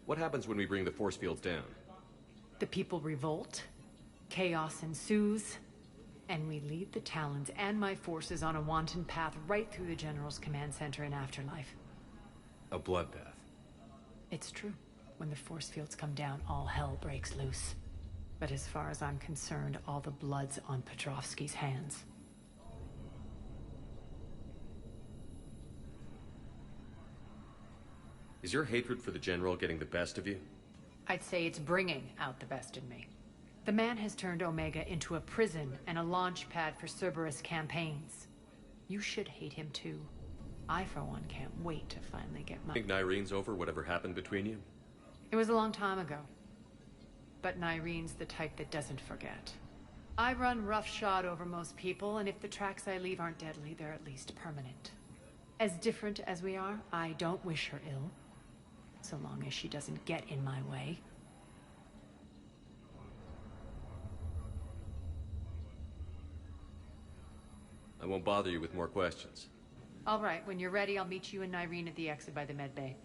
What happens when we bring the force fields down? The people revolt, chaos ensues, and we lead the Talons and my forces on a wanton path right through the General's command center in Afterlife. A bloodbath. It's true. When the force fields come down, all hell breaks loose. But as far as I'm concerned, all the blood's on Petrovsky's hands. Is your hatred for the General getting the best of you? I'd say it's bringing out the best in me. The man has turned Omega into a prison and a launch pad for Cerberus campaigns. You should hate him too. I, for one, can't wait to finally get my... Think Nyrene's over whatever happened between you? It was a long time ago. But Nyrene's the type that doesn't forget. I run roughshod over most people, and if the tracks I leave aren't deadly, they're at least permanent. As different as we are, I don't wish her ill. So long as she doesn't get in my way. I won't bother you with more questions. All right, when you're ready, I'll meet you and Nyrene at the exit by the med bay.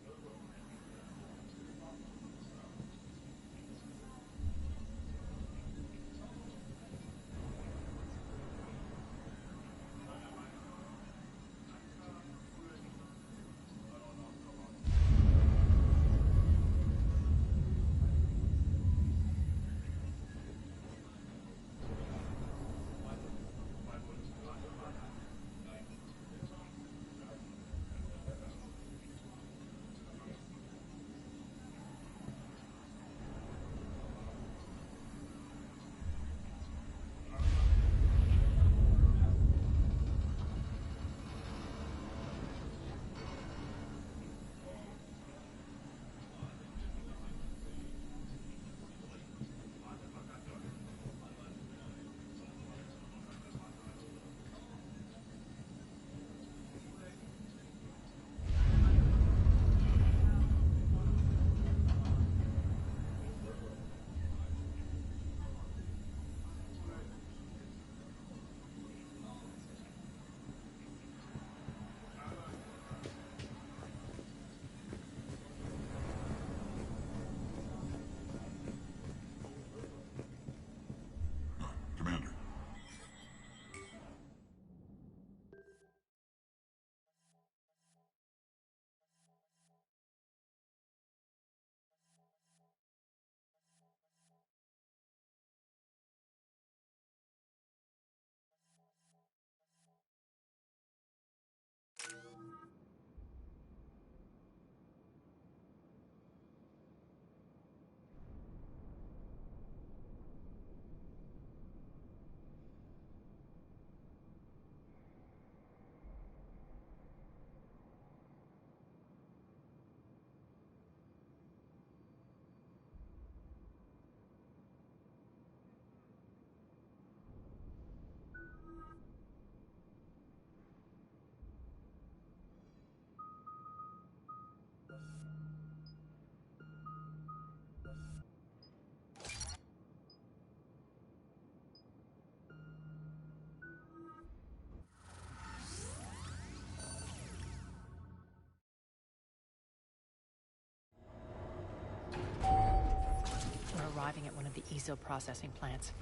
Commander. We're arriving at one of the ESO processing plants.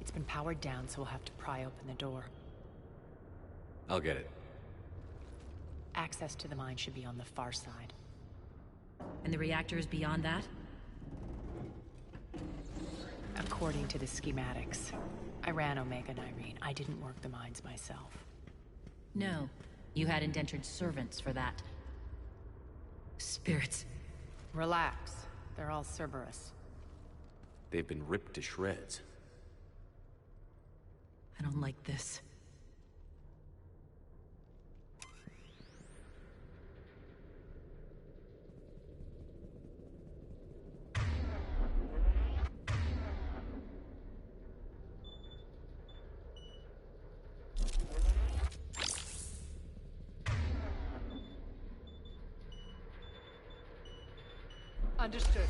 It's been powered down, so we'll have to pry open the door. I'll get it. Access to the mine should be on the far side. And the reactor is beyond that? According to the schematics. I ran Omega, Nyrene. I didn't work the mines myself. No. You had indentured servants for that. Spirits. Relax. They're all Cerberus. They've been ripped to shreds. I don't like this. Understood.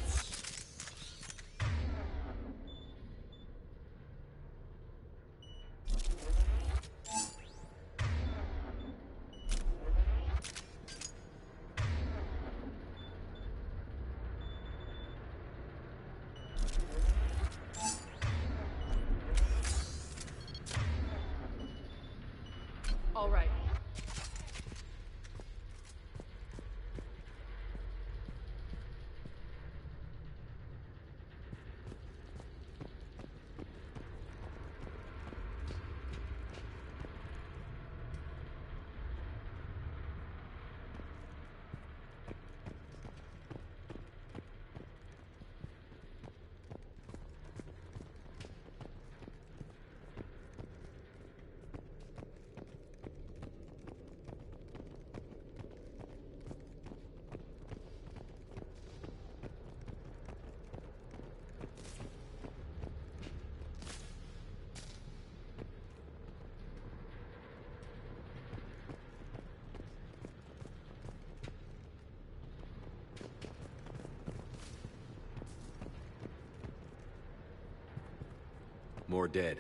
More dead.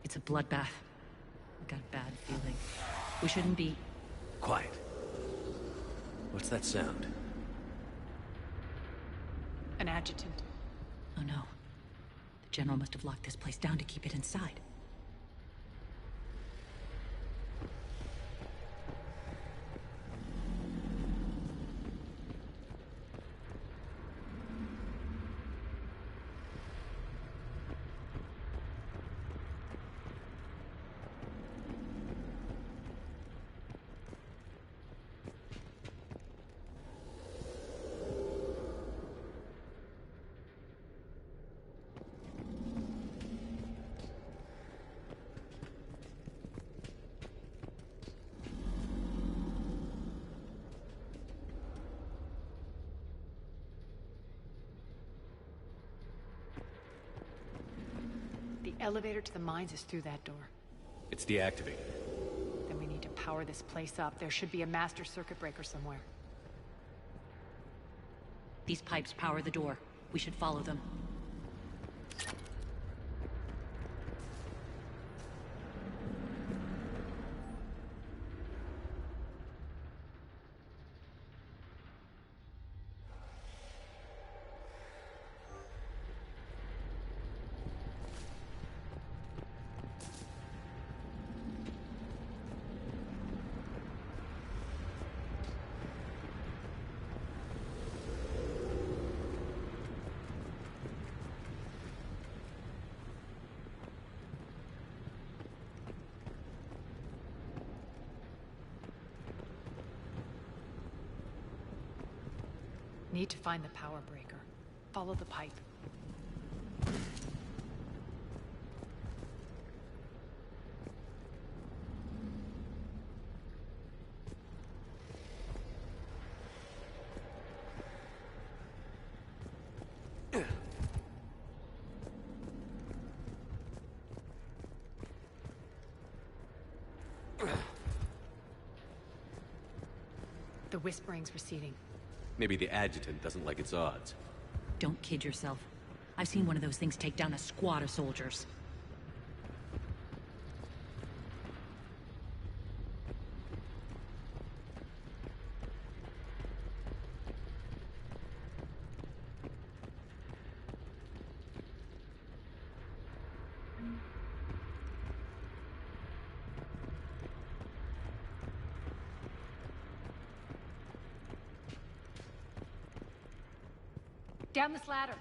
It's a bloodbath. I got a bad feeling. We shouldn't be... Quiet. What's that sound? An adjutant. Oh no. The General must have locked this place down to keep it inside. The elevator to the mines is through that door. It's deactivated. Then we need to power this place up. There should be a master circuit breaker somewhere. These pipes power the door. We should follow them. Need to find the power breaker. Follow the pipe. The whispering's receding. Maybe the adjutant doesn't like its odds. Don't kid yourself. I've seen one of those things take down a squad of soldiers. Down this ladder.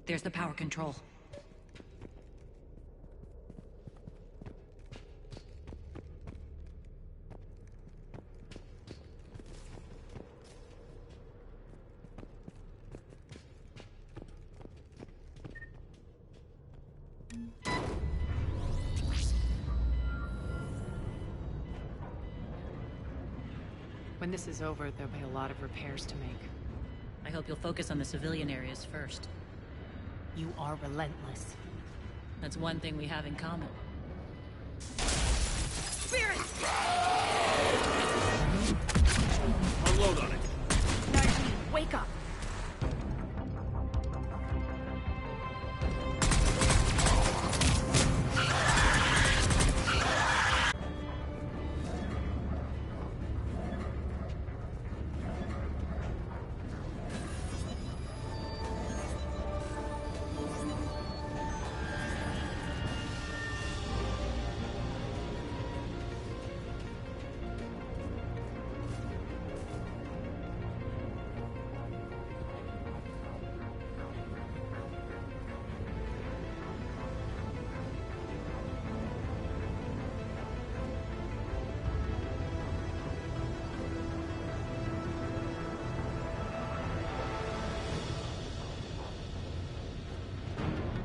There's the power control. When this is over, there'll be a lot of repairs to make. I hope you'll focus on the civilian areas first. You are relentless. That's one thing we have in common. Spirit! Unload on it. Nardine, wake up!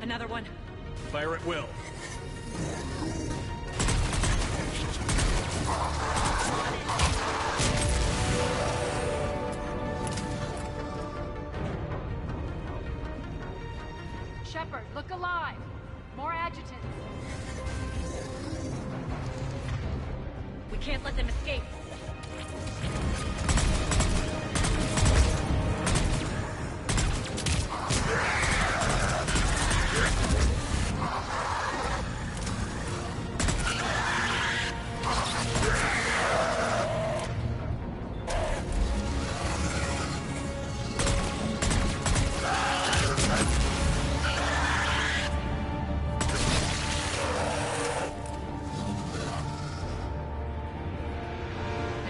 Another one. Fire at will. Shepard, look alive! More adjutants! We can't let them escape.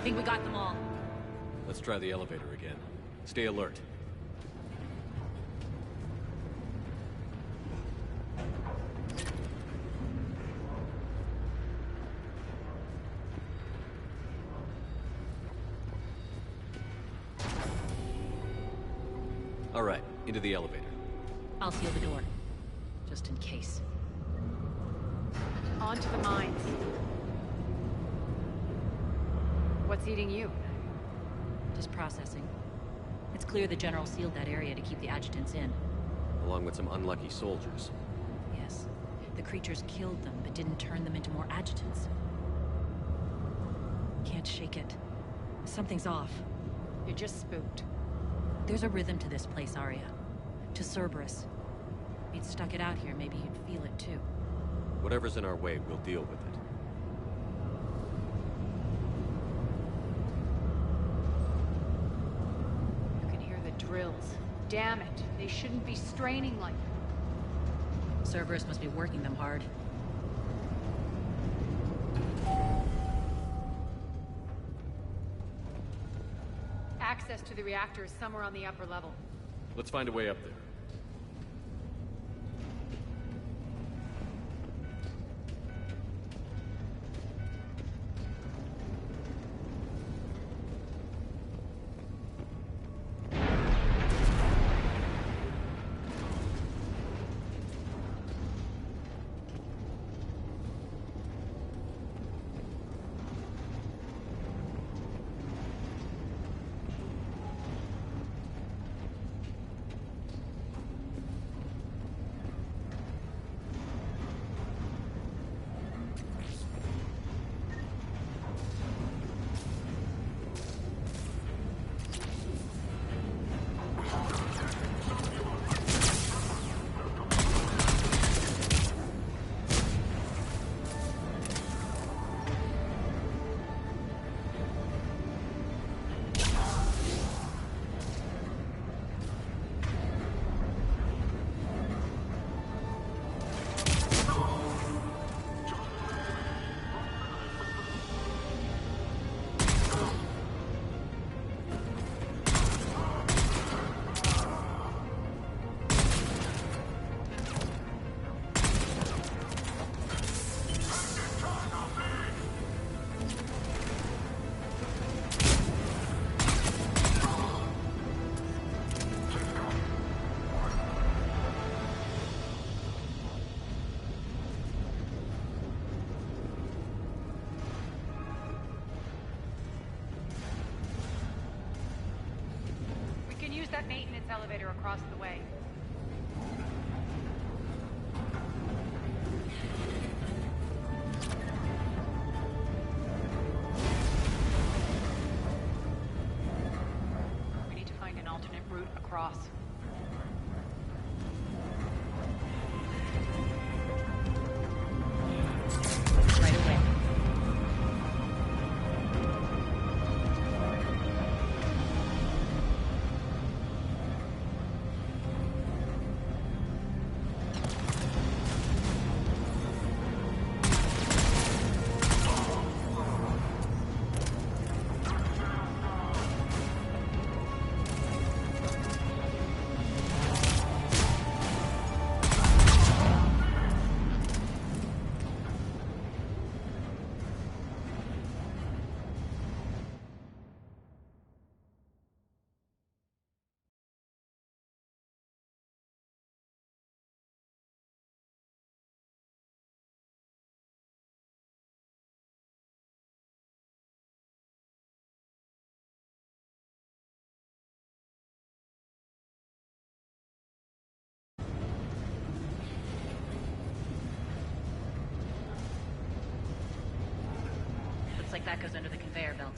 think we got them all. Let's try the elevator again. Stay alert. All right, into the elevator. I'll seal the door. Just in case. On to the mines. What's eating you? Just processing. It's clear the General sealed that area to keep the adjutants in. Along with some unlucky soldiers. Yes. The creatures killed them, but didn't turn them into more adjutants. Can't shake it. Something's off. You're just spooked. There's a rhythm to this place, Arya. To Cerberus. If you'd stuck it out here, maybe you'd feel it too. Whatever's in our way, we'll deal with it. You can hear the drills. Damn it. They shouldn't be straining like that. Cerberus must be working them hard. Access to the reactor is somewhere on the upper level. Let's find a way up there. That maintenance elevator across the way. We need to find an alternate route across. Right away. Looks like that goes under the conveyor belt.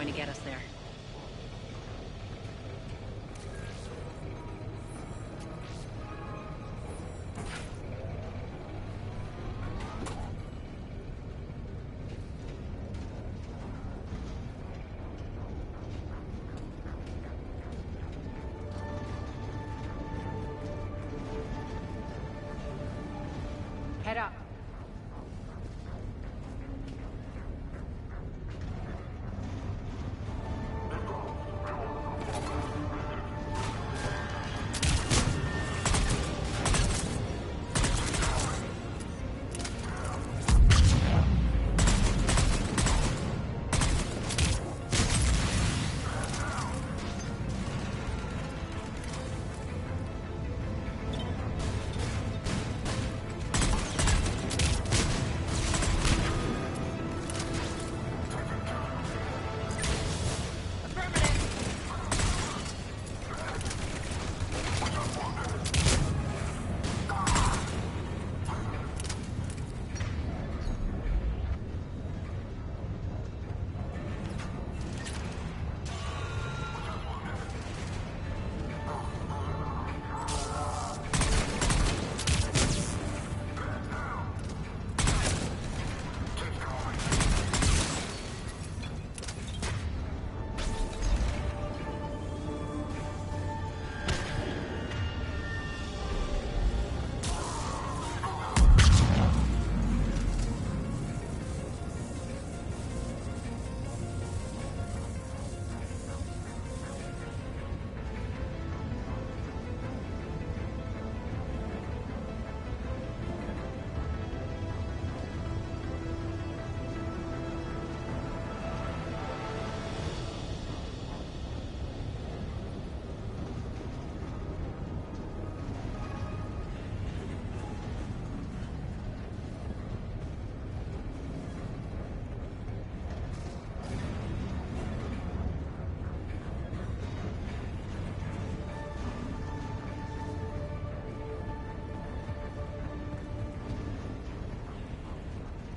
going to get us there. Head up.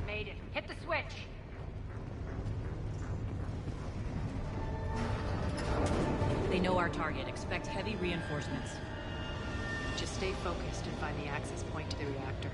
Made it. Hit the switch. They know our target. Expect heavy reinforcements. Just stay focused and find the access point to the reactor.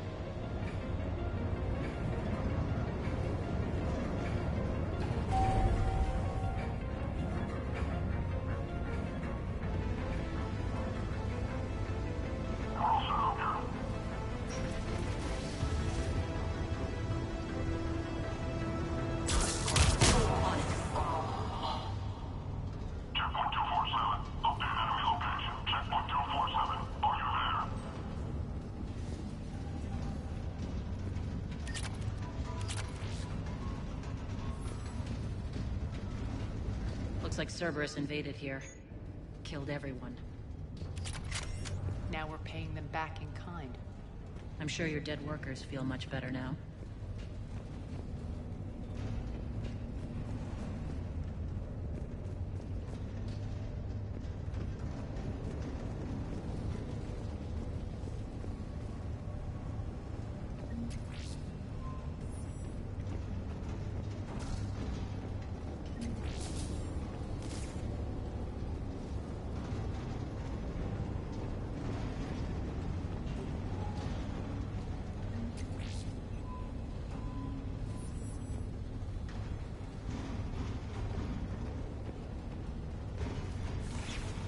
Looks like Cerberus invaded here. Killed everyone. Now we're paying them back in kind. I'm sure your dead workers feel much better now.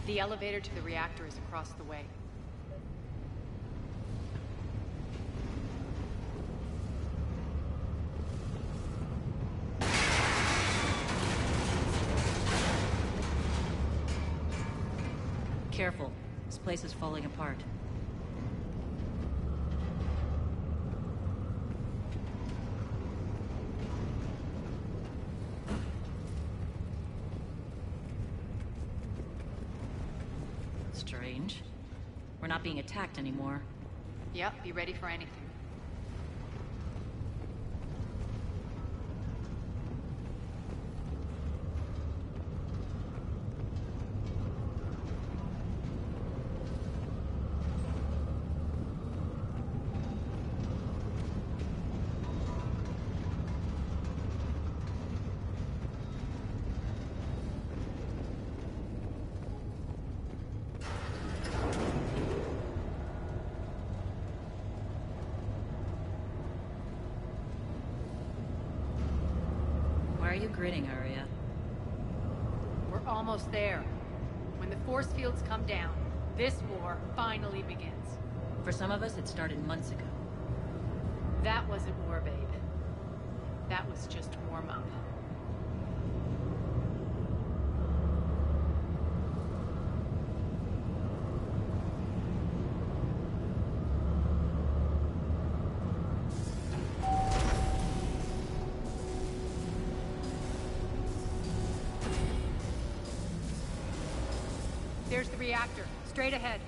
The elevator to the reactor is across the way. Careful. This place is falling apart. Strange. We're not being attacked anymore. Yep, be ready for anything. are you grinning, Arya? We're almost there. When the force fields come down, this war finally begins. For some of us, it started months ago. That wasn't war, babe. That was just warm-up. There's the reactor, straight ahead.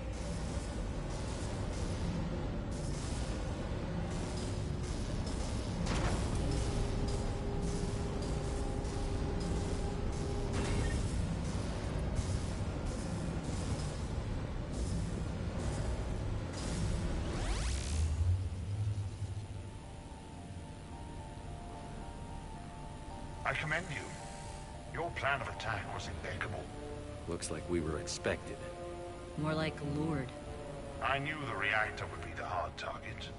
I commend you. Your plan of attack was impeccable. Looks like we were expected. More like lured. I knew the reactor would be the hard target.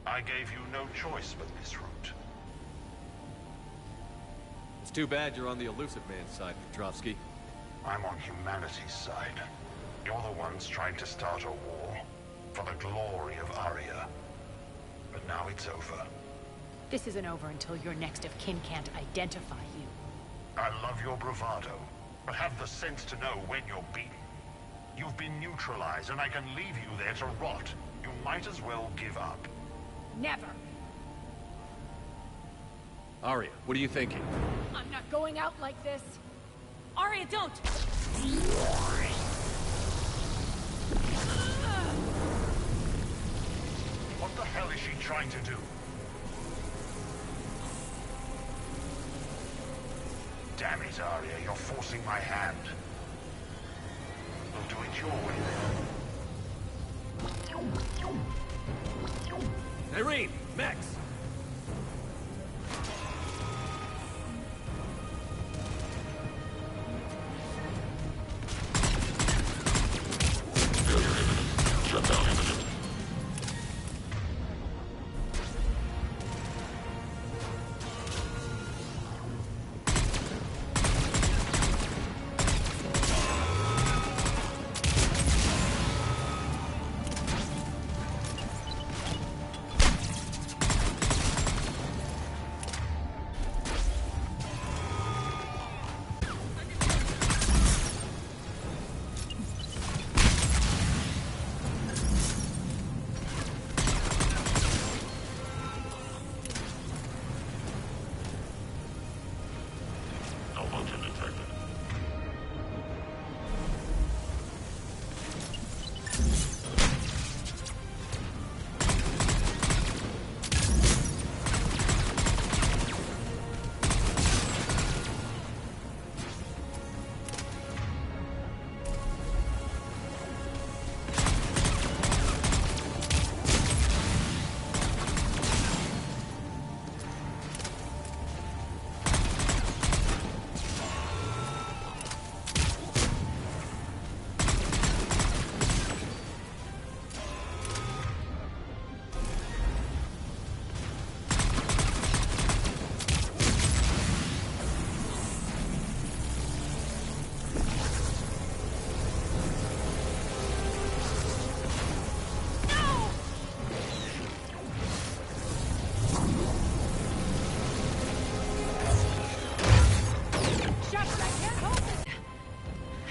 I gave you no choice but this route. It's too bad you're on the Illusive Man's side, Petrovsky. I'm on humanity's side. You're the ones trying to start a war for the glory of Arya. But now it's over. This isn't over until your next of kin can't identify you. I love your bravado, but have the sense to know when you're beaten. You've been neutralized, and I can leave you there to rot. You might as well give up. Never! Arya, what are you thinking? I'm not going out like this! Arya, don't! What the hell is she trying to do? Damn it, Arya, you're forcing my hand. We'll do it your way then. Irene! Max!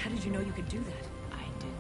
How did you know you could do that? I didn't.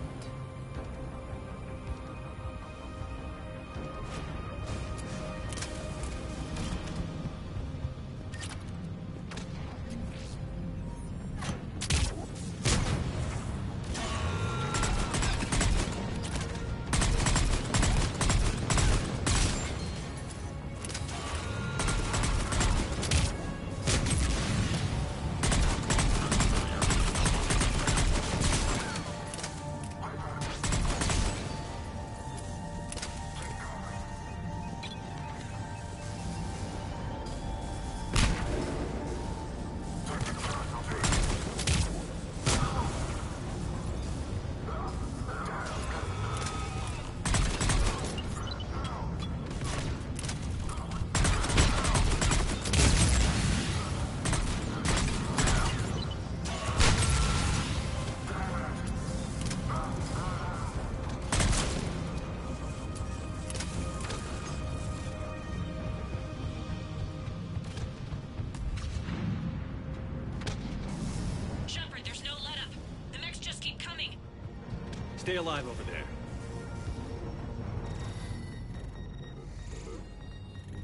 Stay alive over there.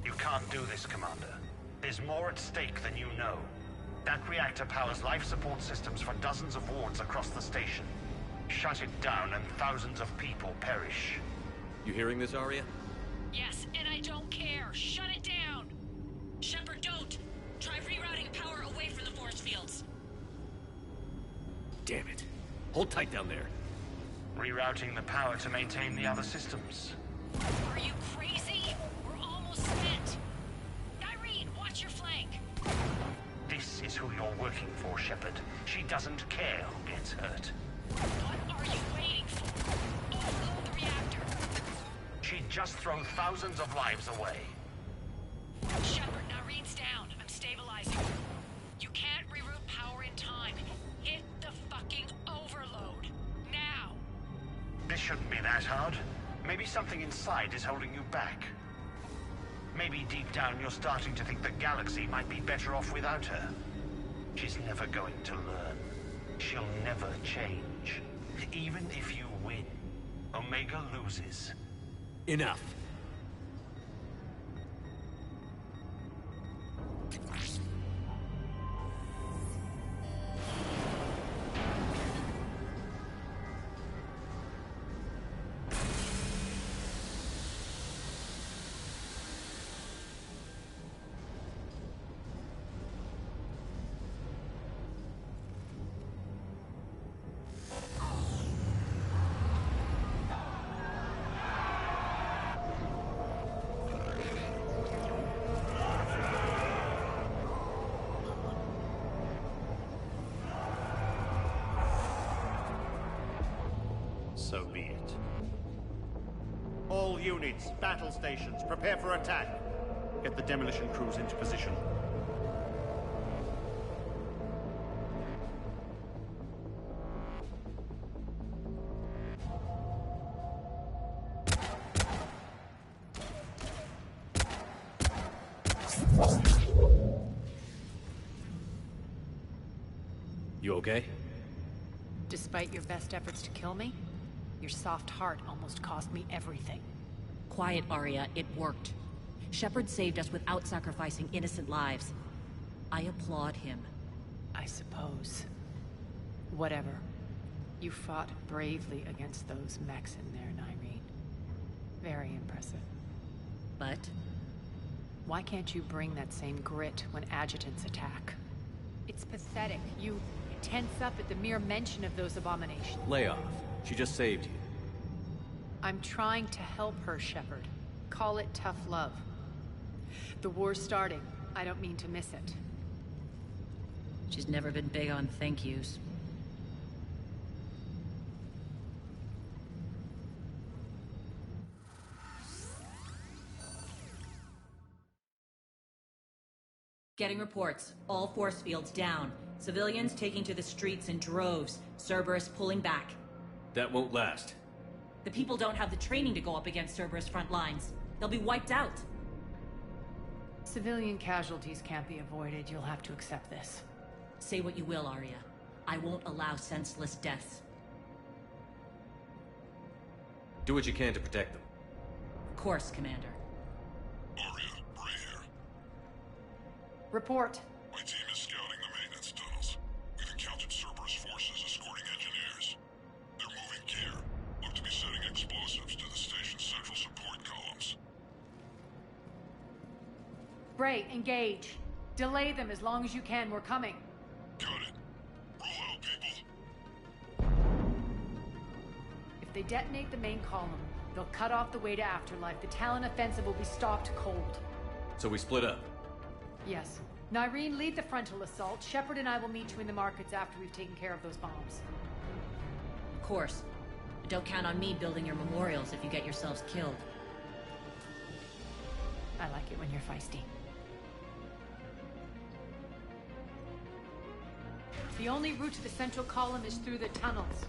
You can't do this, Commander. There's more at stake than you know. That reactor powers life support systems for dozens of wards across the station. Shut it down and thousands of people perish. You hearing this, Arya? Yes, and I don't care. Shut it down! Shepard, don't! Try rerouting power away from the force fields. Damn it. Hold tight down there. Rerouting the power to maintain the other systems. Are you crazy? We're almost spent. Irene, watch your flank. This is who you're working for, Shepard. She doesn't care who gets hurt. What are you waiting for? Overload the reactor. She'd just throw thousands of lives away. Shepard, Irene's down. I'm stabilizing. You can't reroute power in time. Hit the fucking overload. Now! This shouldn't be that hard. Maybe something inside is holding you back. Maybe deep down you're starting to think the galaxy might be better off without her. She's never going to learn. She'll never change. Even if you win, Omega loses. Enough. So be it. All units, battle stations, prepare for attack. Get the demolition crews into position. You okay? Despite your best efforts to kill me, your soft heart almost cost me everything. Quiet, Arya. It worked. Shepard saved us without sacrificing innocent lives. I applaud him. I suppose. Whatever. You fought bravely against those mechs in there, Nyreen. Very impressive. But Why can't you bring that same grit when adjutants attack? It's pathetic. You tense up at the mere mention of those abominations. Lay off. She just saved you. I'm trying to help her, Shepard. Call it tough love. The war's starting. I don't mean to miss it. she's never been big on thank yous. Getting reports. All force fields down. Civilians taking to the streets in droves. Cerberus pulling back. That won't last. The people don't have the training to go up against Cerberus front lines. They'll be wiped out. Civilian casualties can't be avoided. You'll have to accept this. Say what you will, Arya. I won't allow senseless deaths. Do what you can to protect them. Of course, Commander. Arya, Bray here. Report. My team is scouting the maintenance tunnels. We've encountered Cerberus forces escorting engineers. They're moving gear. Look to be setting explosives to the station's central support columns. Bray, engage. Delay them as long as you can. We're coming. Got it. Roll out, people. If they detonate the main column, they'll cut off the way to Afterlife. The Talon offensive will be stopped cold. So we split up. Yes. Nyreen, lead the frontal assault. Shepard and I will meet you in the markets after we've taken care of those bombs. Of course. But don't count on me building your memorials if you get yourselves killed. I like it when you're feisty. The only route to the central column is through the tunnels.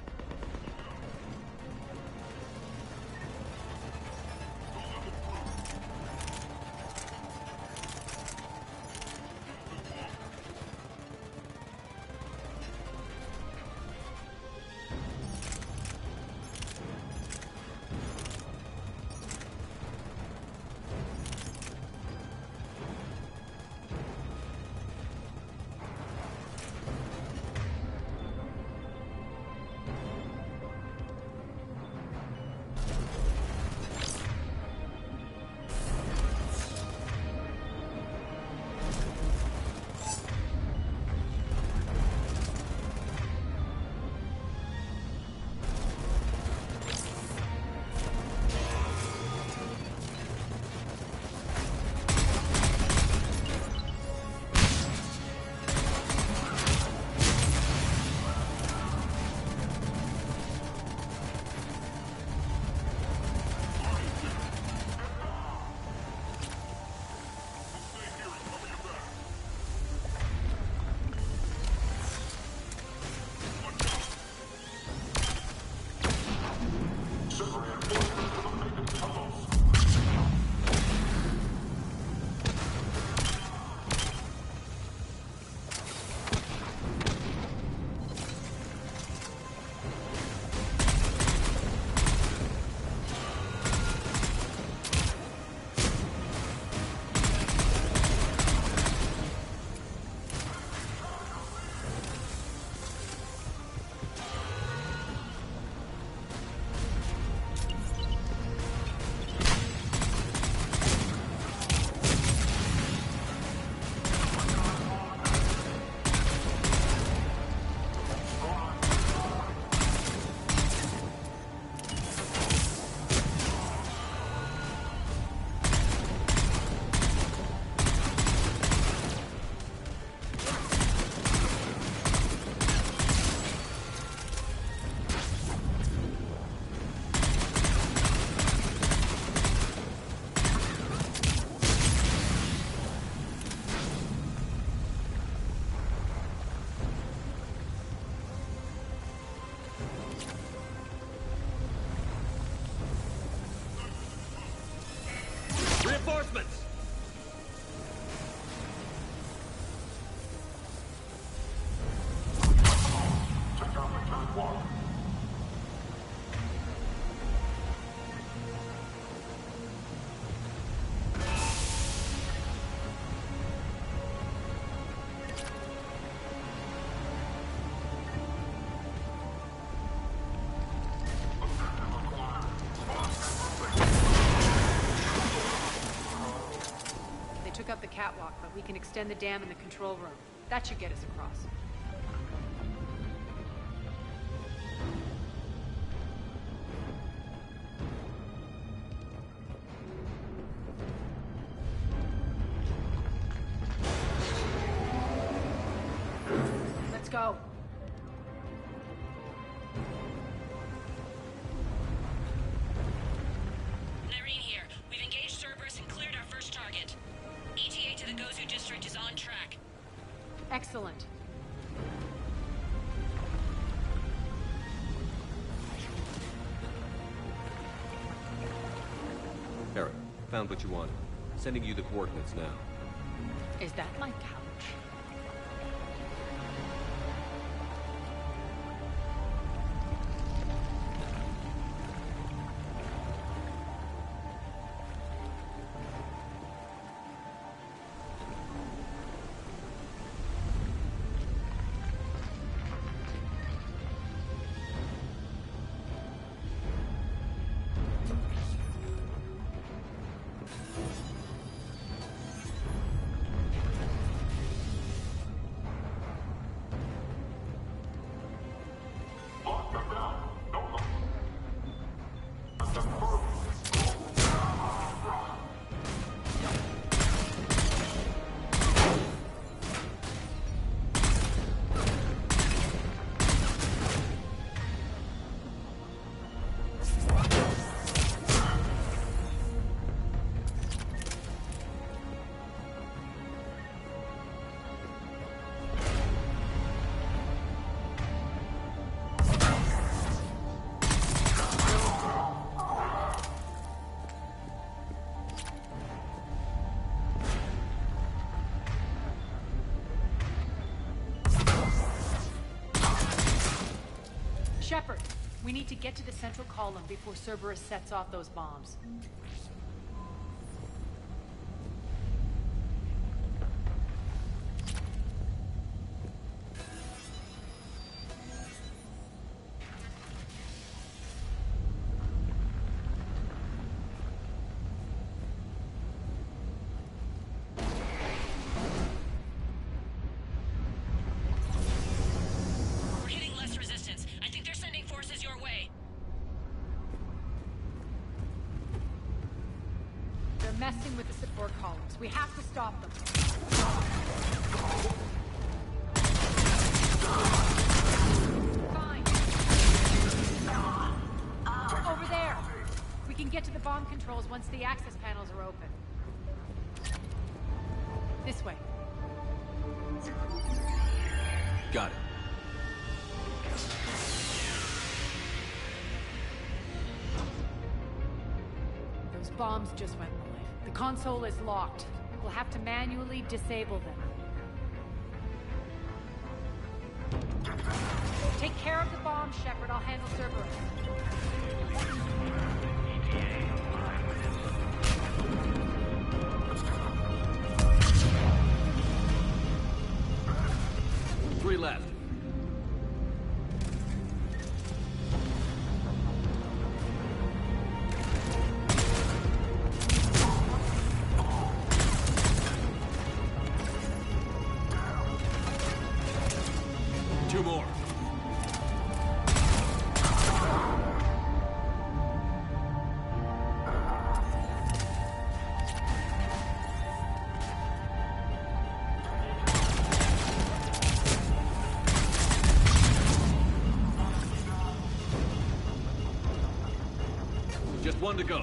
back up the catwalk, but we can extend the dam in the control room. That should get us across. Let's go. Nyreen here. We've engaged Cerberus and cleared our first target. ETA to the Gozu district is on track. Excellent. Eric, found what you wanted. Sending you the coordinates now. Is that my couch? Shepard, we need to get to the central column before Cerberus sets off those bombs. We're hitting less resistance. I think they're sending forces your way. They're messing with the support columns. We have to stop them. Fine. Over there. We can get to the bomb controls once the access panels are open. This way. Got it. Those bombs just went live. The console is locked. We'll have to manually disable them. Take care of the bombs, Shepard. I'll handle Cerberus. Three left. Two more. Just one to go.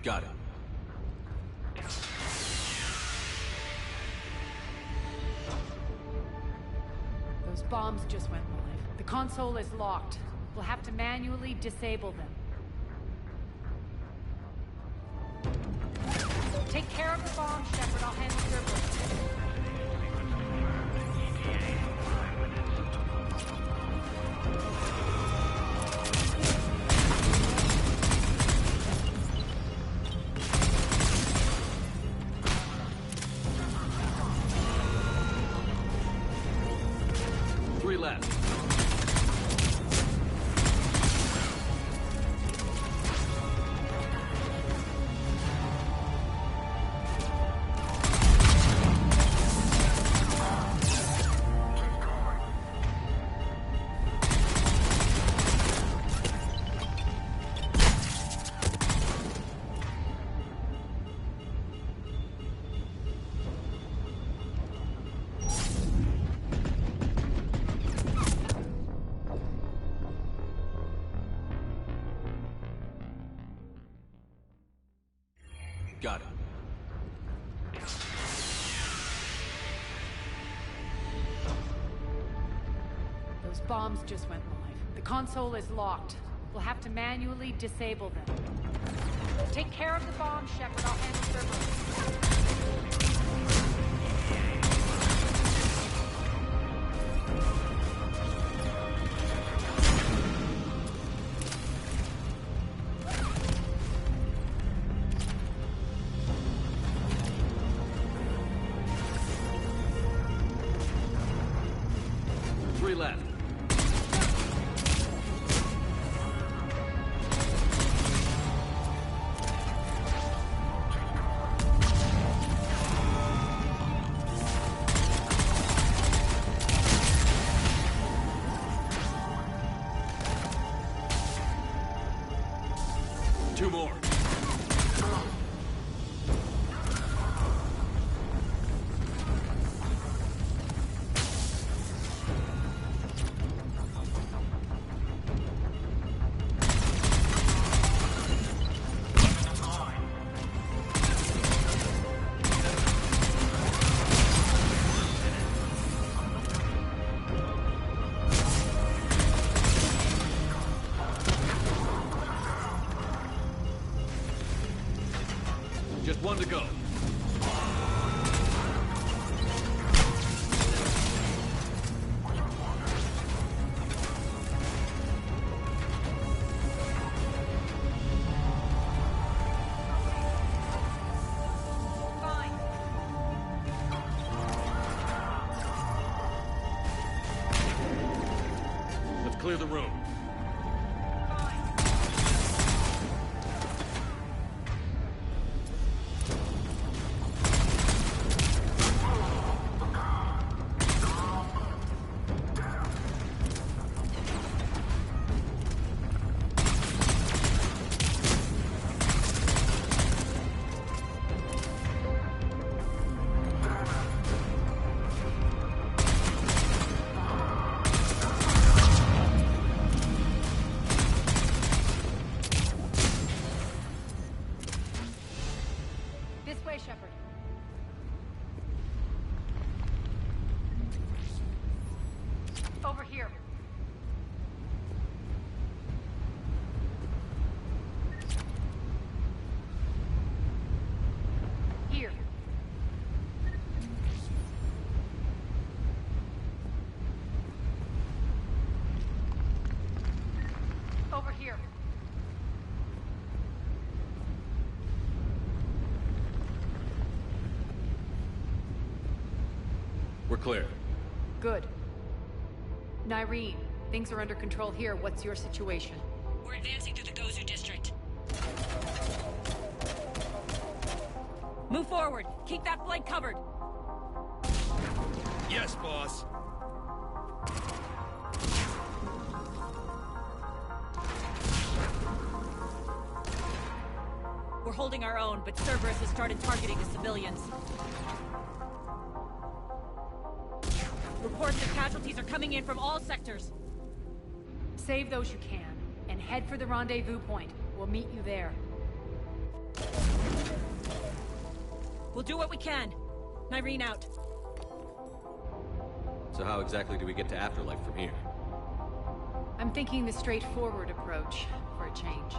Got it. bombs just went live. The console is locked. We'll have to manually disable them. Take care of the bomb, Shepard. I'll handle Cerberus. Three left. Got it. Those bombs just went live. The console is locked. We'll have to manually disable them. Take care of the bomb, Shepard. I'll handle Cerberus. Three left. Two more. Just one to go. Fine. Let's clear the room. This way, Shepard. Over here. Here. Over here. We're clear. Good. Nyreen, things are under control here. What's your situation? We're advancing through the Gozu district. Move forward. Keep that flank covered. Yes, boss. We're holding our own, but Cerberus has started targeting the civilians. Reports of casualties are coming in from all sectors. Save those you can, and head for the rendezvous point. We'll meet you there. We'll do what we can. Nyreen out. So how exactly do we get to Afterlife from here? I'm thinking the straightforward approach for a change.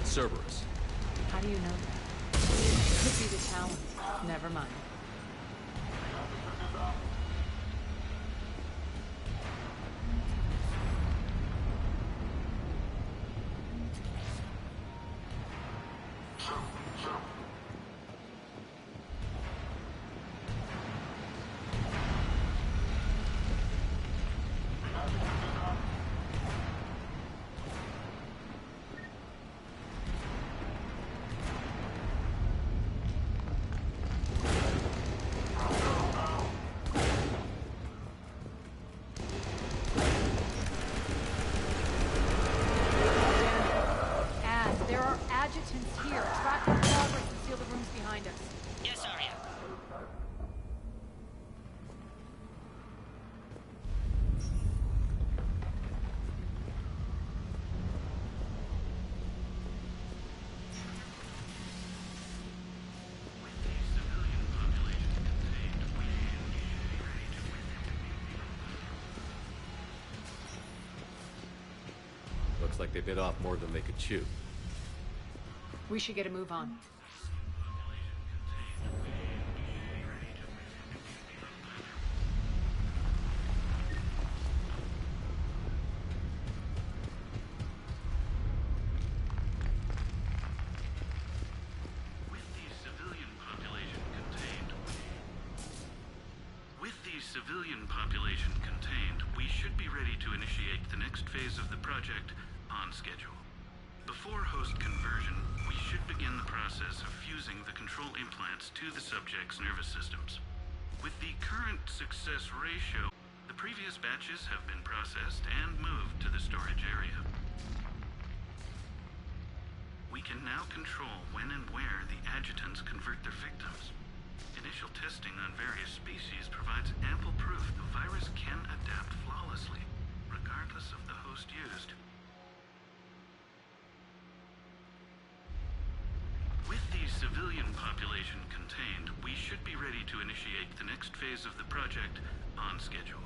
Cerberus. How do you know that? Could be the Talon. Never mind. Adjutants here. Track their progress and seal the rooms behind us. Yes, Arya. Looks like they bit off more than they could chew. We should get a move on. Civilian population contained, we should be ready to initiate the next phase of the project on schedule. Before host conversion, we should begin the process of fusing the control implants to the subject's nervous systems. With the current success ratio, the previous batches have been processed and moved to the storage area. We can now control when and where the adjutants convert their victims. Initial testing on various species provides ample proof the virus can adapt flawlessly, regardless of the host used. With the civilian population contained, we should be ready to initiate the next phase of the project on schedule.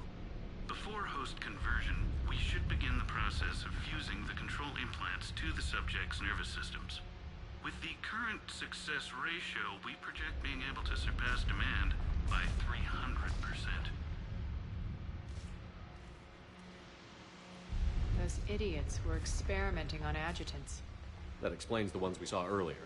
Before host conversion, we should begin the process of fusing the control implants to the subject's nervous systems. With the current success ratio, we project being able to surpass demand by 300%. Those idiots were experimenting on adjutants. That explains the ones we saw earlier.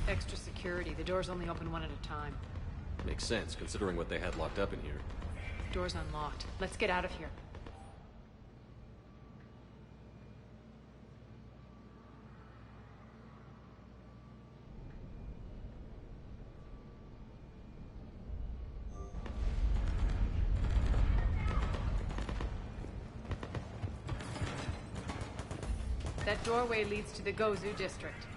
Extra security. The doors only open one at a time. Makes sense, considering what they had locked up in here. Door's unlocked. Let's get out of here. That doorway leads to the Gozu district.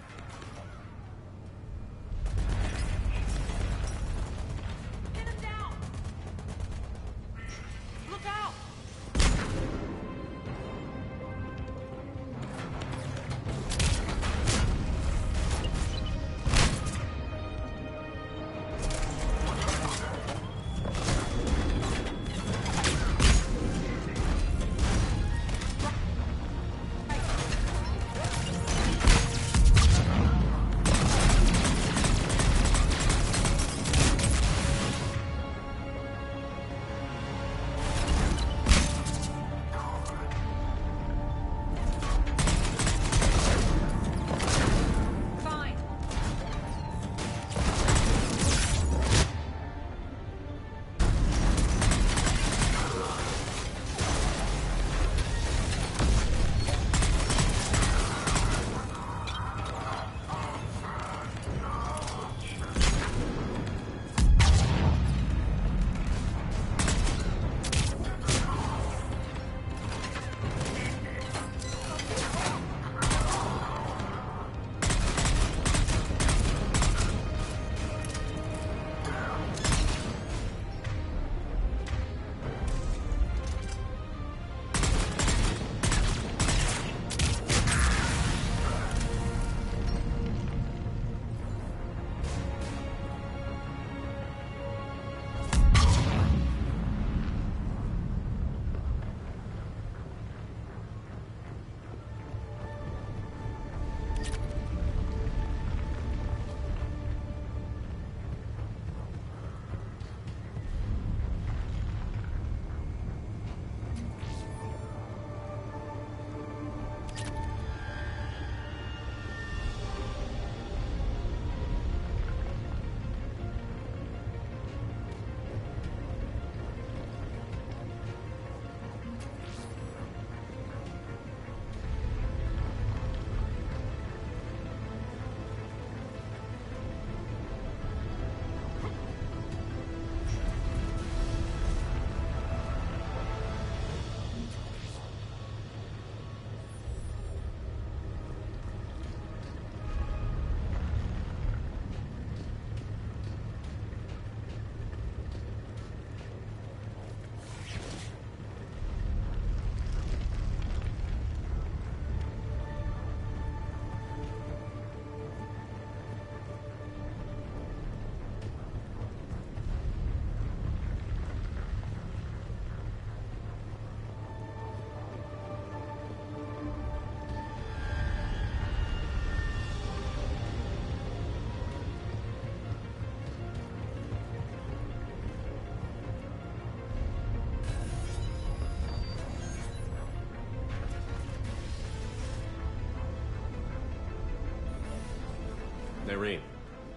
Nyreen,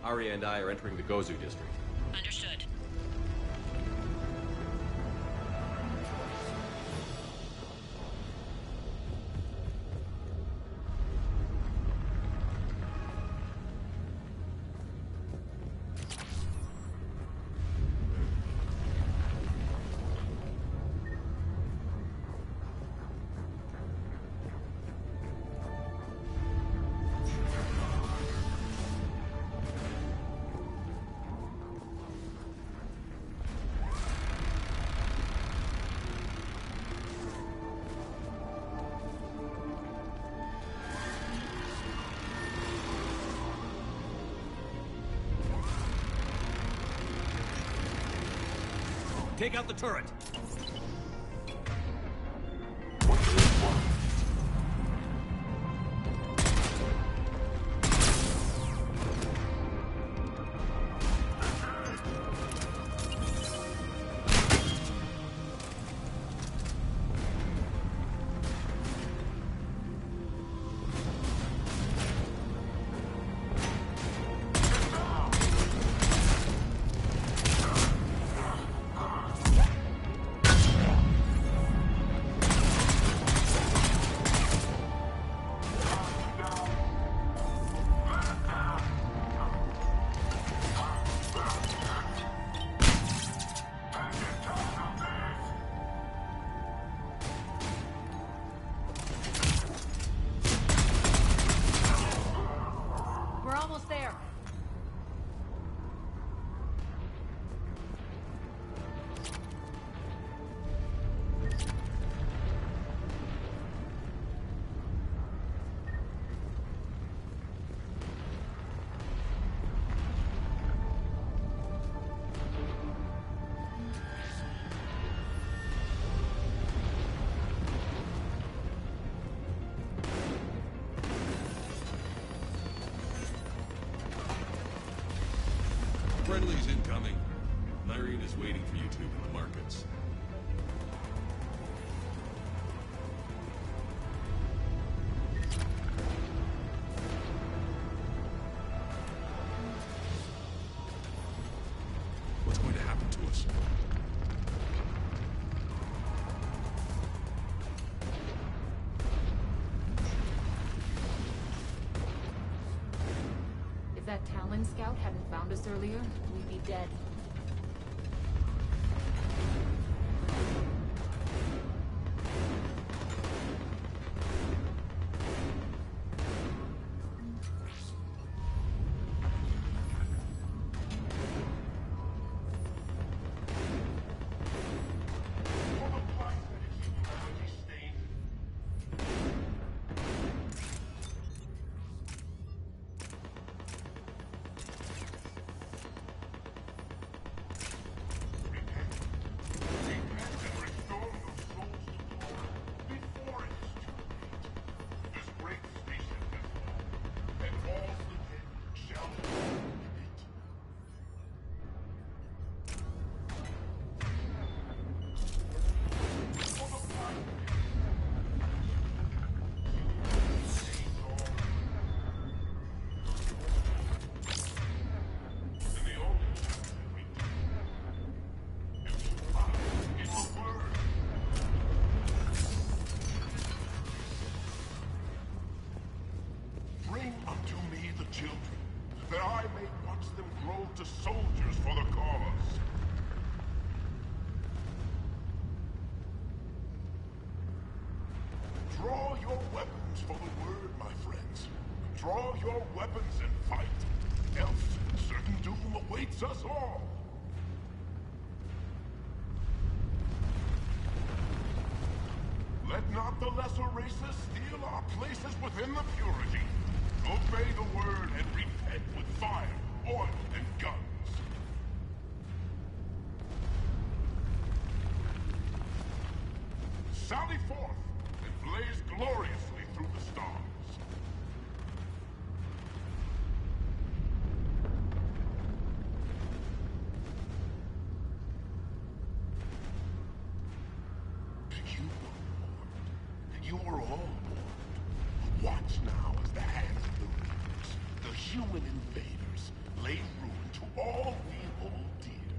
Arya and I are entering the Gozu district. Understood. Take out the turret! We're almost there. Friendly's incoming. Nyreen is waiting for you two in the markets. What's going to happen to us? If that Talon scout hadn't found us earlier, we'd be dead. Bring unto me the children, that I may watch them grow to soldiers for the cause. Draw your weapons for the word, my friends. Draw your weapons and fight, else certain doom awaits us all. Let not the lesser races steal our places within the purity. Obey the word and repent with fire, oil, and guns. Sally forth and blaze gloriously through the stars. You were all warned. Watch now as the hand of the rings, the human invaders lay ruin to all we hold dear.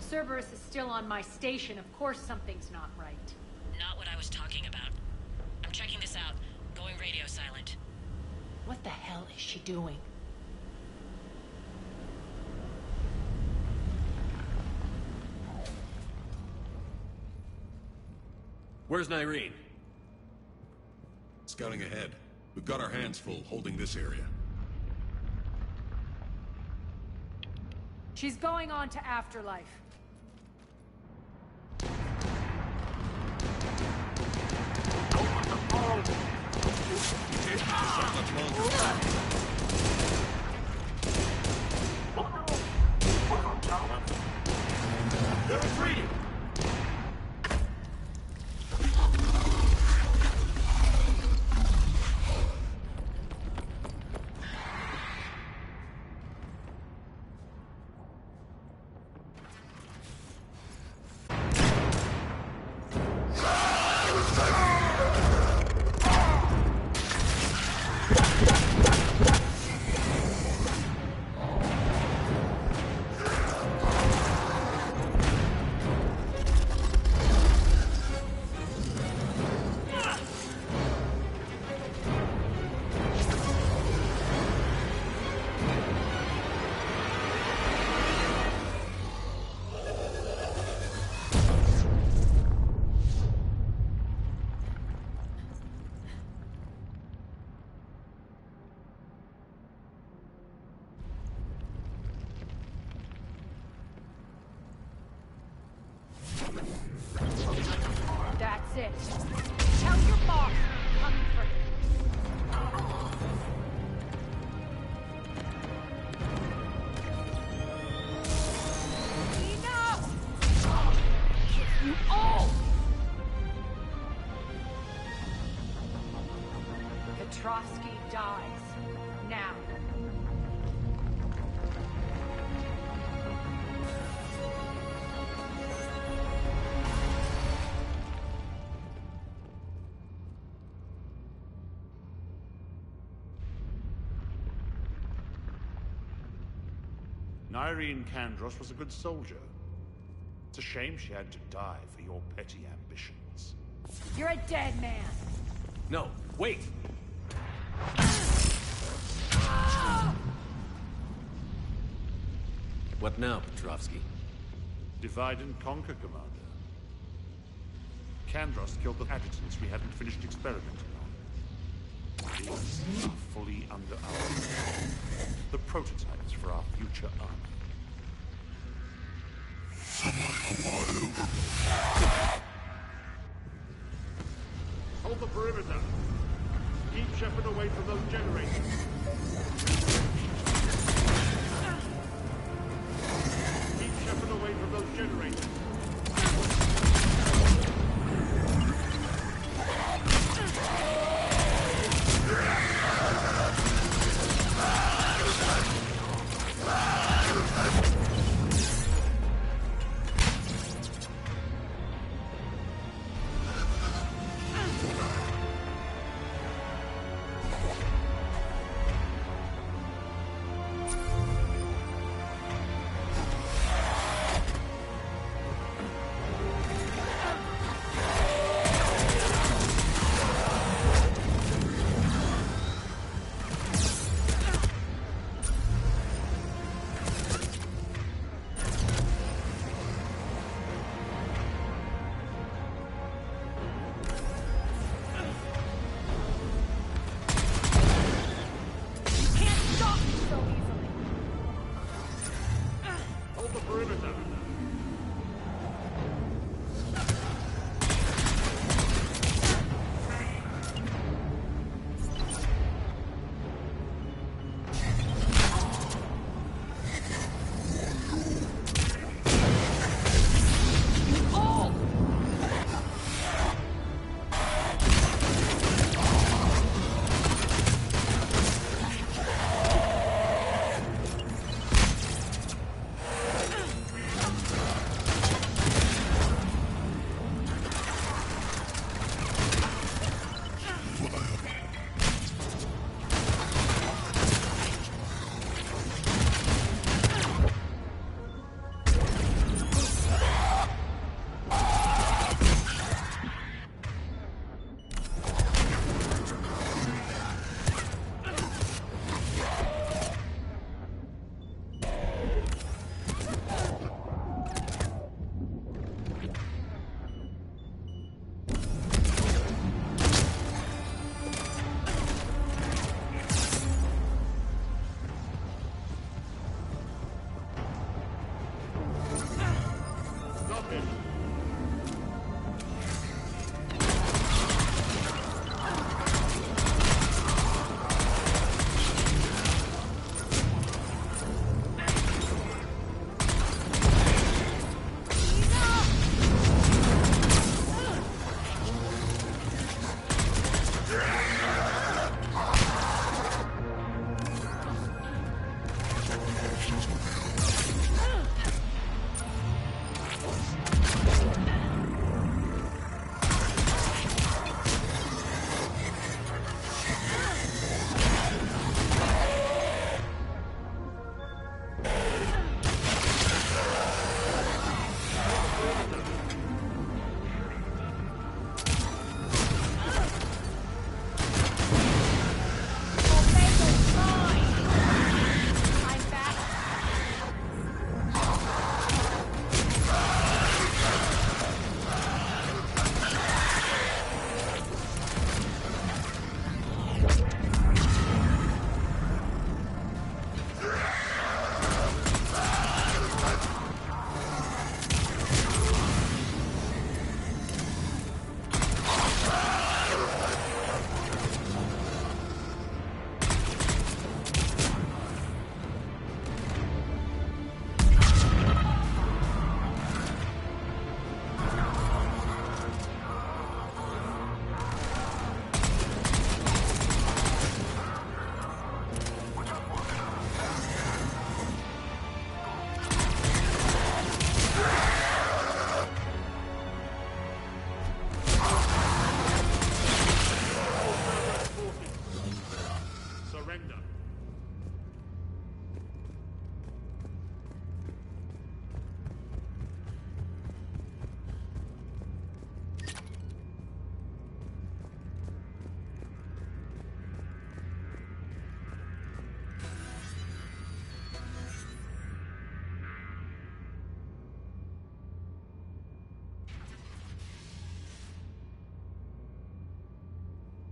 Cerberus is still on my station. Of course something's not right. Not what I was talking about. I'm checking this out. Going radio silent. What the hell is she doing? Where's Nyreen? Scouting ahead. We've got our hands full holding this area. She's going on to Afterlife. They're retreating! That's it. Tell your boss I'm coming for him. Enough! You all! Petrovsky dies. Now. Nyreen Kandros was a good soldier. It's a shame she had to die for your petty ambitions. You're a dead man. No, wait! What now, Petrovsky? Divide and conquer, Commander. Kandros killed the adjutants we hadn't finished experimenting on. These are fully under our control. The prototypes for our future army. Hold the perimeter. Keep Shepard away from those generators. Keep Shepard away from those generators.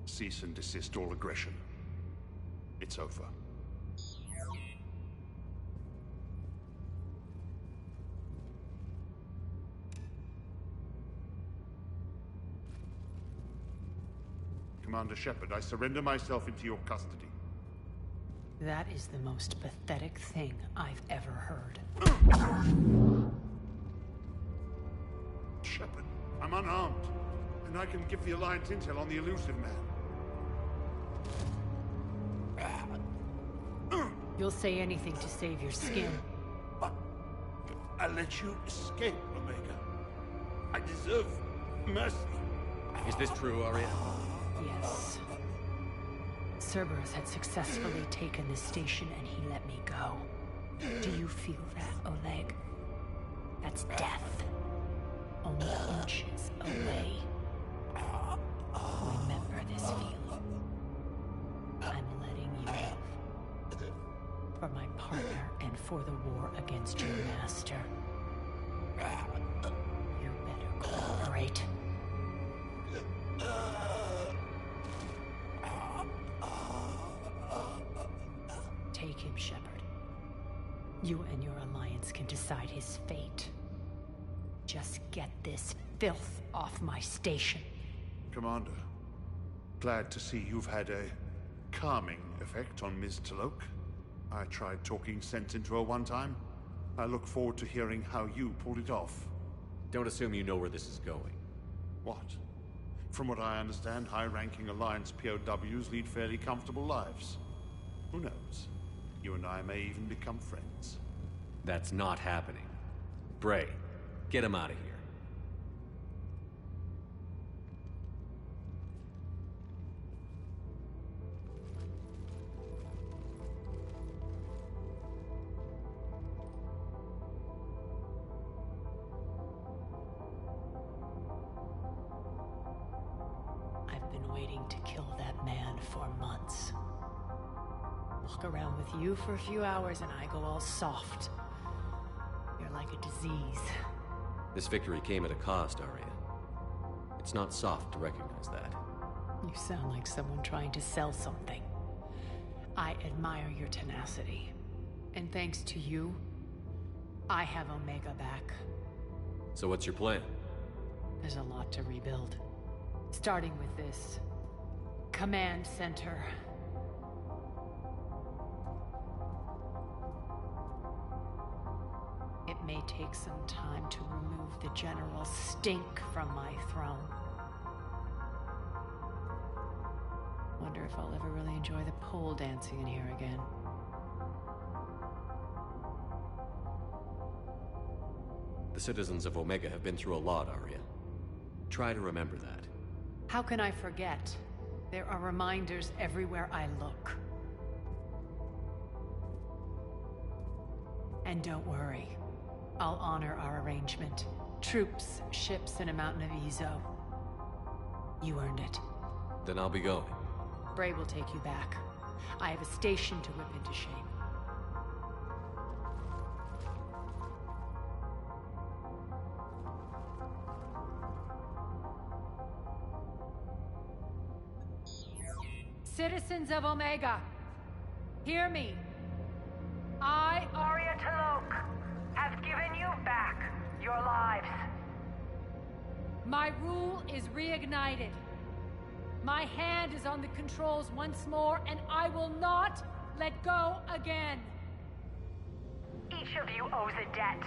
Cease and desist all aggression. It's over. Commander Shepard, I surrender myself into your custody. That is the most pathetic thing I've ever heard. Shepard, I'm unarmed, and I can give the Alliance intel on the elusive man. You'll say anything to save your skin. But I let you escape, Omega. I deserve mercy. Is this true, Aria? Yes. Cerberus had successfully taken this station and he let me go. Do you feel that, Oleg? That's death. Only inches away. Remember this feeling. I'm letting you live. For my partner and for the war against your master. You better cooperate. Take him, Shepard. You and your Alliance can decide his fate. Just get this filth off my station. Commander, glad to see you've had a calming effect on Ms. T'Loak. I tried talking sense into her one time. I look forward to hearing how you pulled it off. Don't assume you know where this is going. What? From what I understand, high-ranking Alliance POWs lead fairly comfortable lives. Who knows? You and I may even become friends. That's not happening. Bray, get him out of here. I've been waiting to kill that man for months. Walk around with you for a few hours and I go all soft. You're like a disease. This victory came at a cost, Aria. It's not soft to recognize that. You sound like someone trying to sell something. I admire your tenacity. And thanks to you, I have Omega back. So what's your plan? There's a lot to rebuild. Starting with this command center. It may take some time to remove the general stink from my throne. Wonder if I'll ever really enjoy the pole dancing in here again. The citizens of Omega have been through a lot, Aria. Try to remember that. How can I forget? There are reminders everywhere I look. And don't worry. I'll honor our arrangement. Troops, ships, and a mountain of Ezo. You earned it. Then I'll be going. Bray will take you back. I have a station to whip into shape. Citizens of Omega, hear me. I, Aria T'Loak, have given you back your lives. My rule is reignited. My hand is on the controls once more, and I will not let go again. Each of you owes a debt.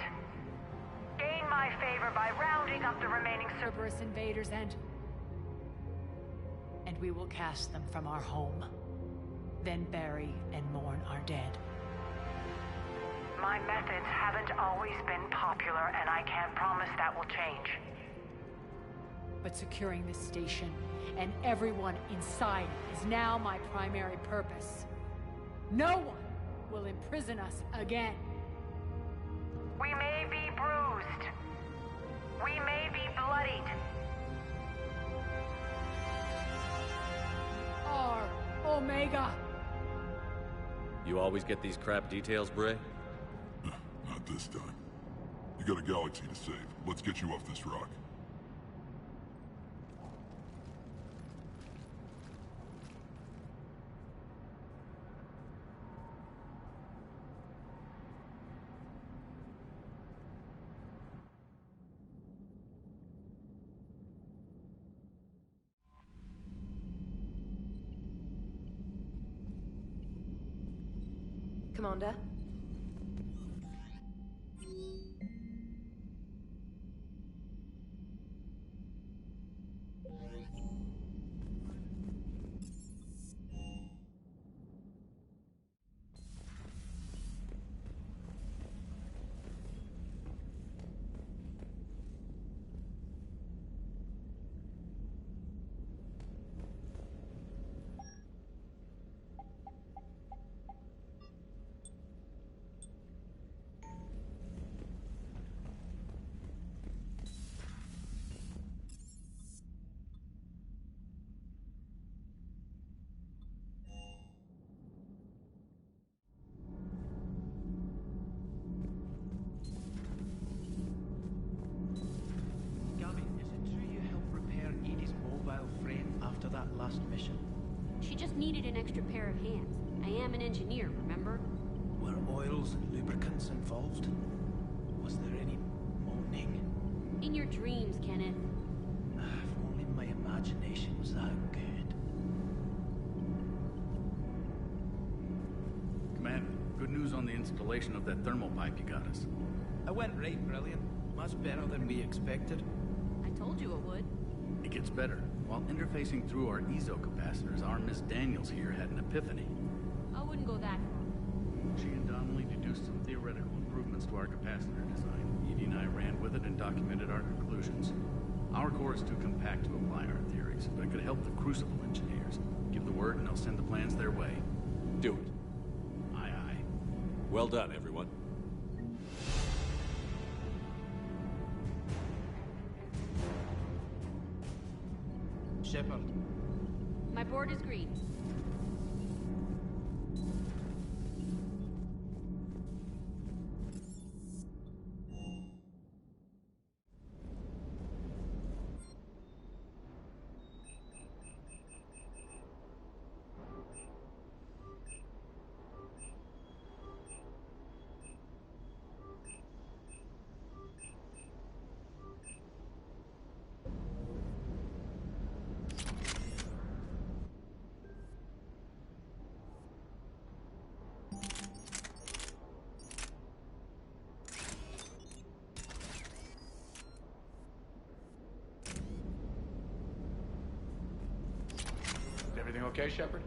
Gain my favor by rounding up the remaining Cerberus invaders and we will cast them from our home. Then bury and mourn our dead. My methods haven't always been popular, and I can't promise that will change. But securing this station and everyone inside is now my primary purpose. No one will imprison us again. We may be bruised. We may be bloodied. Our Omega. You always get these crap details, Bray? Not this time. You got a galaxy to save. Let's get you off this rock. Commander. Last mission. She just needed an extra pair of hands. I am an engineer, remember? Were oils and lubricants involved? Was there any moaning? In your dreams, Kenneth. If only my imagination was that good. Commander, good news on the installation of that thermal pipe you got us. It went right brilliant. Much better than we expected. I told you it would. It gets better. While interfacing through our ezo capacitors, our Miss Daniels here had an epiphany. I wouldn't go that far. She and Donnelly deduced some theoretical improvements to our capacitor design. Edie and I ran with it and documented our conclusions. Our core is too compact to apply our theories, but it could help the Crucible engineers. Give the word and they'll send the plans their way. Do it. Aye, aye. Well done, everyone. Shepard. My board is green. Everything okay, Shepard?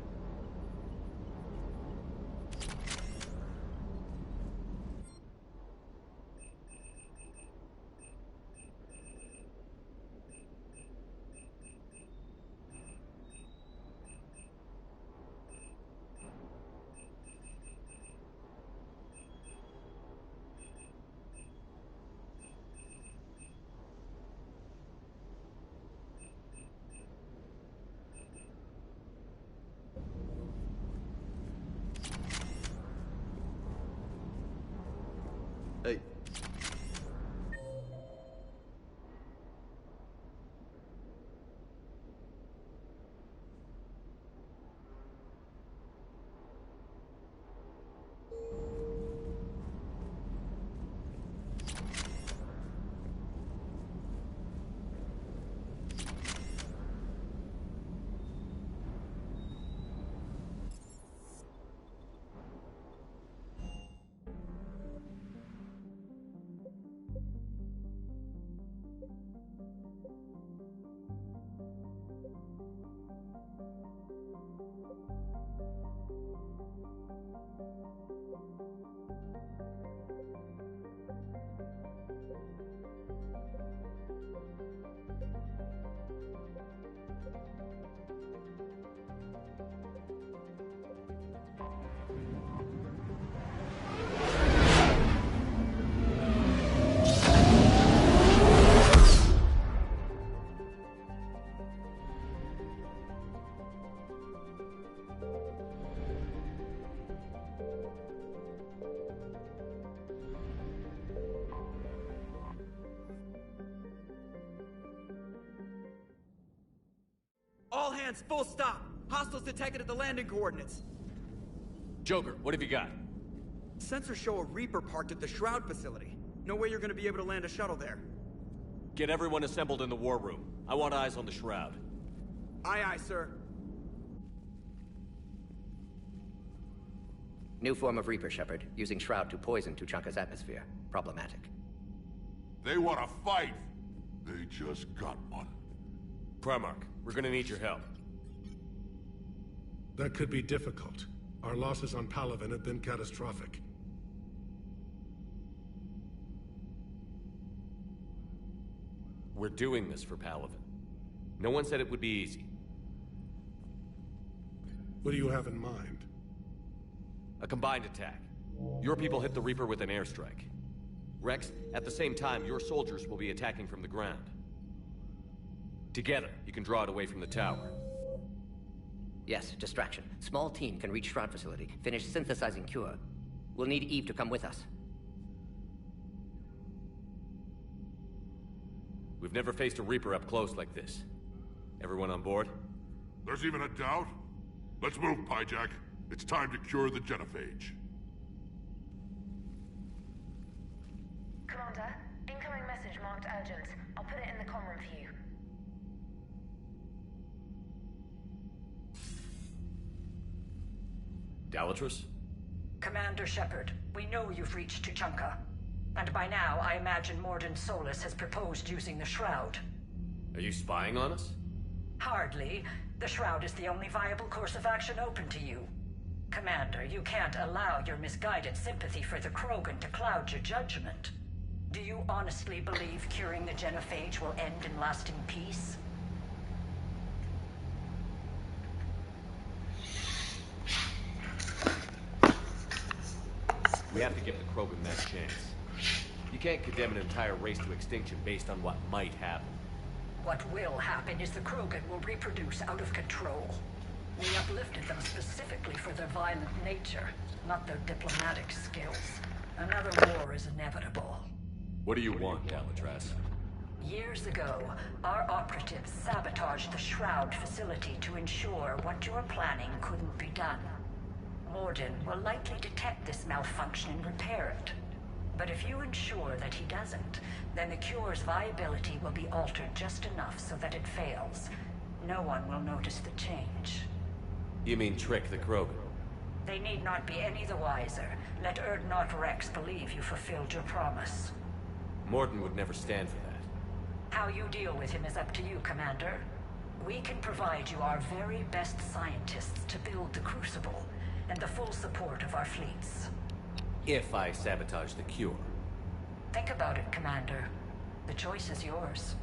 Hey. All hands, full stop! Hostiles detected at the landing coordinates. Joker, what have you got? Sensors show a Reaper parked at the Shroud facility. No way you're gonna be able to land a shuttle there. Get everyone assembled in the war room. I want eyes on the Shroud. Aye, aye, sir. New form of Reaper, Shepard, using Shroud to poison Tuchanka's atmosphere. Problematic. They want to fight! They just got one. Primarch, we're gonna need your help. That could be difficult. Our losses on Palaven have been catastrophic. We're doing this for Palaven. No one said it would be easy. What do you have in mind? A combined attack. Your people hit the Reaper with an airstrike. Rex, at the same time, your soldiers will be attacking from the ground. Together, you can draw it away from the tower. Yes, distraction. Small team can reach Shroud facility, finish synthesizing Cure. We'll need Eve to come with us. We've never faced a Reaper up close like this. Everyone on board? There's even a doubt? Let's move, Pyjak. It's time to cure the genophage. Commander, incoming message marked urgent. I'll put it in the comm room for you. Dalatrus? Commander Shepard, we know you've reached Tuchanka. And by now, I imagine Mordin Solus has proposed using the Shroud. Are you spying on us? Hardly. The Shroud is the only viable course of action open to you. Commander, you can't allow your misguided sympathy for the Krogan to cloud your judgment. Do you honestly believe curing the genophage will end in lasting peace? We have to give the Krogan that chance. You can't condemn an entire race to extinction based on what might happen. What will happen is the Krogan will reproduce out of control. We uplifted them specifically for their violent nature, not their diplomatic skills. Another war is inevitable. What do you want, Dalatrus? Years ago, our operatives sabotaged the Shroud facility to ensure what you were planning couldn't be done. Mordin will likely detect this malfunction and repair it. But if you ensure that he doesn't, then the cure's viability will be altered just enough so that it fails. No one will notice the change. You mean trick the Krogan? They need not be any the wiser. Let Urdnot Rex believe you fulfilled your promise. Mordin would never stand for that. How you deal with him is up to you, Commander. We can provide you our very best scientists to build the Crucible, and the full support of our fleets. If I sabotage the cure. Think about it, Commander. The choice is yours.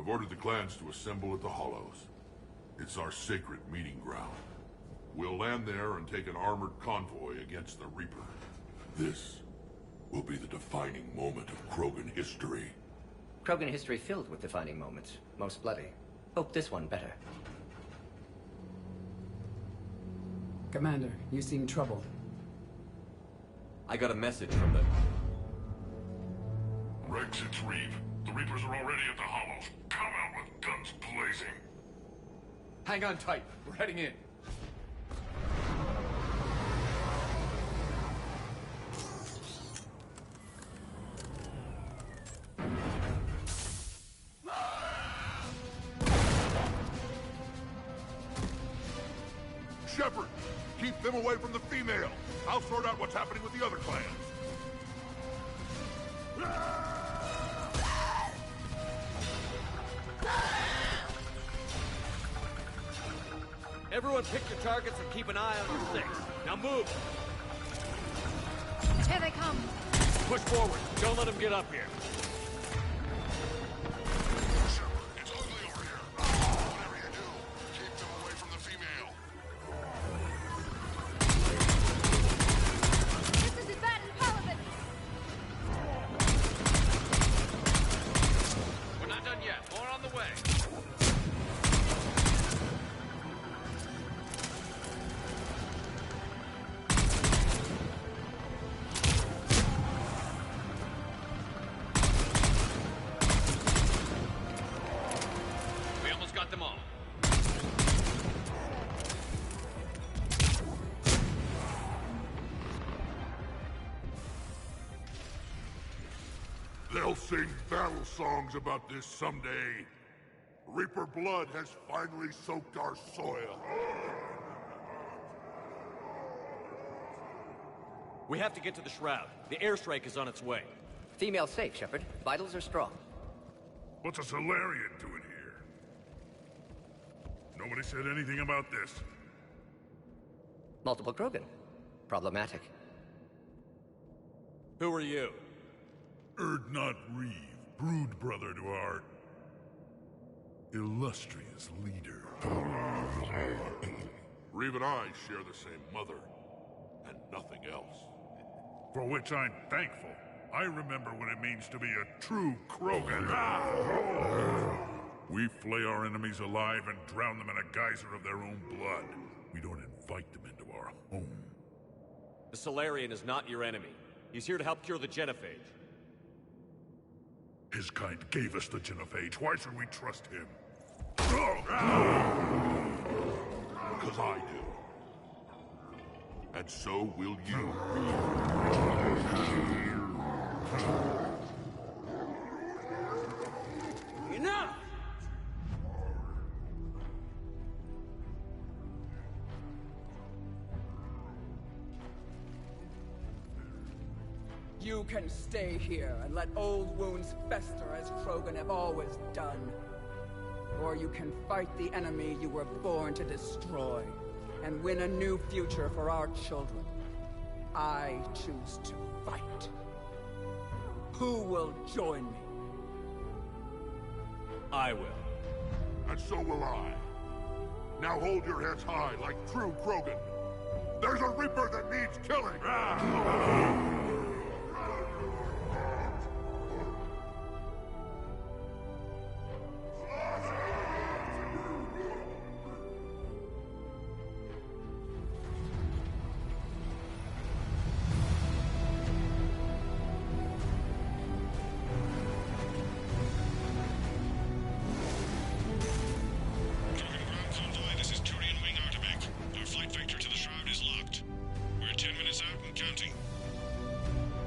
I've ordered the clans to assemble at the Hollows. It's our sacred meeting ground. We'll land there and take an armored convoy against the Reaper. This will be the defining moment of Krogan history. Krogan history filled with defining moments. Most bloody. Hope this one better. Commander, you seem troubled. I got a message from them. Rex, it's Reeve. The Reapers are already at the Hollows. Come out with guns blazing. Hang on tight. We're heading in. Shepard, keep them away from the female. I'll sort out what's happening with the other clans. Everyone pick your targets and keep an eye on your six. Now move! Here they come! Push forward. Don't let them get up here. Shepard, it's ugly over here. Whatever you do, keep them away from the female. This is bad in Palaven! We're not done yet. More on the way. We almost got them all. They'll sing battle songs about this someday. Reaper blood has finally soaked our soil. We have to get to the Shroud. The airstrike is on its way. Female safe, Shepard. Vitals are strong. What's a Solarian doing here? Nobody said anything about this. Multiple Krogan. Problematic. Who are you? Urdnot Reeve, brood brother to our illustrious leader. Reeve and I share the same mother, and nothing else. For which I'm thankful. I remember what it means to be a true Krogan. We flay our enemies alive and drown them in a geyser of their own blood. We don't invite them into our home. The Solarian is not your enemy. He's here to help cure the genophage. His kind gave us the genophage. Why should we trust him? Because I do. And so will you. Enough! You can stay here and let old wounds fester as Krogan have always done. Or you can fight the enemy you were born to destroy and win a new future for our children. I choose to fight. Who will join me? I will. And so will I. Now hold your heads high like true Krogan. There's a Reaper that needs killing!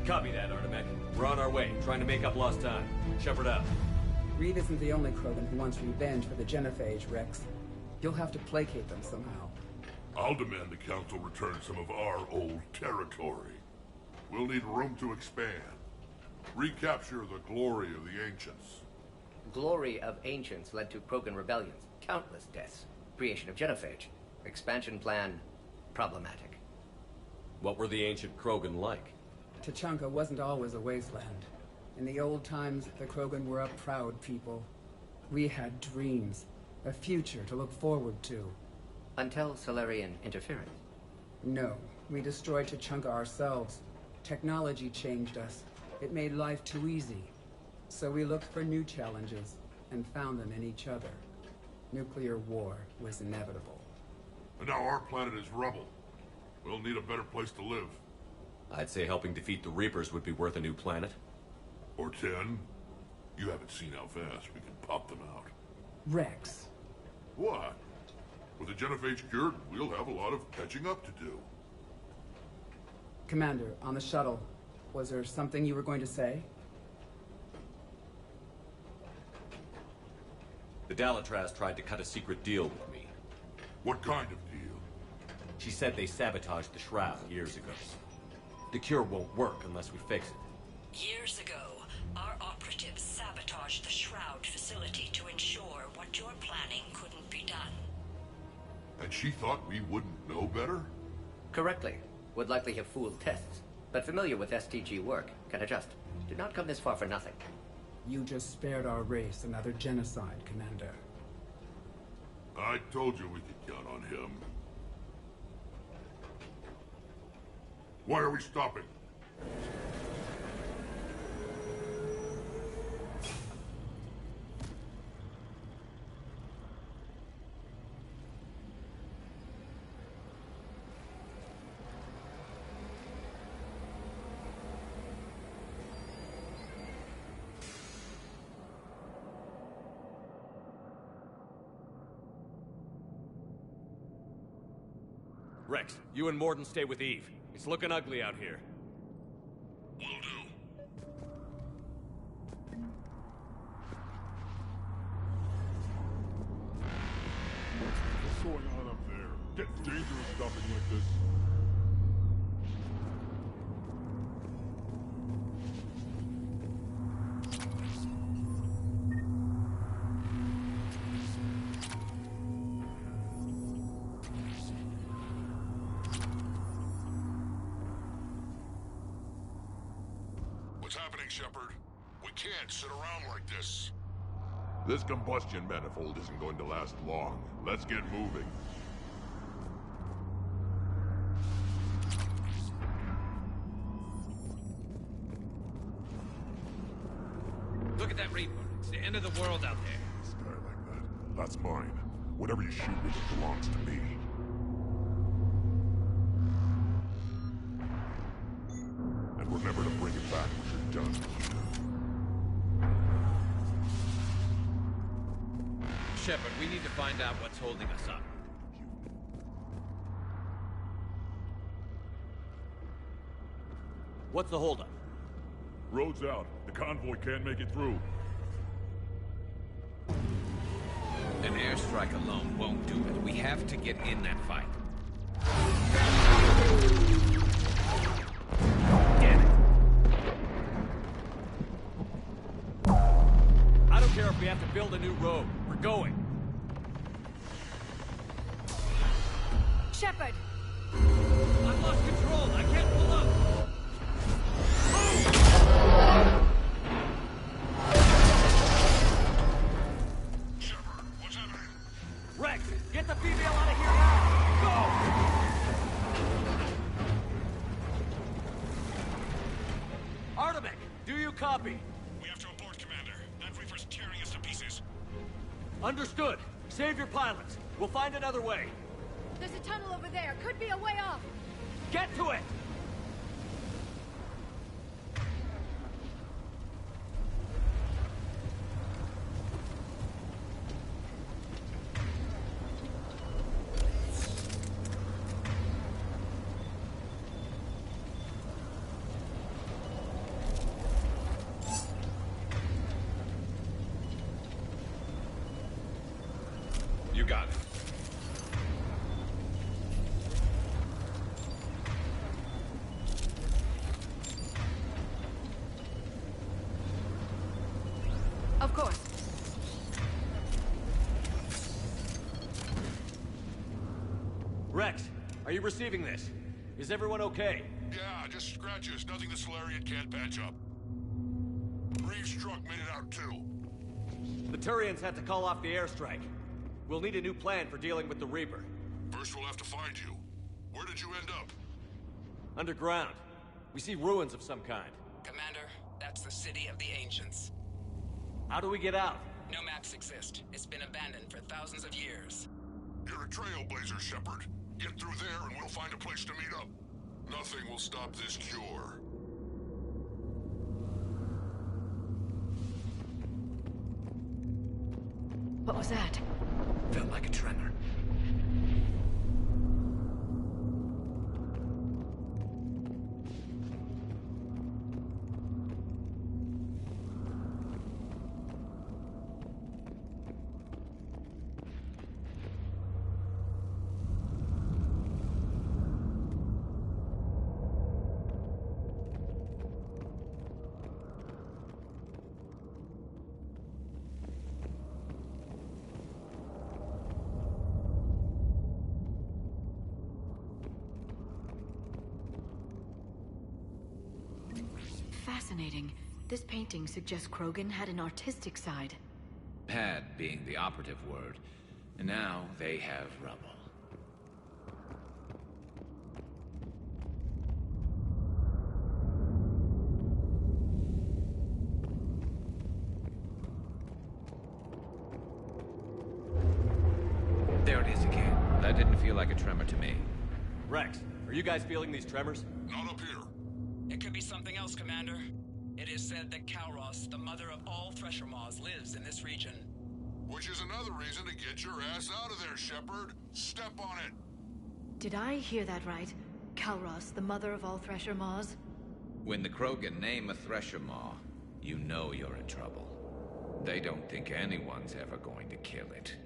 Copy that, Artemek. We're on our way, trying to make up lost time. Shepard out. Reeve isn't the only Krogan who wants revenge for the genophage, Rex. You'll have to placate them somehow. I'll demand the Council return some of our old territory. We'll need room to expand. Recapture the glory of the Ancients. Glory of Ancients led to Krogan rebellions, countless deaths, creation of genophage. Expansion plan, problematic. What were the ancient Krogan like? Tuchanka wasn't always a wasteland. In the old times, the Krogan were a proud people. We had dreams, a future to look forward to. Until Solarian interference. No, we destroyed Tuchanka ourselves. Technology changed us. It made life too easy. So we looked for new challenges, and found them in each other. Nuclear war was inevitable. And now our planet is rubble. We'll need a better place to live. I'd say helping defeat the Reapers would be worth a new planet. Or 10. You haven't seen how fast we can pop them out. Rex. What? With the genophage cured, we'll have a lot of catching up to do. Commander, on the shuttle, was there something you were going to say? The Dalatraz tried to cut a secret deal with me. What kind of deal? She said they sabotaged the Shroud years ago. The cure won't work unless we fix it. Years ago, our operatives sabotaged the Shroud facility to ensure what you're planning couldn't be done. And she thought we wouldn't know better? Correctly. Would likely have fooled tests, but familiar with STG work, can adjust. Did not come this far for nothing. You just spared our race another genocide, Commander. I told you we could count on him. Why are we stopping? Rex, you and Mordin stay with Eve. It's looking ugly out here. Will do. What's going on up there? Gets dangerous stopping like this. Shepard. We can't sit around like this. This combustion manifold isn't going to last long. Let's get moving. Look at that Reaper. It's the end of the world out there. A sky like that. That's mine. Whatever you shoot with it belongs to me. And remember to bring it back when you're done. Shepard, we need to find out what's holding us up. What's the holdup? Road's out. The convoy can't make it through. An airstrike alone won't do it. We have to get in that fight. Damn it! I don't care if we have to build a new road. We're going. Shepard! I've lost control. I can't pull up. Shepard, what's happening? Rex, get the female out of here now! Go! Artemis, do you copy? We have to abort, Commander. That Reaper's tearing us to pieces. Understood. Save your pilots. We'll find another way. There's a tunnel over there. Could be a way off. Get to it! You got it. Of course. Rex, are you receiving this? Is everyone okay? Yeah, just scratches. Nothing the Solarian can't patch up. Reeves' truck made it out too. The Turians had to call off the airstrike. We'll need a new plan for dealing with the Reaper. First we'll have to find you. Where did you end up? Underground. We see ruins of some kind. Commander, that's the City of the Ancients. How do we get out? No maps exist. It's been abandoned for thousands of years. You're a trailblazer, Shepard. Get through there and we'll find a place to meet up. Nothing will stop this cure. What was that? Felt like a tremor. Fascinating. This painting suggests Krogan had an artistic side. Had being the operative word. And now they have rubble. There it is again. That didn't feel like a tremor to me. Rex, are you guys feeling these tremors? Not up here. It could be something else, Commander. It is said that Kalros, the mother of all Thresher Maws, lives in this region. Which is another reason to get your ass out of there, Shepard. Step on it. Did I hear that right? Kalros, the mother of all Thresher Maws? When the Krogan name a Thresher Maw, you know you're in trouble. They don't think anyone's ever going to kill it.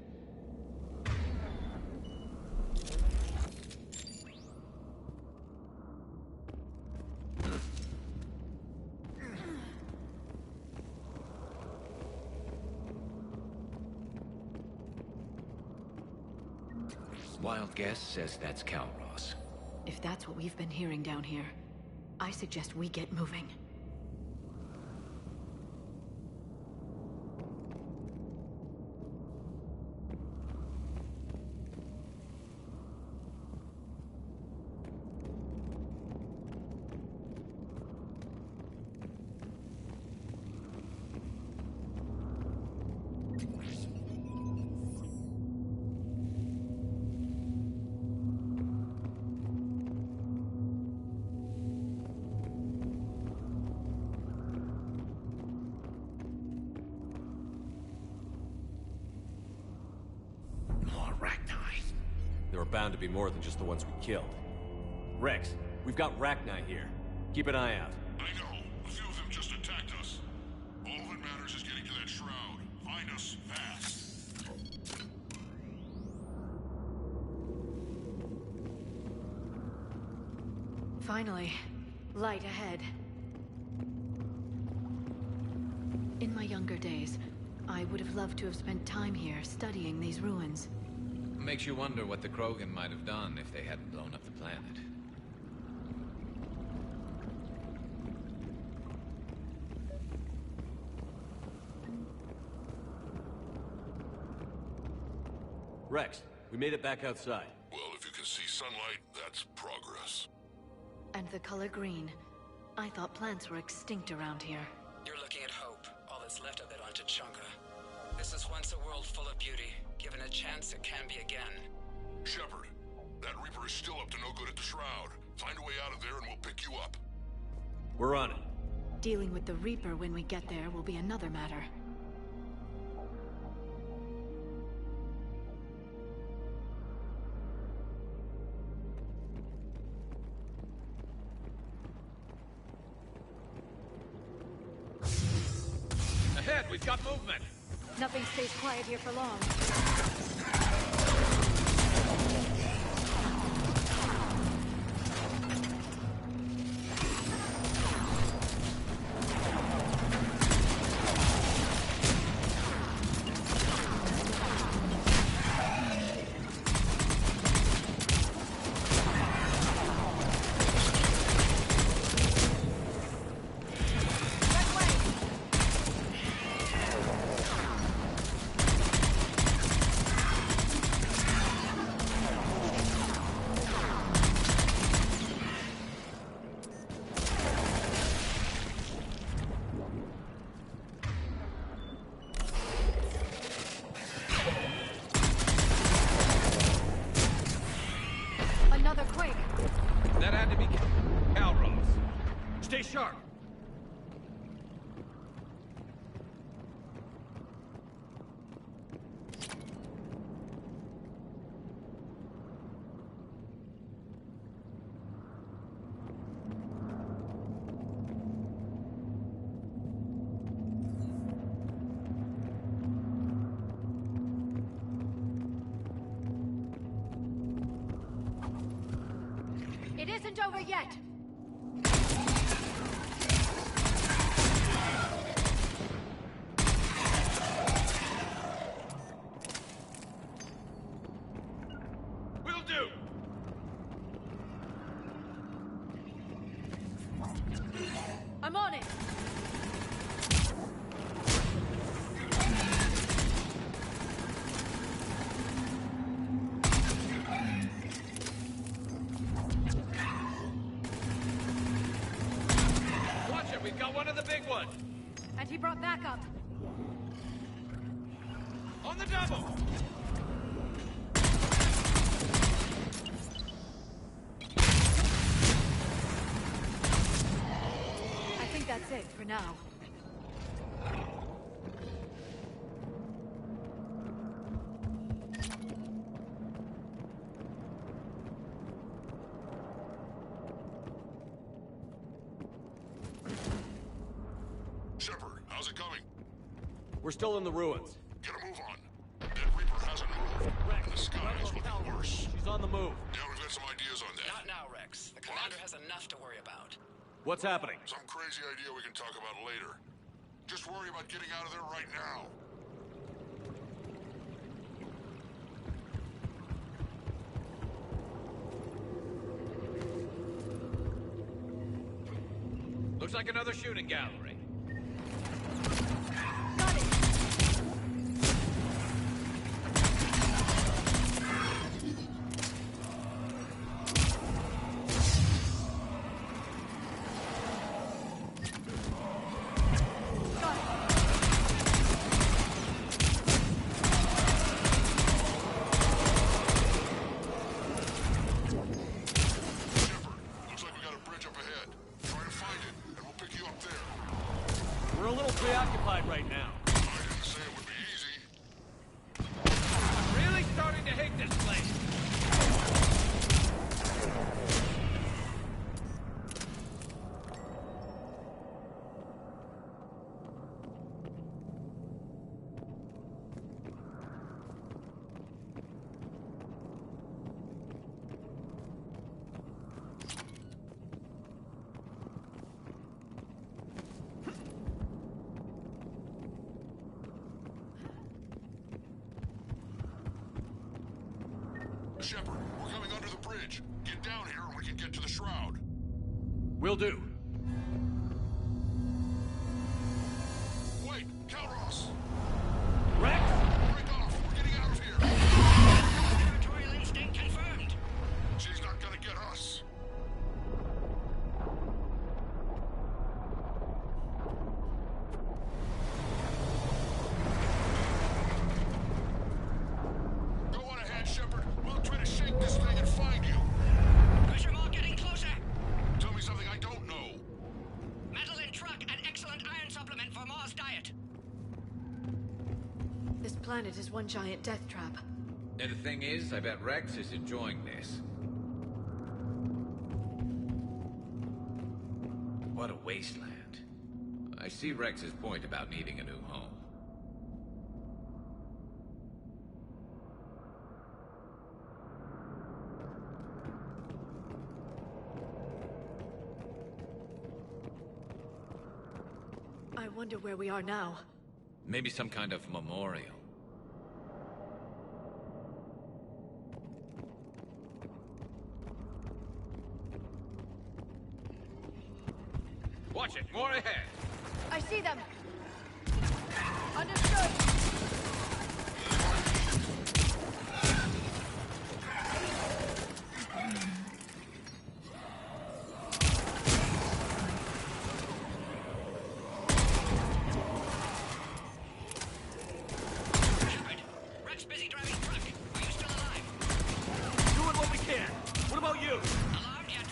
Wild guess says that's Kalros. If that's what we've been hearing down here, I suggest we get moving. There are bound to be more than just the ones we killed. Rex, we've got Rachni here. Keep an eye out. I know. A few of them just attacked us. All that matters is getting to that shroud. Find us fast. Finally. Light ahead. In my younger days, I would have loved to have spent time here studying these ruins. Makes you wonder what the Krogan might have done if they hadn't blown up the planet. Rex, we made it back outside. Well, if you can see sunlight, that's progress. And the color green. I thought plants were extinct around here. You're looking at hope, all that's left of it on Tuchanka. This is once a world full of beauty. Given a chance, it can be again. Shepard, that Reaper is still up to no good at the Shroud. Find a way out of there and we'll pick you up. We're on it. Dealing with the Reaper when we get there will be another matter. Ahead, we've got movement! Nothing stays quiet here for long. That had to be Calros. Stay sharp. It isn't over yet! Will do! I'm on it! Watch it, we've got one of the big ones! And he brought backup! On the double! I think that's it for now. Shepard, how's it coming? We're still in the ruins. Get a move on. That Reaper hasn't moved. And the sky is looking worse. She's on the move. Yeah, we've got some ideas on that. Not now, Rex. The commander has enough to worry about. What's happening? Some crazy idea we can talk about later. Just worry about getting out of there right now. Looks like another shooting gallery. Looks like we got a bridge up ahead. Try to find it, and we'll pick you up there. We're a little preoccupied right now. I didn't say it would be easy. I'm really starting to hate this place. Shepard, we're coming under the bridge. Get down here and we can get to the shroud. Will do. Wait, Calros! Rex! Break off! We're getting out of here! Territorial instinct confirmed. She's not gonna get us. Go on ahead, Shepard. We'll try to shake this thing and find you. Pressure mark getting closer. Tell me something I don't know. Metal in truck and excellent iron supplement for Mars diet. This planet is one giant death trap. And the thing is, I bet Rex is enjoying this. What a wasteland. I see Rex's point about needing a new home. I wonder where we are now. Maybe some kind of memorial. Watch it, more ahead. I see them! Understood! Rex busy driving truck. Are you still alive? Doing what we can. What about you? Alarmed yet?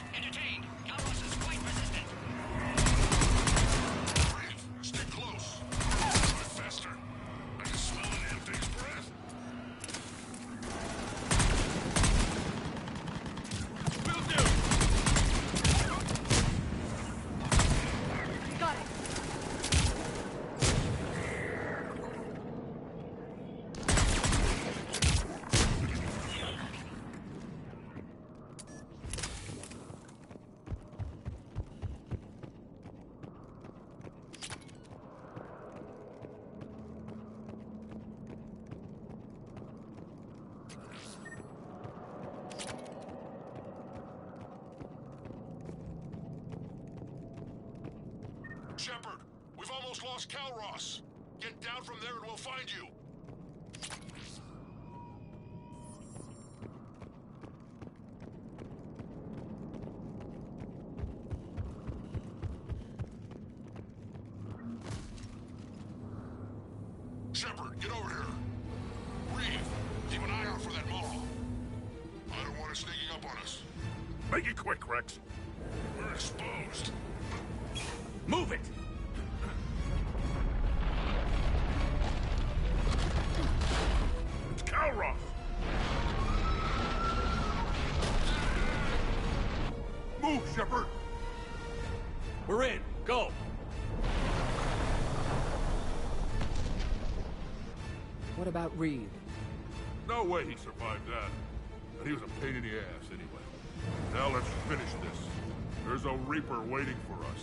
Shepard, we've almost lost Kalros. Get down from there and we'll find you. Shepard, get over here. Reeve, keep an eye out for that Maw. I don't want it sneaking up on us. Make it quick, Rex. We're exposed. Move it! It's Kalros! Move, Shepard! We're in. Go! What about Reeve? No way he survived that. And he was a pain in the ass anyway. Now let's finish this. There's a Reaper waiting for us.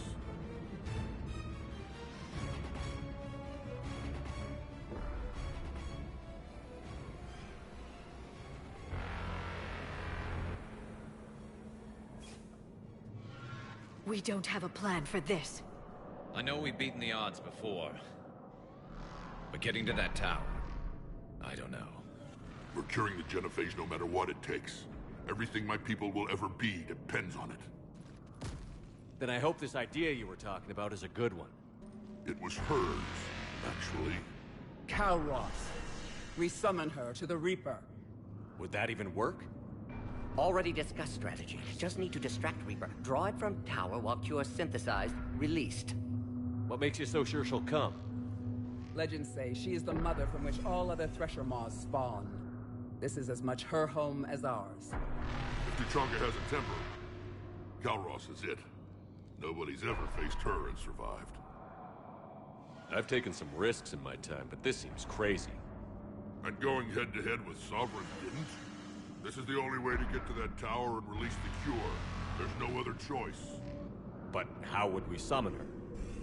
We don't have a plan for this. I know we've beaten the odds before. But getting to that tower, I don't know. We're curing the genophage no matter what it takes. Everything my people will ever be depends on it. Then I hope this idea you were talking about is a good one. It was hers, actually. Kalros. We summon her to the Reaper. Would that even work? Already discussed strategy. Just need to distract Reaper. Draw it from tower while Cure synthesized, released. What makes you so sure she'll come? Legends say she is the mother from which all other Thresher Maws spawned. This is as much her home as ours. If Tuchanka has a temper, Kalros is it. Nobody's ever faced her and survived. I've taken some risks in my time, but this seems crazy. And going head-to-head with Sovereign didn't? This is the only way to get to that tower and release the Cure. There's no other choice. But how would we summon her?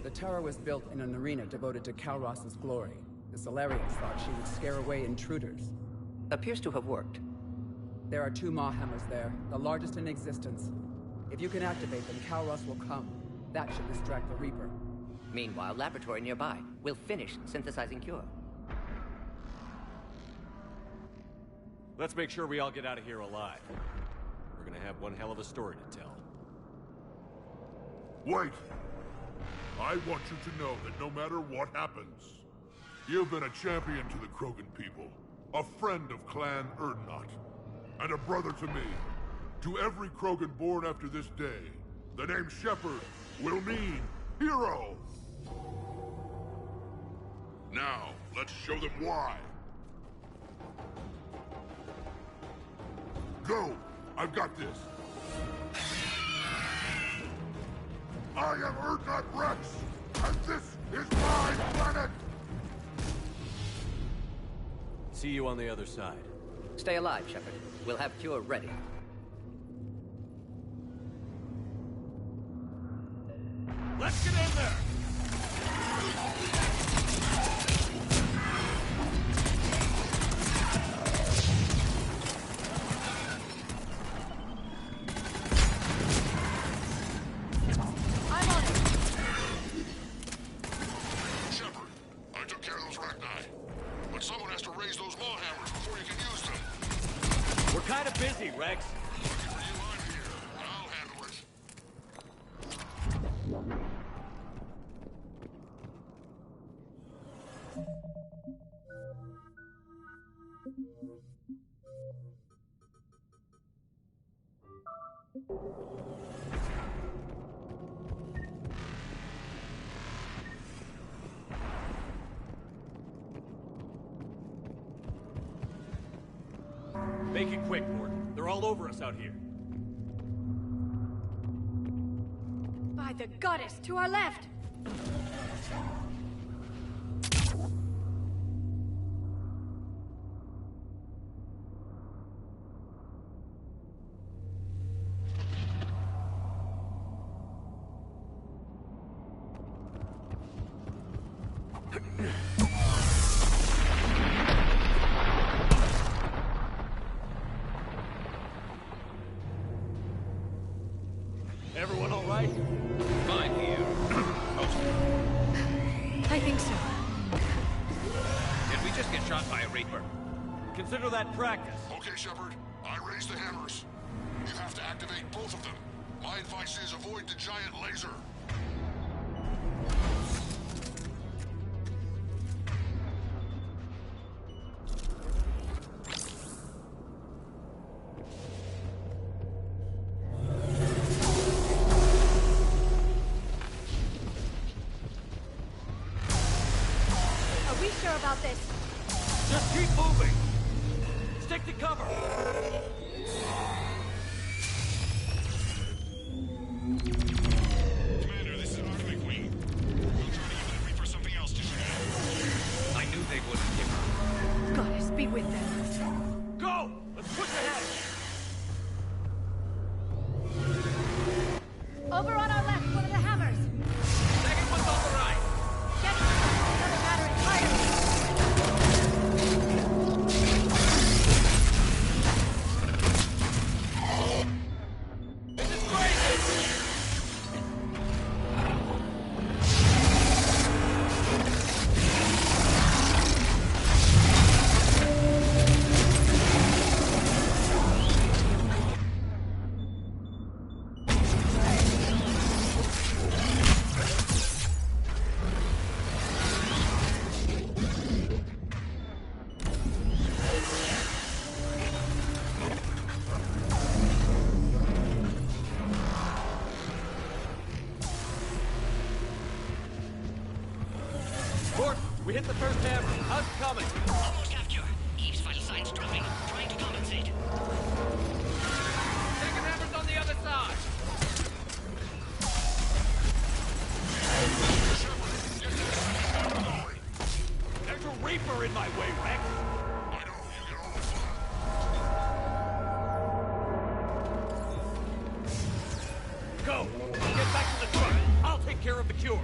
The tower was built in an arena devoted to Kalros' glory. The Solarians thought she would scare away intruders. Appears to have worked. There are 2 Maw hammers there, the largest in existence. If you can activate them, Kalros will come. That should distract the Reaper. Meanwhile, laboratory nearby. We'll finish synthesizing Cure. Let's make sure we all get out of here alive. We're gonna have one hell of a story to tell. Wait! I want you to know that no matter what happens, you've been a champion to the Krogan people, a friend of Clan Urdnot, and a brother to me. To every Krogan born after this day, the name Shepard will mean hero! Now, let's show them why. Go! I've got this! I am Urdnot Rex, and this is my planet! See you on the other side. Stay alive, Shepard. We'll have Cure ready. Let's get in there! Rex. I'll handle it. Make it quick, Morton. They're all over us out here. By the goddess, to our left! Everyone all right? Fine here. Most of them. shot by a Reaper. Consider that practice. Okay, Shepard. I raised the hammers. You have to activate both of them. My advice is avoid the giant laser. Are we sure about this? Just keep moving. Stick to cover. Commander, this is Arthur McQueen. We'll try to give the Reaper something else to shoot at. I knew they wouldn't give up. Goddess, be with them. Go! Let's push ahead! Over on our left, one of the hammers. Second one's on the right. Get another battery fired. This is crazy! Mort, we hit the first hammer. How's it coming? Almost have cure. Eve's vital signs dropping. Trying to compensate. Second hammer's on the other side. There's a Reaper in my way, Rex. I know, you get all the fun. Go! Get back to the truck. I'll take care of the cure.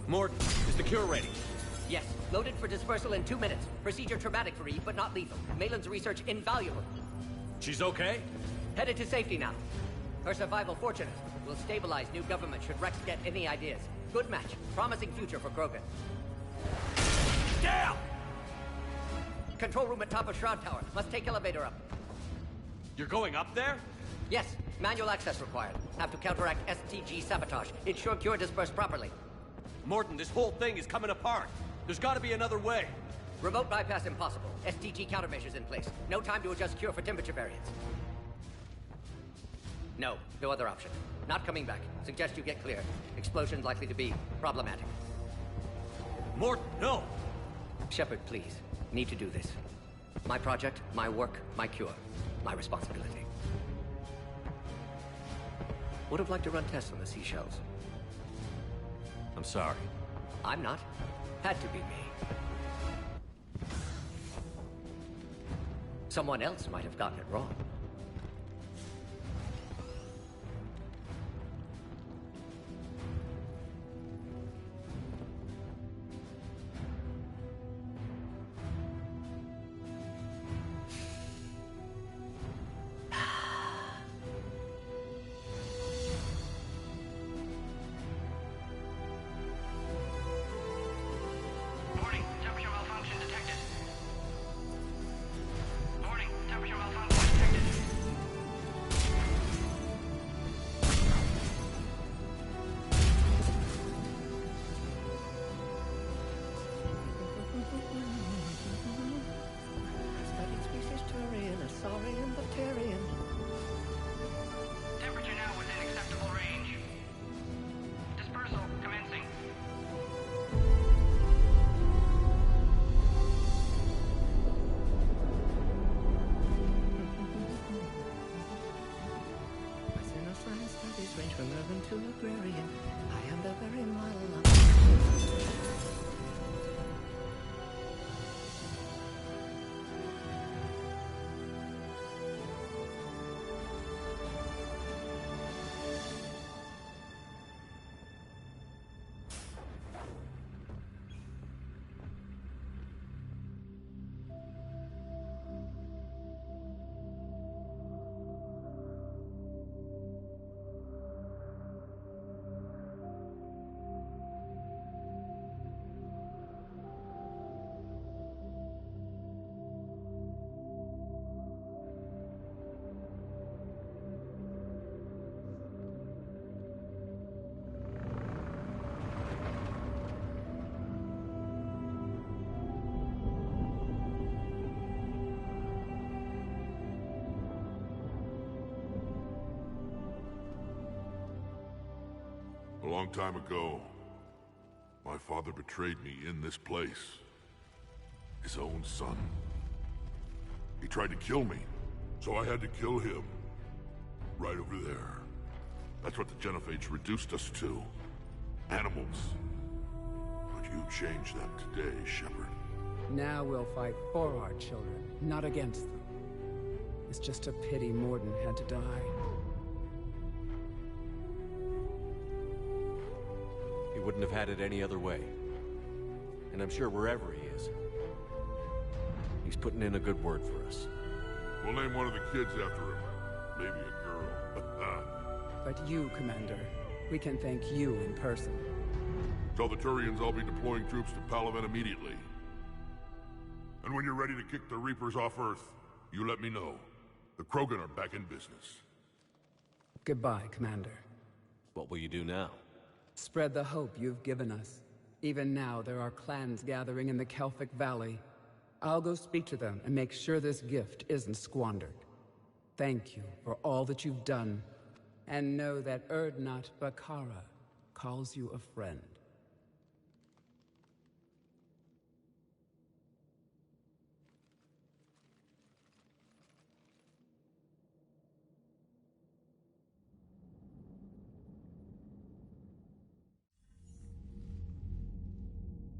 Mort, is the cure ready? Yes, loaded for dispersal in 2 minutes. Procedure traumatic for Eve, but not lethal. Malin's research invaluable. She's okay? Headed to safety now. Her survival fortunate. Will stabilize new government should Rex get any ideas. Good match. Promising future for Krogan. Damn! Control room at top of Shroud Tower. Must take elevator up. You're going up there? Yes, manual access required. Have to counteract STG sabotage. Ensure cure dispersed properly. Morton, this whole thing is coming apart. There's gotta be another way. Remote bypass impossible. STG countermeasures in place. No time to adjust cure for temperature variance. No other option. Not coming back. Suggest you get clear. Explosion likely to be problematic. Morton, no! Shepard, please. Need to do this. My project, my work, my cure. My responsibility. Would have liked to run tests on the seashells. I'm sorry. I'm not. Had to be me. Someone else might have gotten it wrong. Warning, temperature malfunction detected. Warning, temperature malfunction detected. Studied species Turian, a saurian, Batarian. Temperature now within acceptable range. Dispersal commencing. Science studies range from urban to agrarian. I am the very model of... A long time ago, my father betrayed me in this place. His own son. He tried to kill me, so I had to kill him. Right over there. That's what the Genophage reduced us to. Animals. But you changed that today, Shepard. Now we'll fight for our children, not against them. It's just a pity Mordin had to die. He wouldn't have had it any other way. And I'm sure wherever he is, he's putting in a good word for us. We'll name one of the kids after him. Maybe a girl. But you, Commander, we can thank you in person. Tell the Turians I'll be deploying troops to Palaven immediately. And when you're ready to kick the Reapers off Earth, you let me know. The Krogan are back in business. Goodbye, Commander. What will you do now? Spread the hope you've given us. Even now, there are clans gathering in the Kelphic Valley. I'll go speak to them and make sure this gift isn't squandered. Thank you for all that you've done. And know that Urdnot Bakara calls you a friend.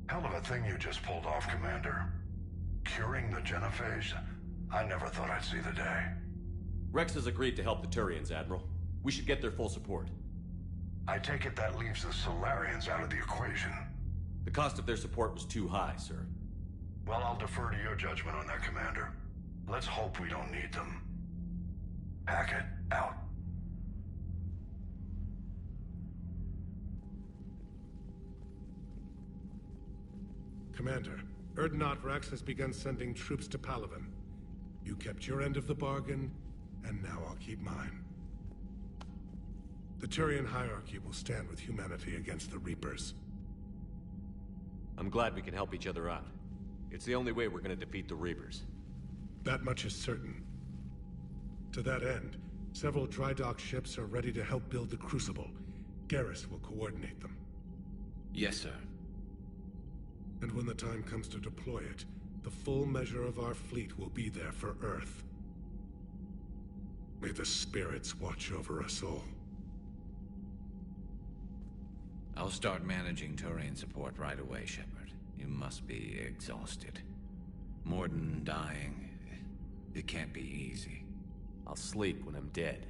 Hell of a thing you just pulled off, Commander. Curing the Genophage? I never thought I'd see the day. Rex has agreed to help the Turians, Admiral. We should get their full support. I take it that leaves the Solarians out of the equation. The cost of their support was too high, sir. Well, I'll defer to your judgment on that, Commander. Let's hope we don't need them. Hackett, out. Commander, Urdnot Rex has begun sending troops to Palaven. You kept your end of the bargain, and now I'll keep mine. The Turian hierarchy will stand with humanity against the Reapers. I'm glad we can help each other out. It's the only way we're gonna defeat the Reapers. That much is certain. To that end, several dry dock ships are ready to help build the Crucible. Garrus will coordinate them. Yes, sir. And when the time comes to deploy it, the full measure of our fleet will be there for Earth. May the spirits watch over us all. I'll start managing Turian support right away, Shepard. You must be exhausted. Mordin dying... It can't be easy. I'll sleep when I'm dead.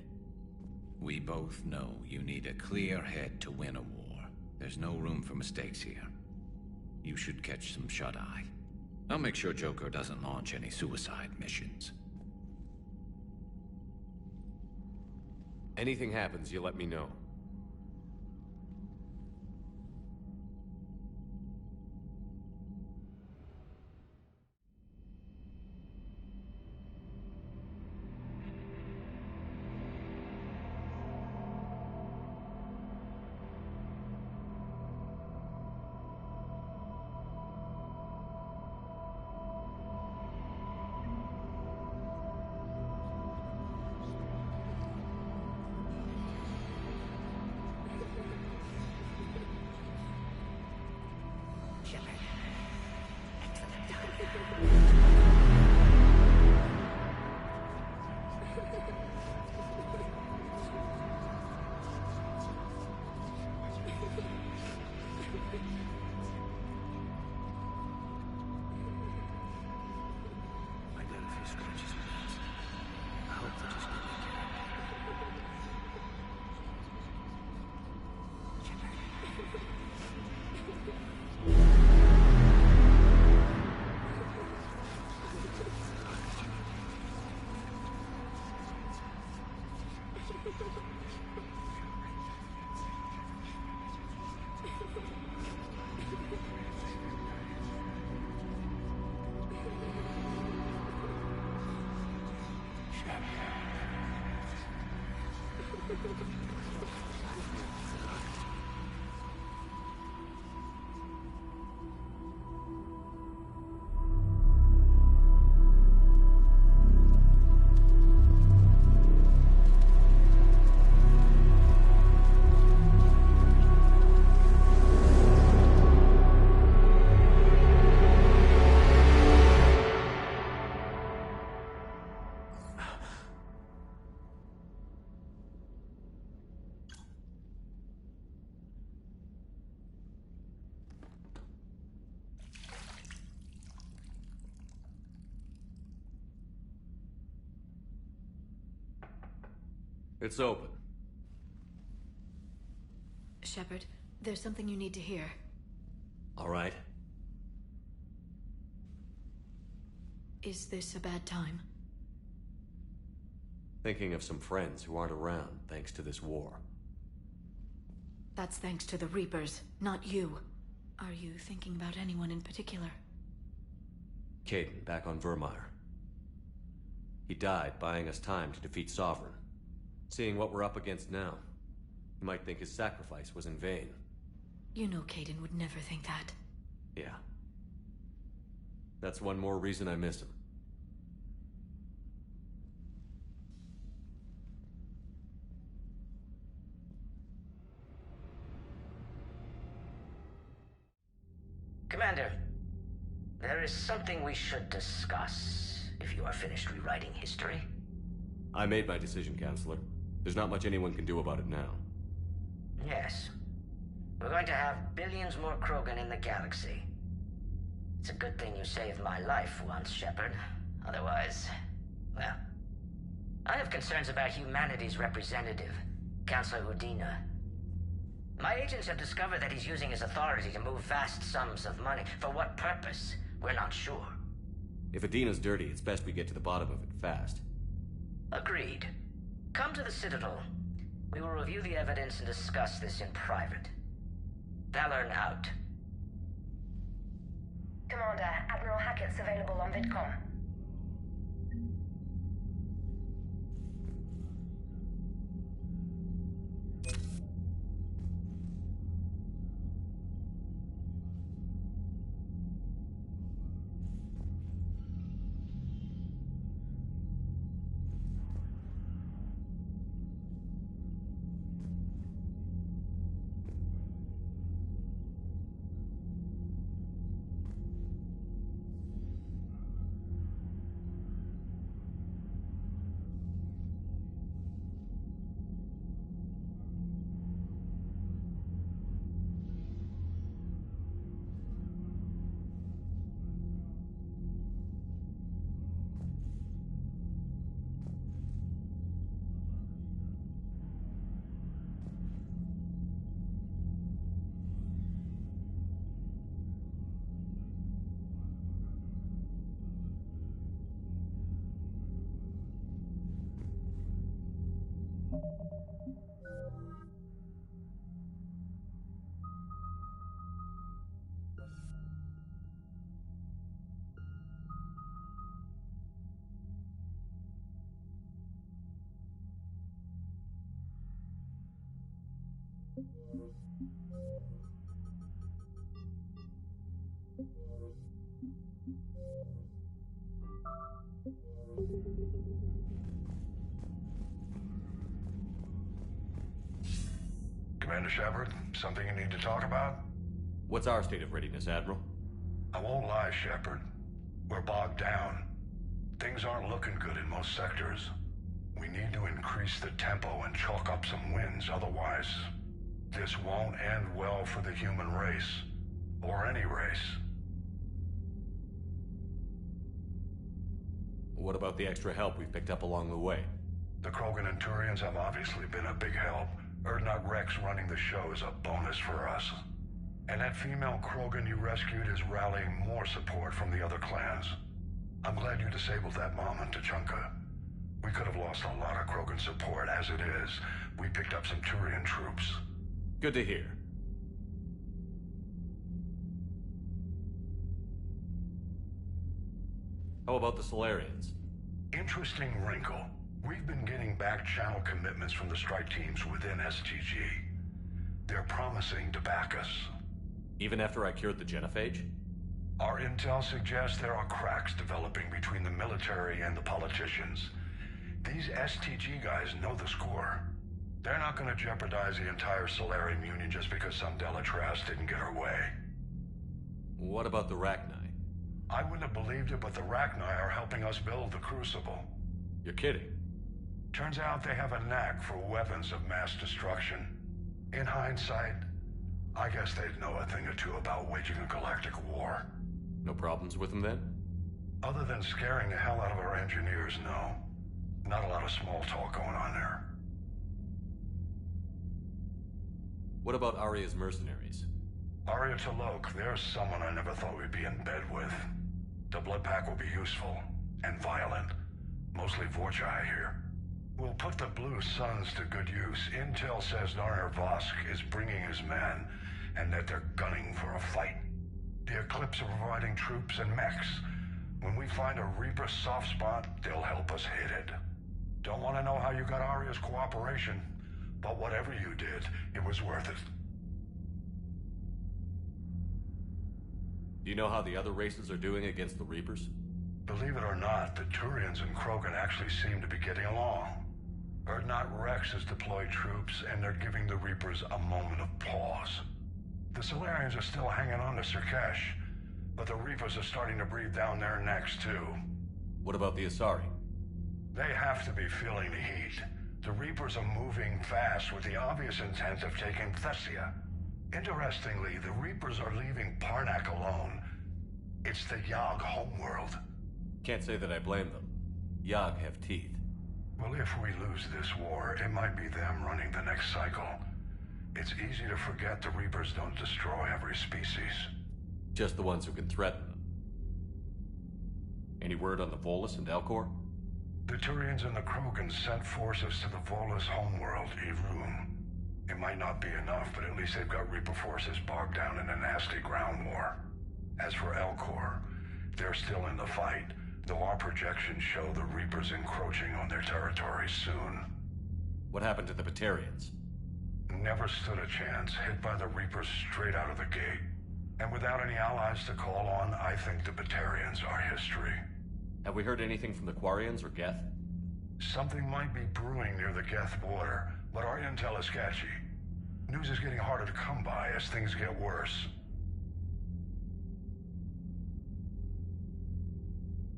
We both know you need a clear head to win a war. There's no room for mistakes here. You should catch some shut-eye. I'll make sure Joker doesn't launch any suicide missions. Anything happens, you let me know. It's open. Shepard, there's something you need to hear. All right. Is this a bad time? Thinking of some friends who aren't around thanks to this war. That's thanks to the Reapers, not you. Are you thinking about anyone in particular? Kaidan, back on Virmire. He died buying us time to defeat Sovereign. Seeing what we're up against now, you might think his sacrifice was in vain. You know Kaidan would never think that. Yeah. That's one more reason I miss him. Commander, there is something we should discuss, if you are finished rewriting history. I made my decision, Counselor. There's not much anyone can do about it now. Yes. We're going to have billions more Krogan in the galaxy. It's a good thing you saved my life once, Shepard. Otherwise, well... I have concerns about humanity's representative, Counselor Udina. My agents have discovered that he's using his authority to move vast sums of money. For what purpose? We're not sure. If Udina's dirty, it's best we get to the bottom of it fast. Agreed. Come to the Citadel. We will review the evidence and discuss this in private. Valorn out. Commander, Admiral Hackett's available on VidCom. Commander Shepard, something you need to talk about? What's our state of readiness, Admiral? I won't lie, Shepard. We're bogged down. Things aren't looking good in most sectors. We need to increase the tempo and chalk up some wins, otherwise, this won't end well for the human race. Or any race. What about the extra help we've picked up along the way? The Krogan and Turians have obviously been a big help. Urdnot Rex running the show is a bonus for us. And that female Krogan you rescued is rallying more support from the other clans. I'm glad you disabled that mom in Tuchanka. We could have lost a lot of Krogan support. As it is, we picked up some Turian troops. Good to hear. How about the Solarians? Interesting wrinkle. We've been getting back-channel commitments from the strike teams within STG. They're promising to back us. Even after I cured the genophage? Our intel suggests there are cracks developing between the military and the politicians. These STG guys know the score. They're not going to jeopardize the entire Solarian Union just because some Delatras didn't get her way. What about the Rachni? I wouldn't have believed it, but the Rachni are helping us build the Crucible. You're kidding. Turns out they have a knack for weapons of mass destruction. In hindsight, I guess they'd know a thing or two about waging a galactic war. No problems with them then? Other than scaring the hell out of our engineers, no. Not a lot of small talk going on there. What about Aria's mercenaries? Aria T'Loak, there's someone I never thought we'd be in bed with. The blood pack will be useful, and violent. Mostly Vorcha here. We'll put the Blue Suns to good use. Intel says Narner Vosk is bringing his men, and that they're gunning for a fight. The Eclipse are providing troops and mechs. When we find a Reaper soft spot, they'll help us hit it. Don't want to know how you got Aria's cooperation, but whatever you did, it was worth it. Do you know how the other races are doing against the Reapers? Believe it or not, the Turians and Krogan actually seem to be getting along. Urdnot Rex has deployed troops, and they're giving the Reapers a moment of pause. The Solarians are still hanging on to Surkesh, but the Reapers are starting to breathe down their necks too. What about the Asari? They have to be feeling the heat. The Reapers are moving fast with the obvious intent of taking Thessia. Interestingly, the Reapers are leaving Parnak alone. It's the Yogg homeworld. Can't say that I blame them. Yogg have teeth. Well, if we lose this war, it might be them running the next cycle. It's easy to forget the Reapers don't destroy every species. Just the ones who can threaten them. Any word on the Volus and Elcor? The Turians and the Krogan sent forces to the Volus homeworld, Irun. It might not be enough, but at least they've got Reaper forces bogged down in a nasty ground war. As for Elcor, they're still in the fight, though our projections show the Reapers encroaching on their territory soon. What happened to the Batarians? Never stood a chance, hit by the Reapers straight out of the gate. And without any allies to call on, I think the Batarians are history. Have we heard anything from the Quarians or Geth? Something might be brewing near the Geth border, but our intel is sketchy. News is getting harder to come by as things get worse.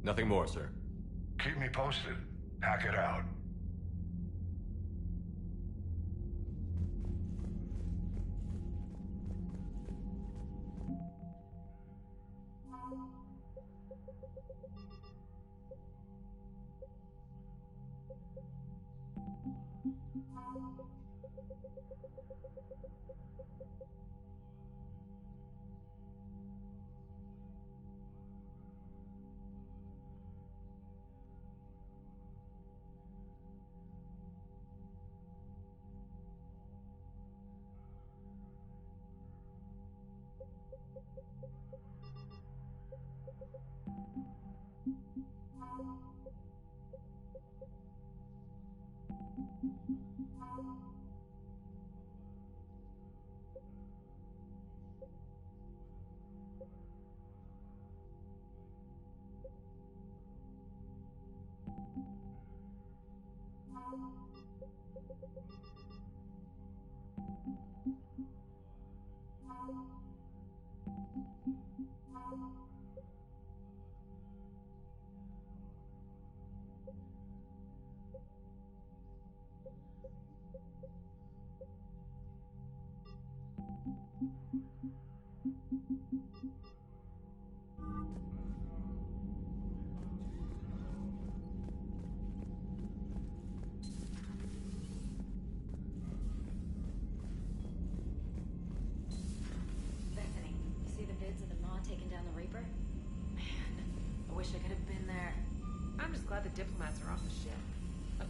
Nothing more, sir. Keep me posted. Hack it out.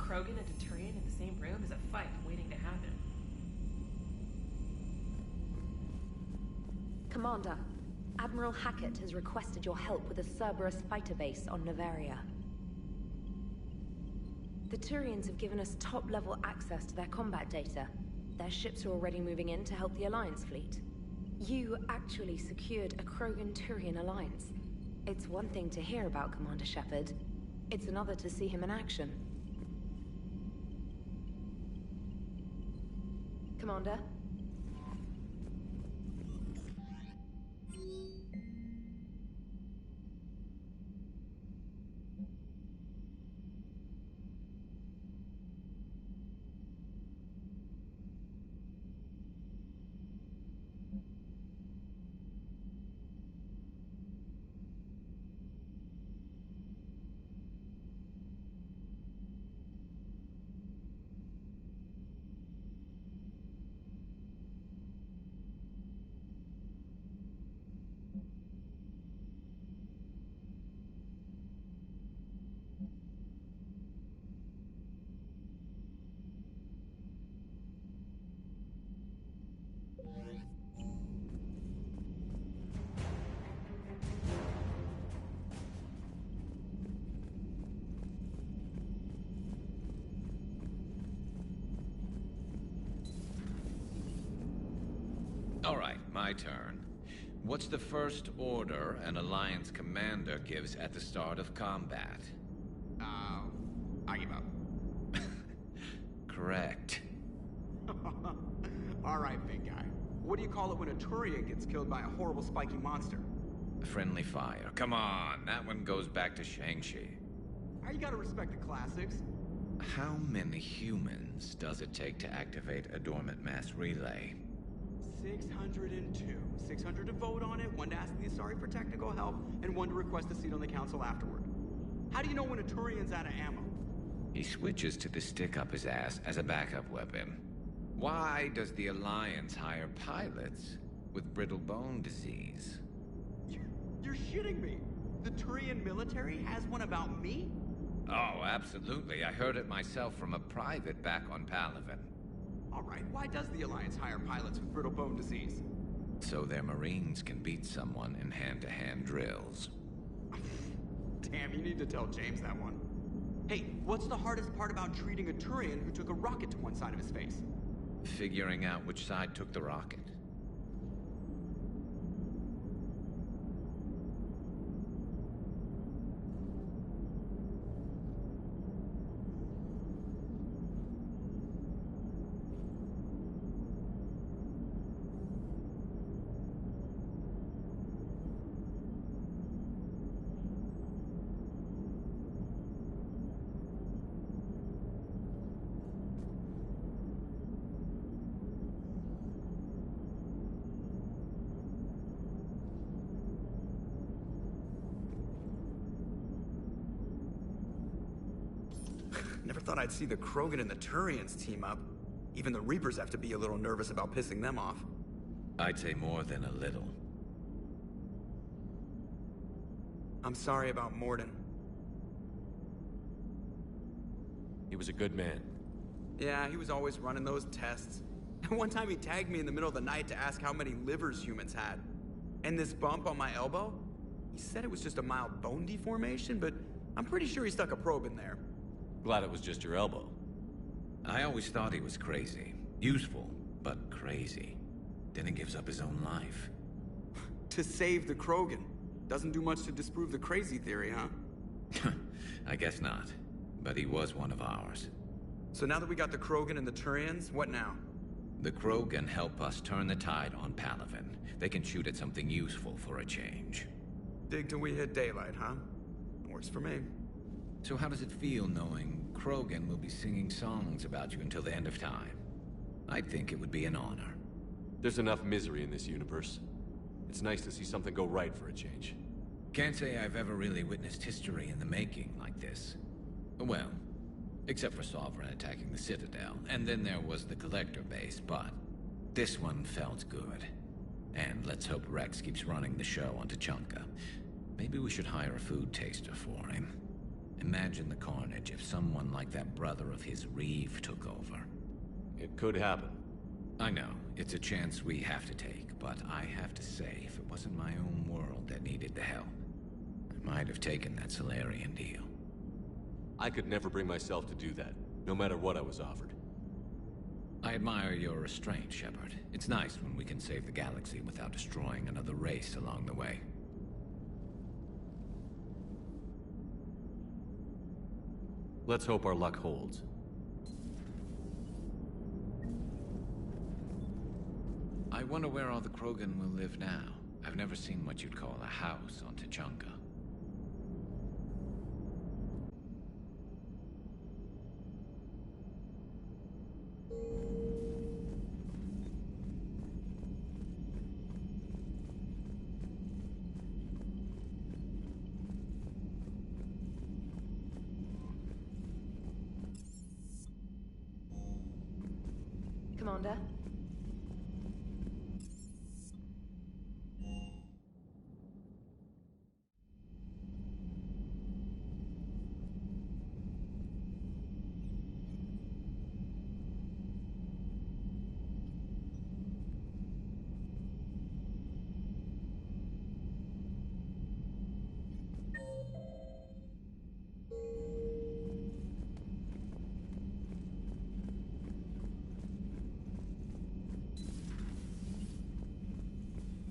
Krogan and a Turian in the same room is a fight waiting to happen. Commander, Admiral Hackett has requested your help with a Cerberus fighter base on Novaria. The Turians have given us top-level access to their combat data. Their ships are already moving in to help the Alliance fleet. You actually secured a Krogan-Turian alliance. It's one thing to hear about Commander Shepard. It's another to see him in action. Commander? All right, my turn. What's the first order an Alliance commander gives at the start of combat? I give up. Correct. All right, big guy. What do you call it when a Turian gets killed by a horrible spiky monster? Friendly fire. Come on, that one goes back to Shang-Chi. You gotta respect the classics. How many humans does it take to activate a dormant mass relay? 602. 600 to vote on it, 1 to ask the Asari for technical help, and 1 to request a seat on the council afterward. How do you know when a Turian's out of ammo? He switches to the stick up his ass as a backup weapon. Why does the Alliance hire pilots with brittle bone disease? You're shitting me! The Turian military has one about me? Oh, absolutely. I heard it myself from a private back on Palaven. All right, why does the Alliance hire pilots with brittle bone disease? So their Marines can beat someone in hand-to-hand drills. Damn, you need to tell James that one. Hey, what's the hardest part about treating a Turian who took a rocket to one side of his face? Figuring out which side took the rocket. Never thought I'd see the Krogan and the Turians team up. Even the Reapers have to be a little nervous about pissing them off. I'd say more than a little. I'm sorry about Mordin. He was a good man. Yeah, he was always running those tests. One time he tagged me in the middle of the night to ask how many livers humans had. And this bump on my elbow? He said it was just a mild bone deformation, but I'm pretty sure he stuck a probe in there. Glad it was just your elbow. I always thought he was crazy. Useful, but crazy. Then he gives up his own life. To save the Krogan. Doesn't do much to disprove the crazy theory, huh? I guess not. But he was one of ours. So now that we got the Krogan and the Turians, what now? The Krogan help us turn the tide on Palaven. They can shoot at something useful for a change. Dig till we hit daylight, huh? Works for me. So how does it feel knowing Krogan will be singing songs about you until the end of time? I think it would be an honor. There's enough misery in this universe. It's nice to see something go right for a change. Can't say I've ever really witnessed history in the making like this. Well, except for Sovereign attacking the Citadel, and then there was the Collector base, but this one felt good. And let's hope Rex keeps running the show on Tuchanka. Maybe we should hire a food taster for him. Imagine the carnage if someone like that brother of his, Reeve, took over. It could happen. I know, it's a chance we have to take, but I have to say, if it wasn't my own world that needed the help, I might have taken that Solarian deal. I could never bring myself to do that, no matter what I was offered. I admire your restraint, Shepard. It's nice when we can save the galaxy without destroying another race along the way. Let's hope our luck holds. I wonder where all the Krogan will live now. I've never seen what you'd call a house on Tuchanka. Commander?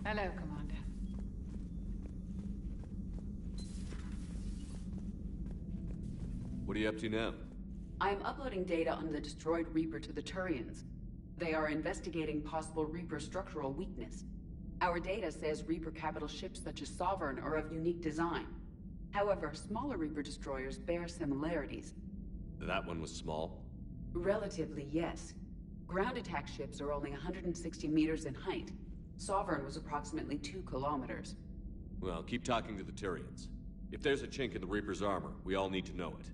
Hello, Commander. What are you up to now? I am uploading data on the destroyed Reaper to the Turians. They are investigating possible Reaper structural weakness. Our data says Reaper capital ships such as Sovereign are of unique design. However, smaller Reaper destroyers bear similarities. That one was small? Relatively, yes. Ground attack ships are only 160 meters in height. Sovereign was approximately 2 kilometers. Well, keep talking to the Tyrians. If there's a chink in the Reaper's armor, we all need to know it.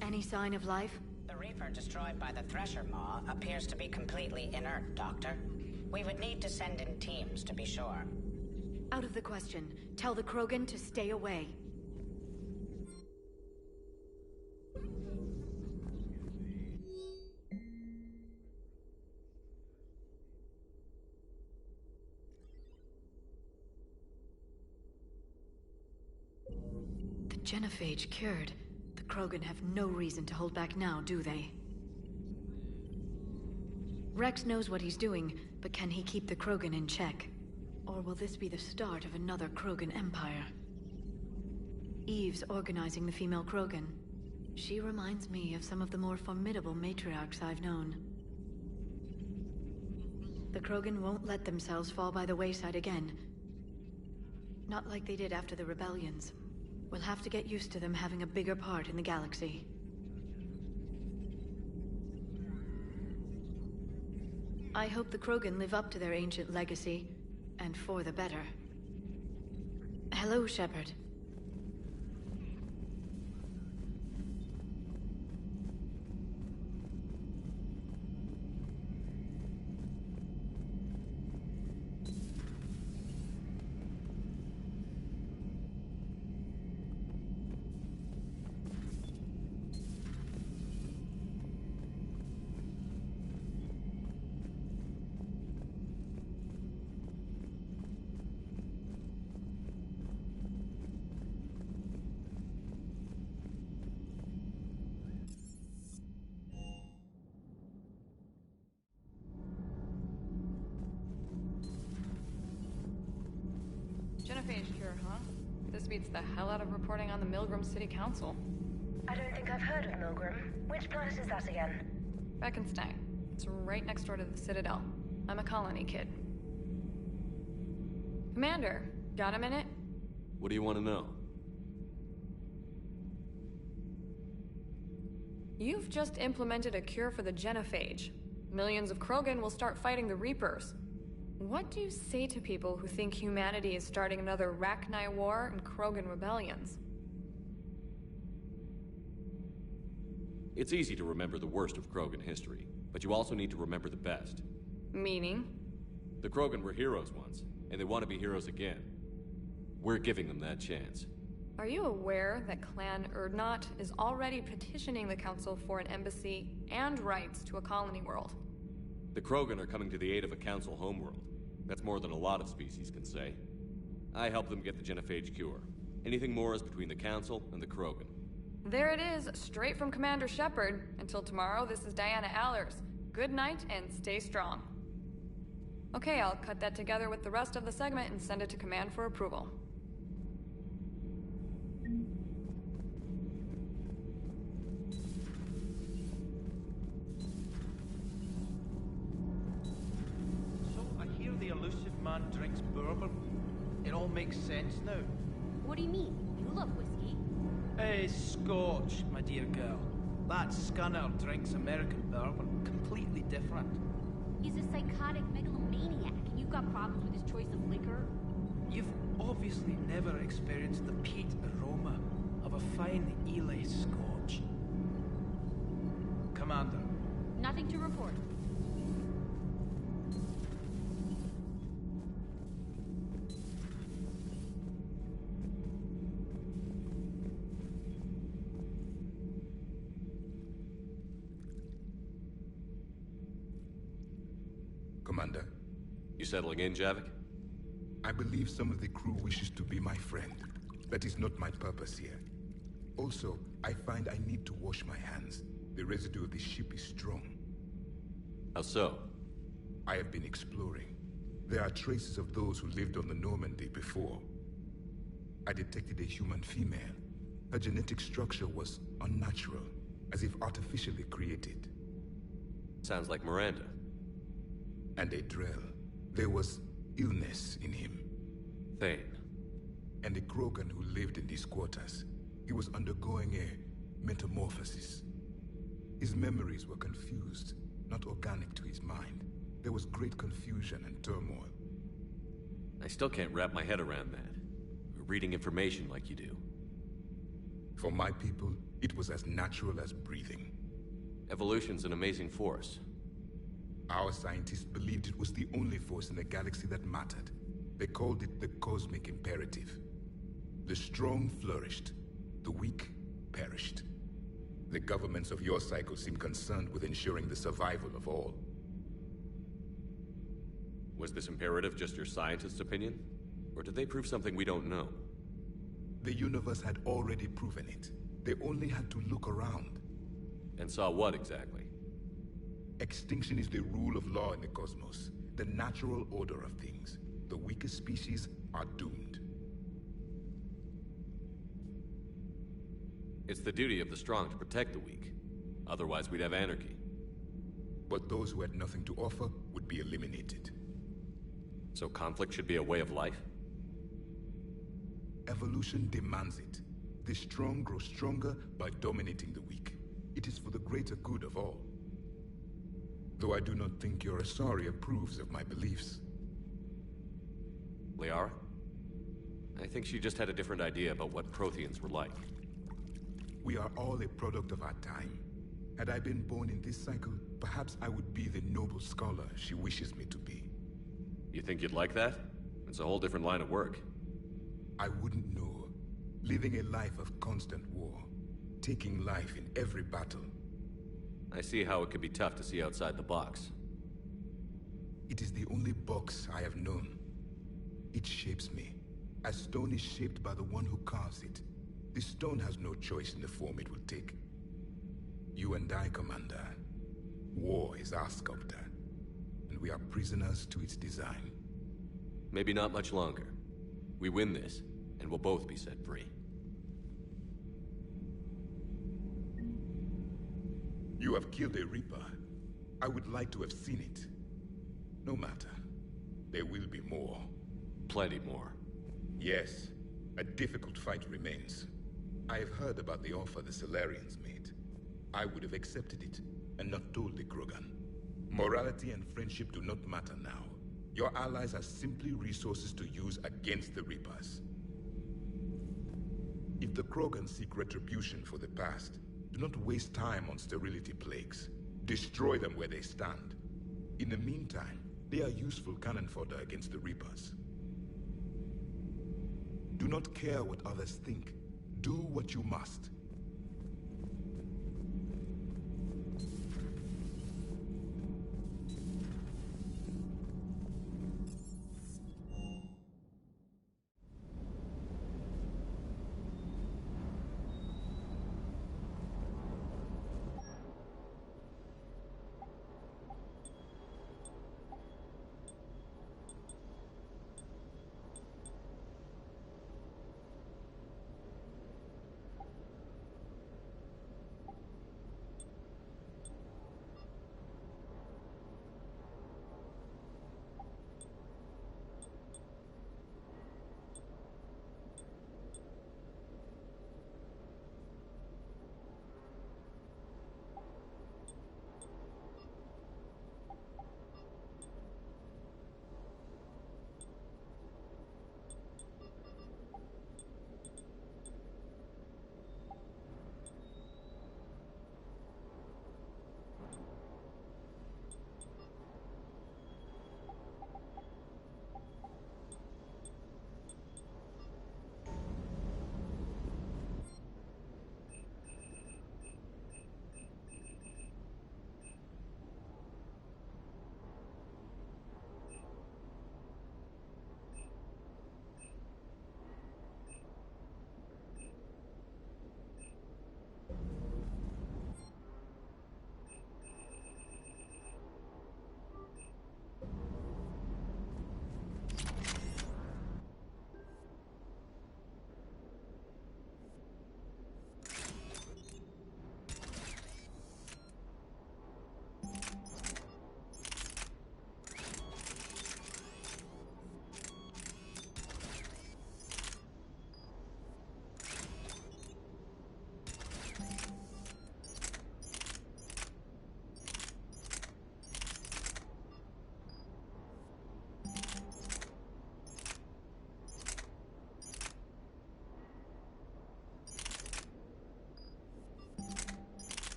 Any sign of life? The Reaper destroyed by the Thresher Maw appears to be completely inert, Doctor. We would need to send in teams to be sure. Out of the question. Tell the Krogan to stay away. The genophage cured. The Krogan have no reason to hold back now, do they? Rex knows what he's doing, but can he keep the Krogan in check? Or will this be the start of another Krogan empire? Eve's organizing the female Krogan. She reminds me of some of the more formidable matriarchs I've known. The Krogan won't let themselves fall by the wayside again. Not like they did after the rebellions. We'll have to get used to them having a bigger part in the galaxy. I hope the Krogan live up to their ancient legacy, and for the better. Hello, Shepard. Genophage cure, huh? This beats the hell out of reporting on the Milgram City Council. I don't think I've heard of Milgram. Which planet is that again? Beckenstein. It's right next door to the Citadel. I'm a colony kid. Commander, got a minute? What do you want to know? You've just implemented a cure for the genophage. Millions of Krogan will start fighting the Reapers. What do you say to people who think humanity is starting another Rachni War and Krogan rebellions? It's easy to remember the worst of Krogan history, but you also need to remember the best. Meaning? The Krogan were heroes once, and they want to be heroes again. We're giving them that chance. Are you aware that Clan Urdnot is already petitioning the Council for an embassy and rights to a colony world? The Krogan are coming to the aid of a Council homeworld. That's more than a lot of species can say. I help them get the genophage cure. Anything more is between the Council and the Krogan. There it is, straight from Commander Shepard. Until tomorrow, this is Diana Allers. Good night and stay strong. Okay, I'll cut that together with the rest of the segment and send it to Command for approval. So, I hear the elusive man drinks bourbon. It all makes sense now. What do you mean? You love whiskey. Scotch, my dear girl. That scunner drinks American bourbon. Completely different. He's a psychotic megalomaniac, and you've got problems with his choice of liquor? You've obviously never experienced the peat aroma of a fine Ely Scotch. Commander. Nothing to report. Commander. You settling in, Javik? I believe some of the crew wishes to be my friend. That is not my purpose here. Also, I find I need to wash my hands. The residue of the ship is strong. How so? I have been exploring. There are traces of those who lived on the Normandy before. I detected a human female. Her genetic structure was unnatural, as if artificially created. Sounds like Miranda. And a Drell. There was illness in him. Thane. And a Krogan who lived in these quarters. He was undergoing a metamorphosis. His memories were confused, not organic to his mind. There was great confusion and turmoil. I still can't wrap my head around that. Reading information like you do. For my people, it was as natural as breathing. Evolution's an amazing force. Our scientists believed it was the only force in the galaxy that mattered. They called it the cosmic imperative. The strong flourished, the weak perished. The governments of your cycle seem concerned with ensuring the survival of all. Was this imperative just your scientist's opinion? Or did they prove something we don't know? The universe had already proven it. They only had to look around. And saw what exactly? Extinction is the rule of law in the cosmos, the natural order of things. The weakest species are doomed. It's the duty of the strong to protect the weak. Otherwise, we'd have anarchy. But those who had nothing to offer would be eliminated. So conflict should be a way of life? Evolution demands it. The strong grow stronger by dominating the weak. It is for the greater good of all. Though I do not think your Asari approves of my beliefs. Liara? I think she just had a different idea about what Protheans were like. We are all a product of our time. Had I been born in this cycle, perhaps I would be the noble scholar she wishes me to be. You think you'd like that? It's a whole different line of work. I wouldn't know. Living a life of constant war. Taking life in every battle. I see how it could be tough to see outside the box. It is the only box I have known. It shapes me, as stone is shaped by the one who carves it. The stone has no choice in the form it will take. You and I, Commander. War is our sculptor, and we are prisoners to its design. Maybe not much longer. We win this, and we'll both be set free. You have killed a Reaper. I would like to have seen it. No matter. There will be more. Plenty more. Yes. A difficult fight remains. I have heard about the offer the Salarians made. I would have accepted it, and not told the Krogan. Morality and friendship do not matter now. Your allies are simply resources to use against the Reapers. If the Krogan seek retribution for the past, Do not waste time on sterility plagues. Destroy them where they stand. In the meantime, they are useful cannon fodder against the Reapers. Do not care what others think. Do what you must.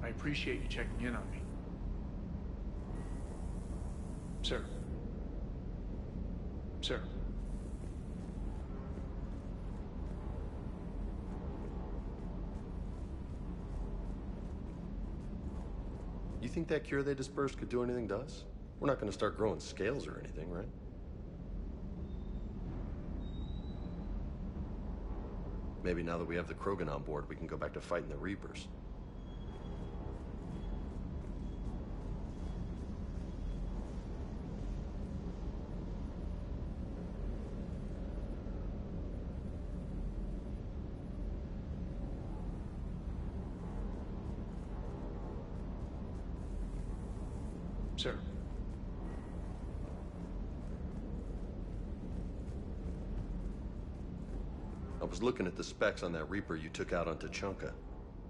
I appreciate you checking in on me. Sir. Sir. You think that cure they dispersed could do anything to us? We're not gonna start growing scales or anything, right? Maybe now that we have the Krogan on board, we can go back to fighting the Reapers. Sir. I was looking at the specs on that Reaper you took out on Tuchanka.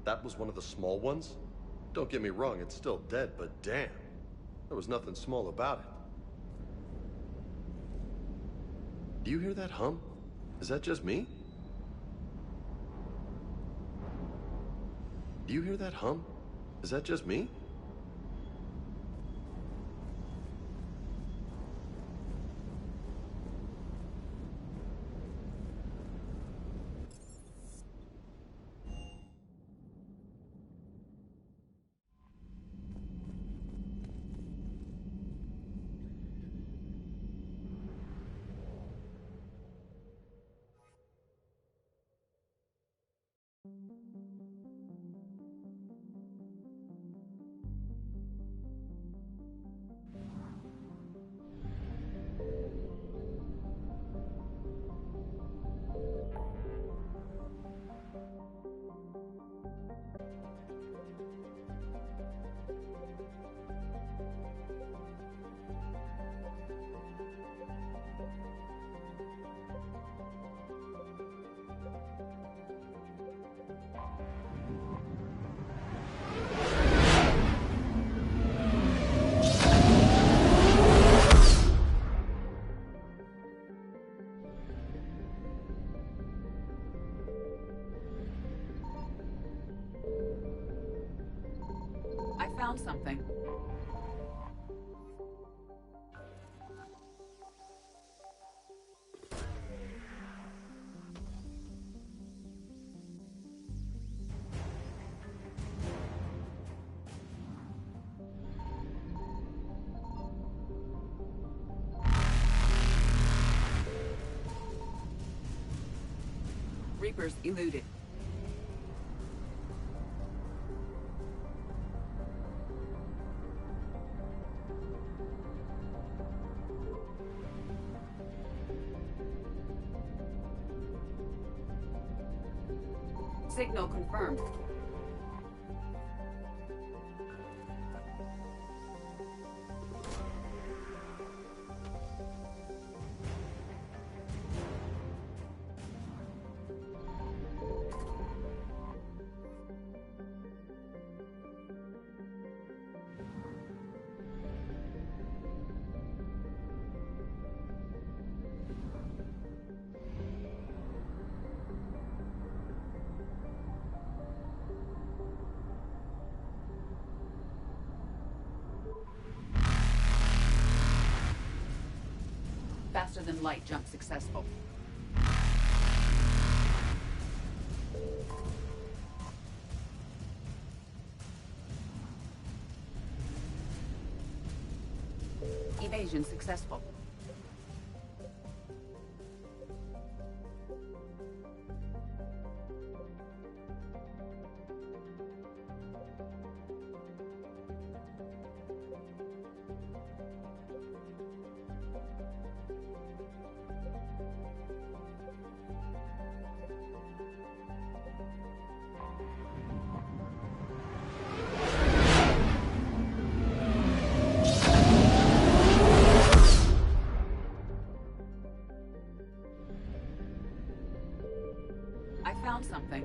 That was one of the small ones? Don't get me wrong, it's still dead, but damn. There was nothing small about it. Do you hear that hum? Is that just me? Do you hear that hum? Is that just me? found something. Reapers eluded. Signal confirmed. Faster than light jump successful. Evasion successful. I found something.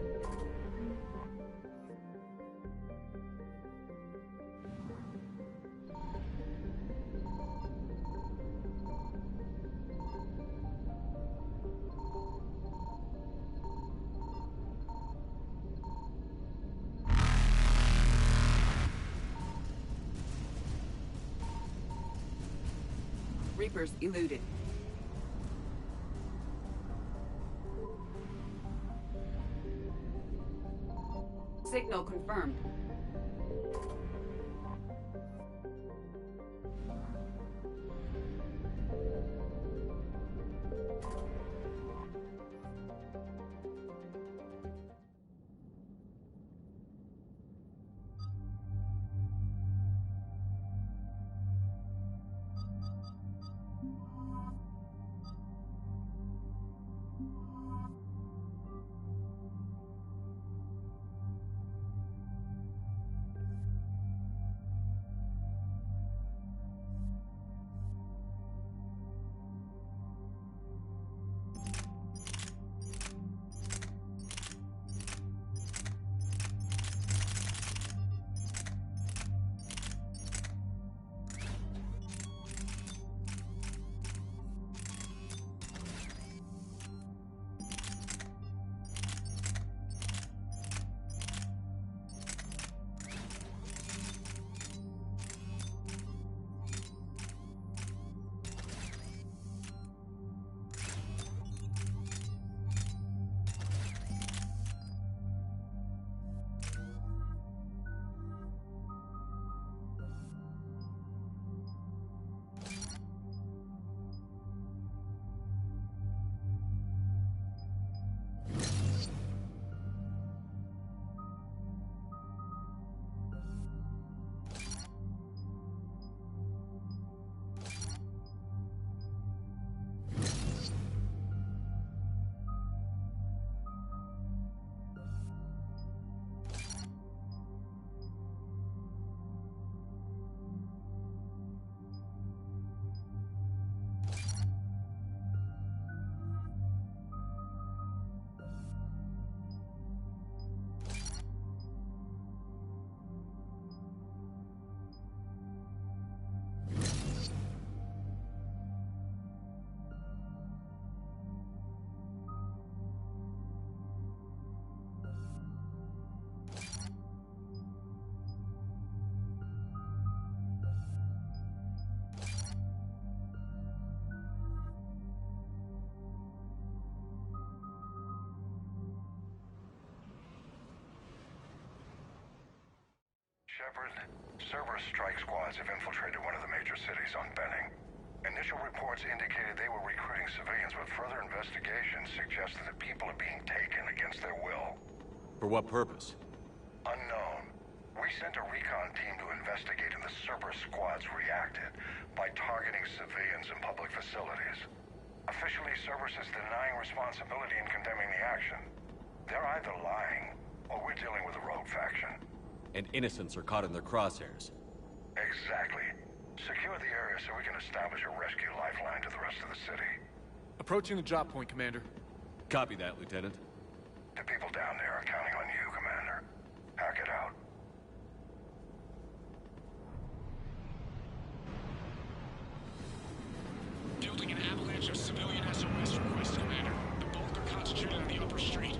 Reapers eluded. Signal confirmed. Shepard. Cerberus strike squads have infiltrated one of the major cities on Benning. Initial reports indicated they were recruiting civilians, but further investigation suggested that people are being taken against their will. For what purpose? Unknown. We sent a recon team to investigate, and the Cerberus squads reacted by targeting civilians in public facilities. Officially, Cerberus is denying responsibility and condemning the action. They're either lying, or we're dealing with a rogue faction. And innocents are caught in their crosshairs. Exactly. Secure the area so we can establish a rescue lifeline to the rest of the city. Approaching the drop point, Commander. Copy that, Lieutenant. The people down there are counting on you, Commander. Hack it out. Building an avalanche of civilian SOS requests, Commander. The bulk are concentrated on the upper street.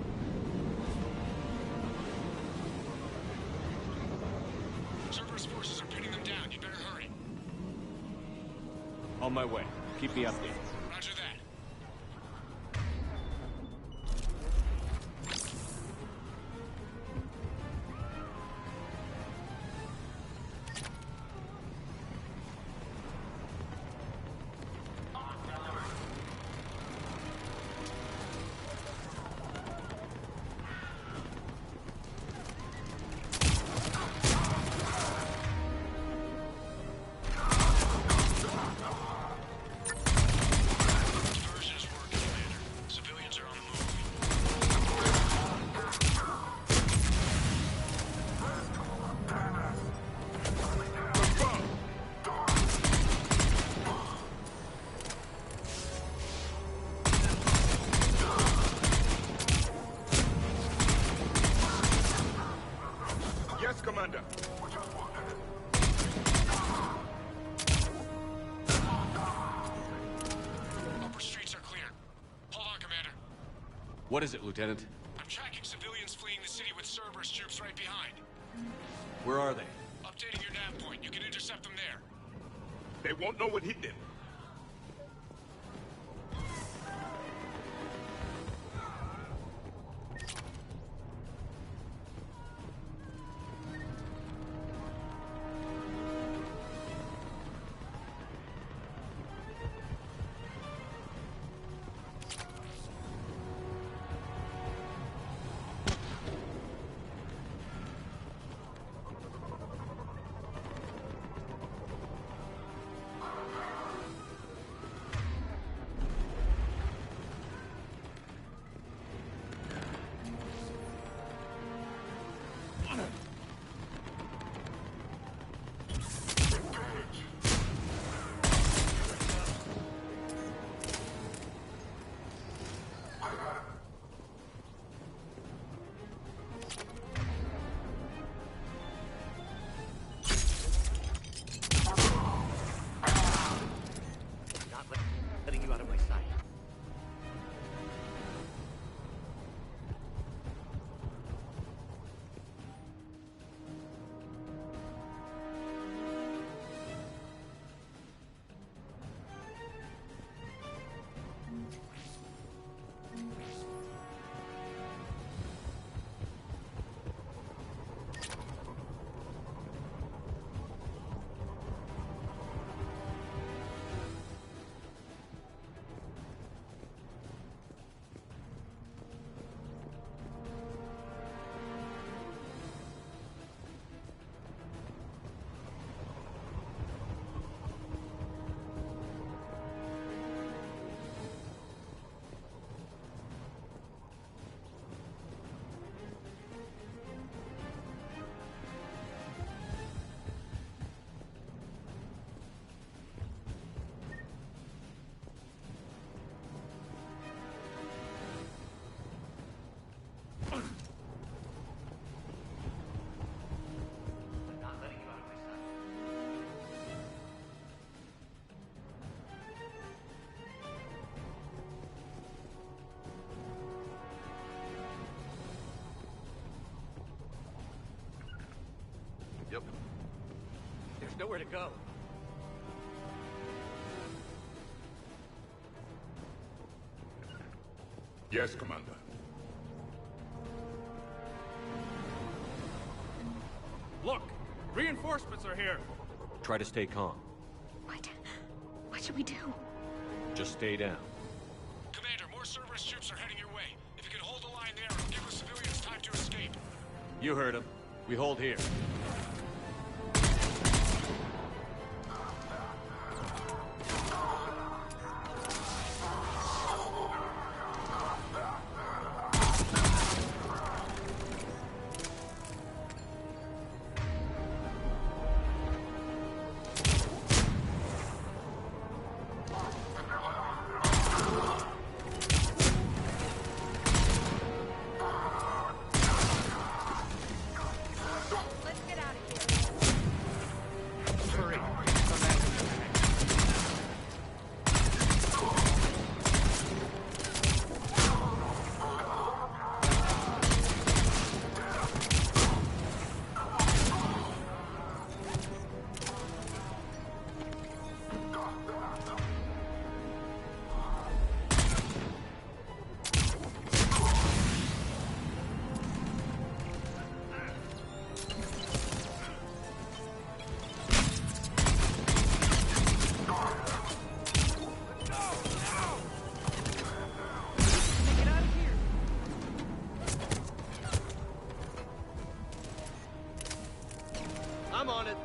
Cerberus forces are pinning them down. You better hurry. On my way. Keep me updated. Roger that. Commander. Upper streets are clear. Hold on, Commander. What is it, Lieutenant? I'm tracking civilians fleeing the city with Cerberus troops right behind. Where are they? Updating your nav point. You can intercept them there. They won't know what hit them. Letting you out of my sight. Yep. There's nowhere to go. Yes, Commander. Look! Reinforcements are here. Try to stay calm. What should we do? Just stay down. Commander, more Cerberus troops are heading your way. If you can hold the line there, it'll give the civilians time to escape. You heard him. We hold here. I'm on it.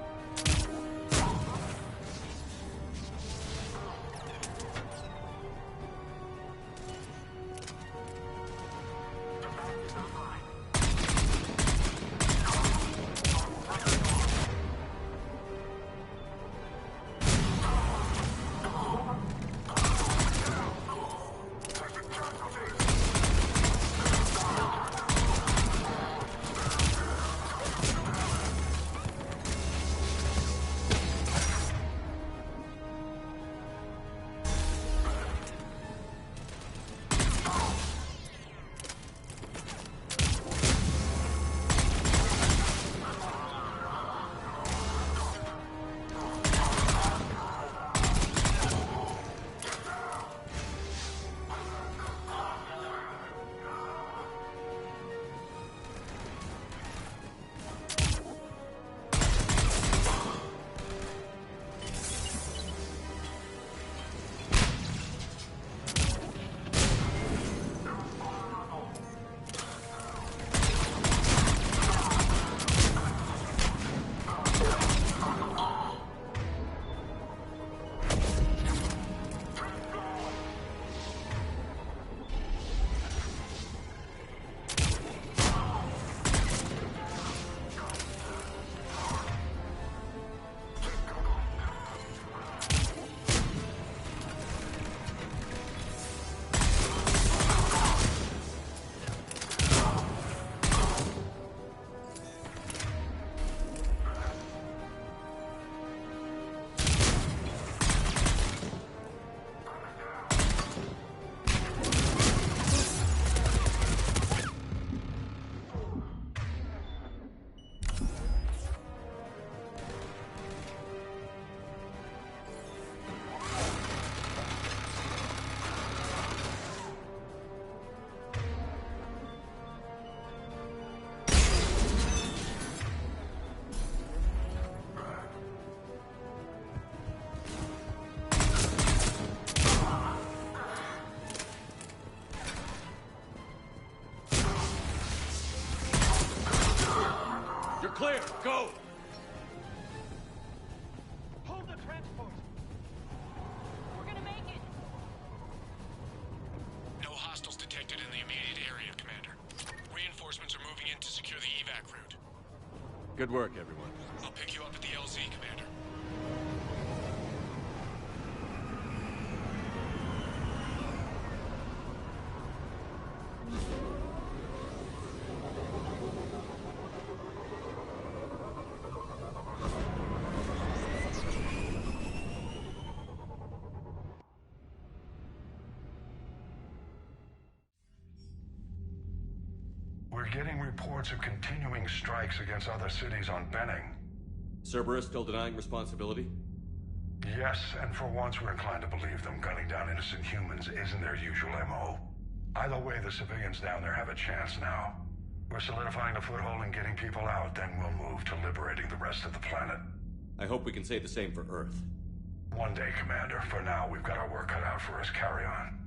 Clear, go! Hold the transport! We're gonna make it! No hostiles detected in the immediate area, Commander. Reinforcements are moving in to secure the evac route. Good work, everyone. I'll pick you up at the LZ, Commander. We're getting reports of continuing strikes against other cities on Benning. Cerberus still denying responsibility? Yes, and for once we're inclined to believe them. Gunning down innocent humans isn't their usual MO. Either way, the civilians down there have a chance now. We're solidifying a foothold and getting people out, then we'll move to liberating the rest of the planet. I hope we can say the same for Earth. One day, Commander. For now, we've got our work cut out for us. Carry on.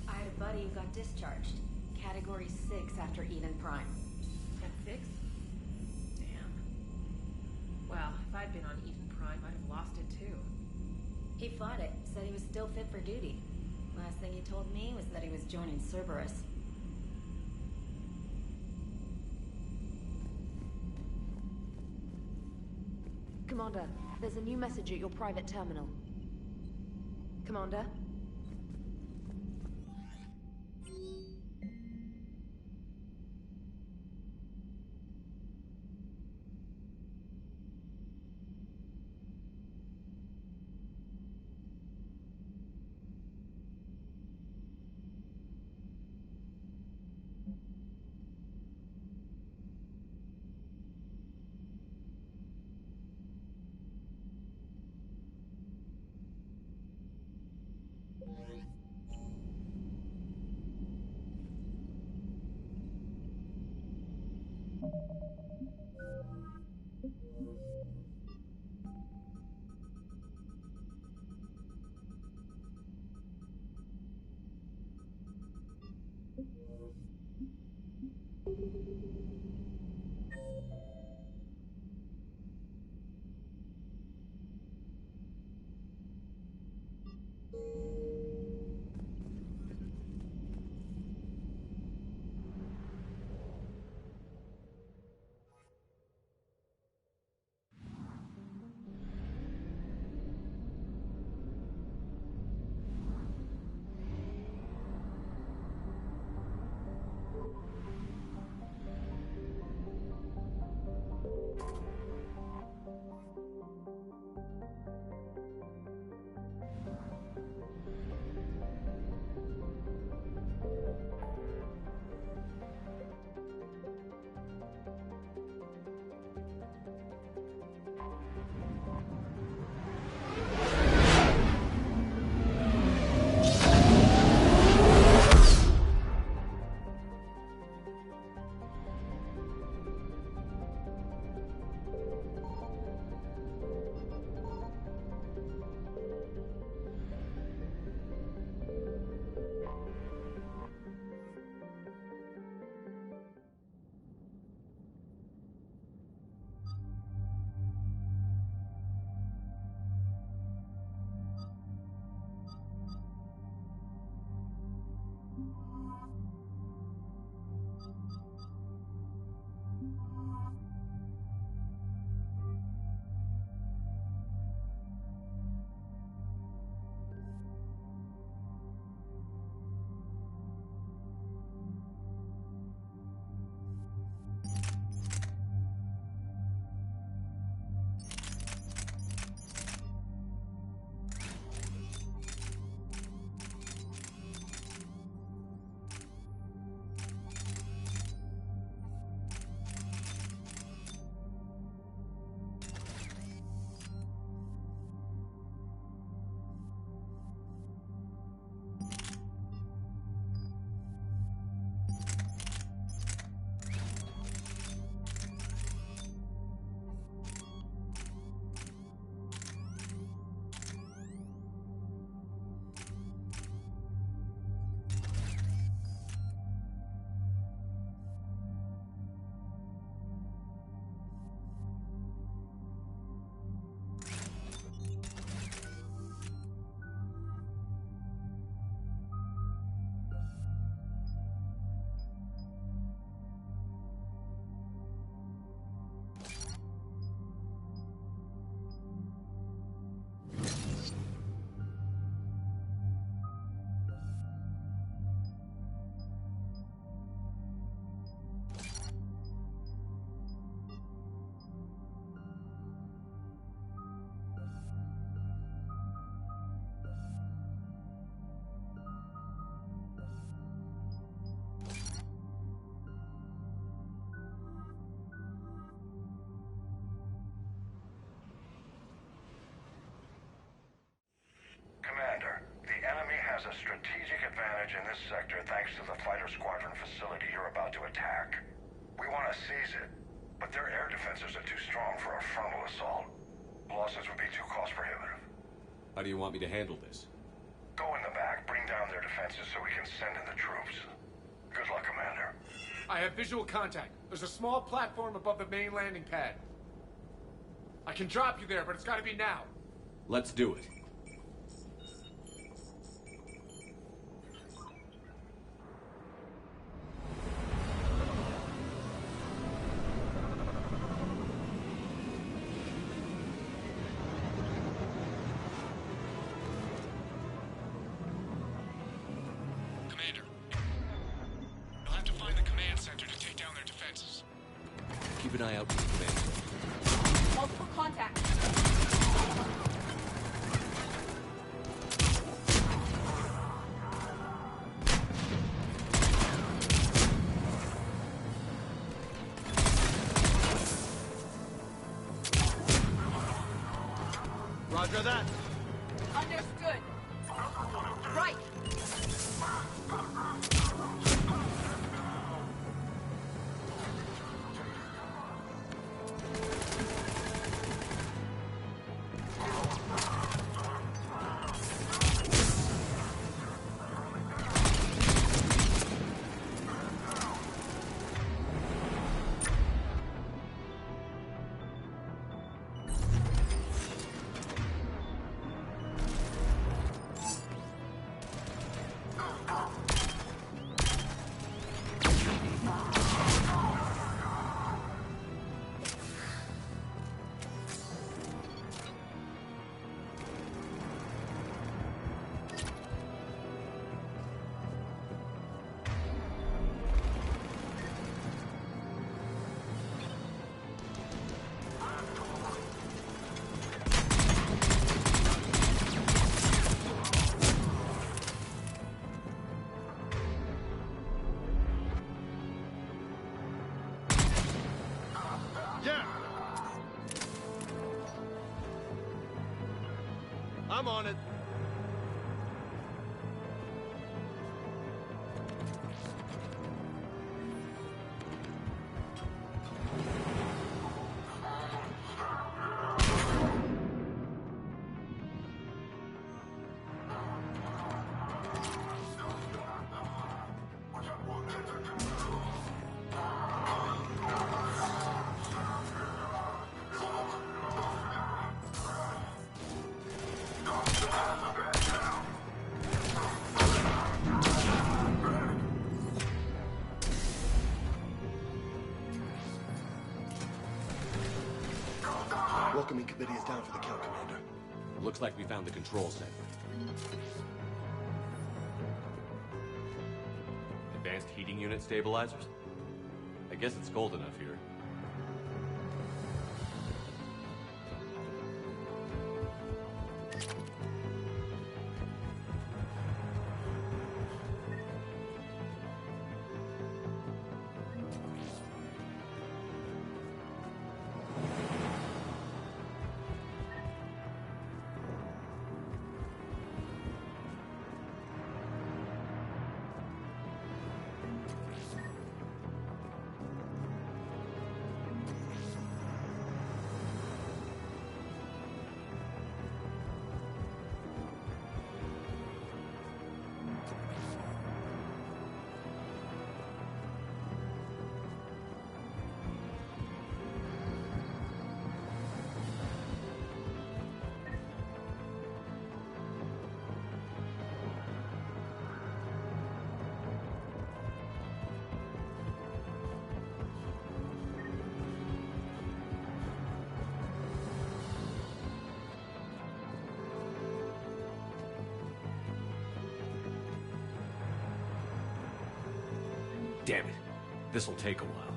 I had a buddy who got discharged. Category 6 after Eden Prime. At 6? Damn. Well, if I'd been on Eden Prime, I'd have lost it too. He fought it, said he was still fit for duty. Last thing he told me was that he was joining Cerberus. Commander, there's a new message at your private terminal. Commander? in this sector thanks to the fighter squadron facility you're about to attack. We want to seize it, but their air defenses are too strong for a frontal assault. Losses would be too cost prohibitive. How do you want me to handle this? Go in the back, bring down their defenses so we can send in the troops. Good luck, Commander. I have visual contact. There's a small platform above the main landing pad. I can drop you there, but it's gotta be now. Let's do it. Commander, you'll have to find the command center to take down their defenses. Keep an eye out for the command center. Multiple contacts. Roger that. Understood. Right. I'm on it. Welcoming committee is down for the count, Commander. Looks like we found the control center. Advanced heating unit stabilizers? I guess it's cold enough here. Damn it. This'll take a while.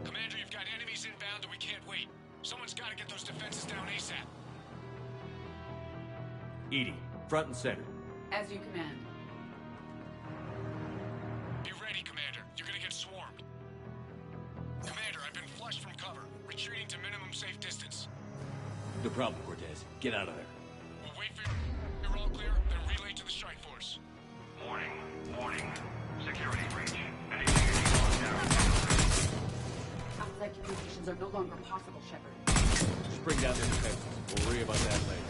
Commander, you've got enemies inbound and we can't wait. Someone's got to get those defenses down ASAP. EDI, front and center. As you command. Be ready, Commander. You're gonna get swarmed. Commander, I've been flushed from cover. Retreating to minimum safe distance. No problem, Cortez. Get out of there. We'll wait for you're all clear, then relay to the strike force. Morning. operations are no longer possible, Shepard. Just bring down the defenses. We'll worry about that later.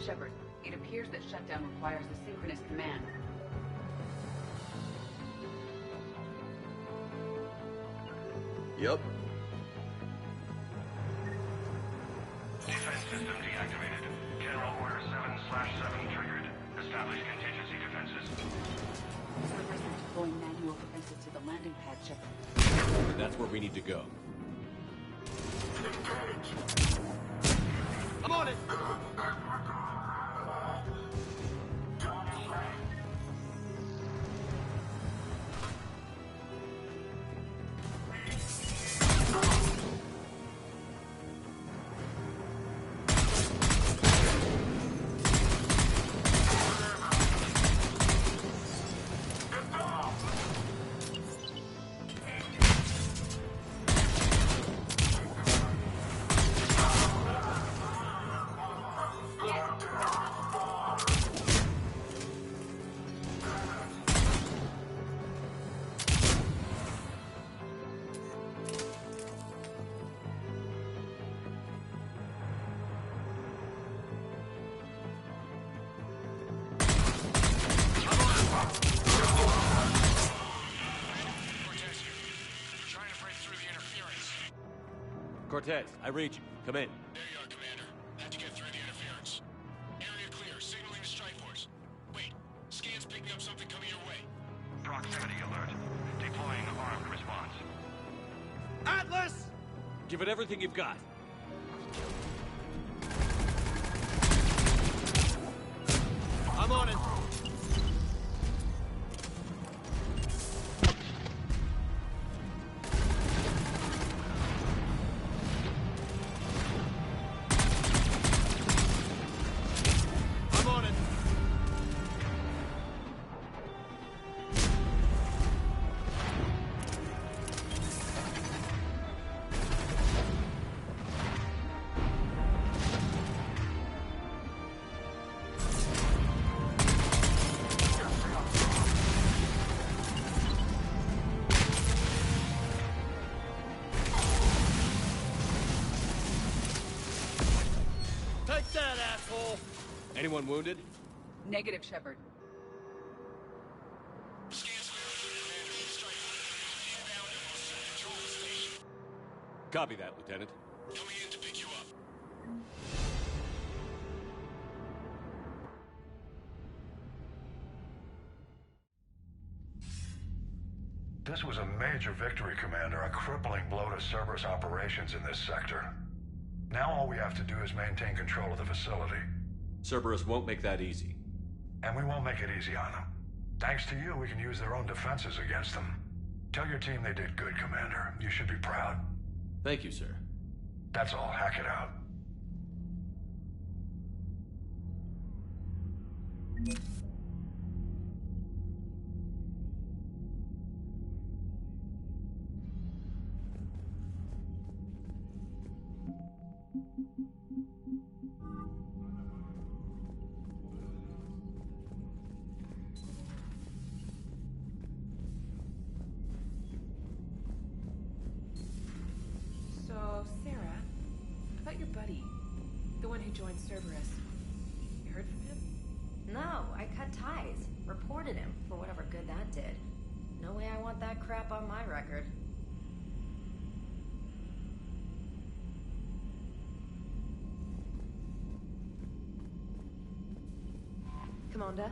Shepard, it appears that shutdown requires a synchronous command. Yep. Defense system deactivated. General Order 7/7 triggered. Establish contingency defenses. Cerberus is deploying manual defenses to the landing pad, Shepard. That's where we need to go. I'm on it! Cortez, I read you. Come in. There you are, Commander. Had to get through the interference. Area clear, signaling the strike force. Wait, scans picking up something coming your way. Proximity alert. Deploying armed response. Atlas! Give it everything you've got. I'm on it. Anyone wounded? Negative, Shepard. Copy that, Lieutenant. Coming in to pick you up. This was a major victory, Commander. A crippling blow to Cerberus operations in this sector. Now all we have to do is maintain control of the facility. Cerberus won't make that easy. And we won't make it easy on them. Thanks to you, we can use their own defenses against them. Tell your team they did good, Commander. You should be proud. Thank you, sir. That's all. Hack it out. So, Sarah, about your buddy, the one who joined Cerberus. You heard from him? No, I cut ties. Reported him for whatever good that did. No way I want that crap on my record. Commander.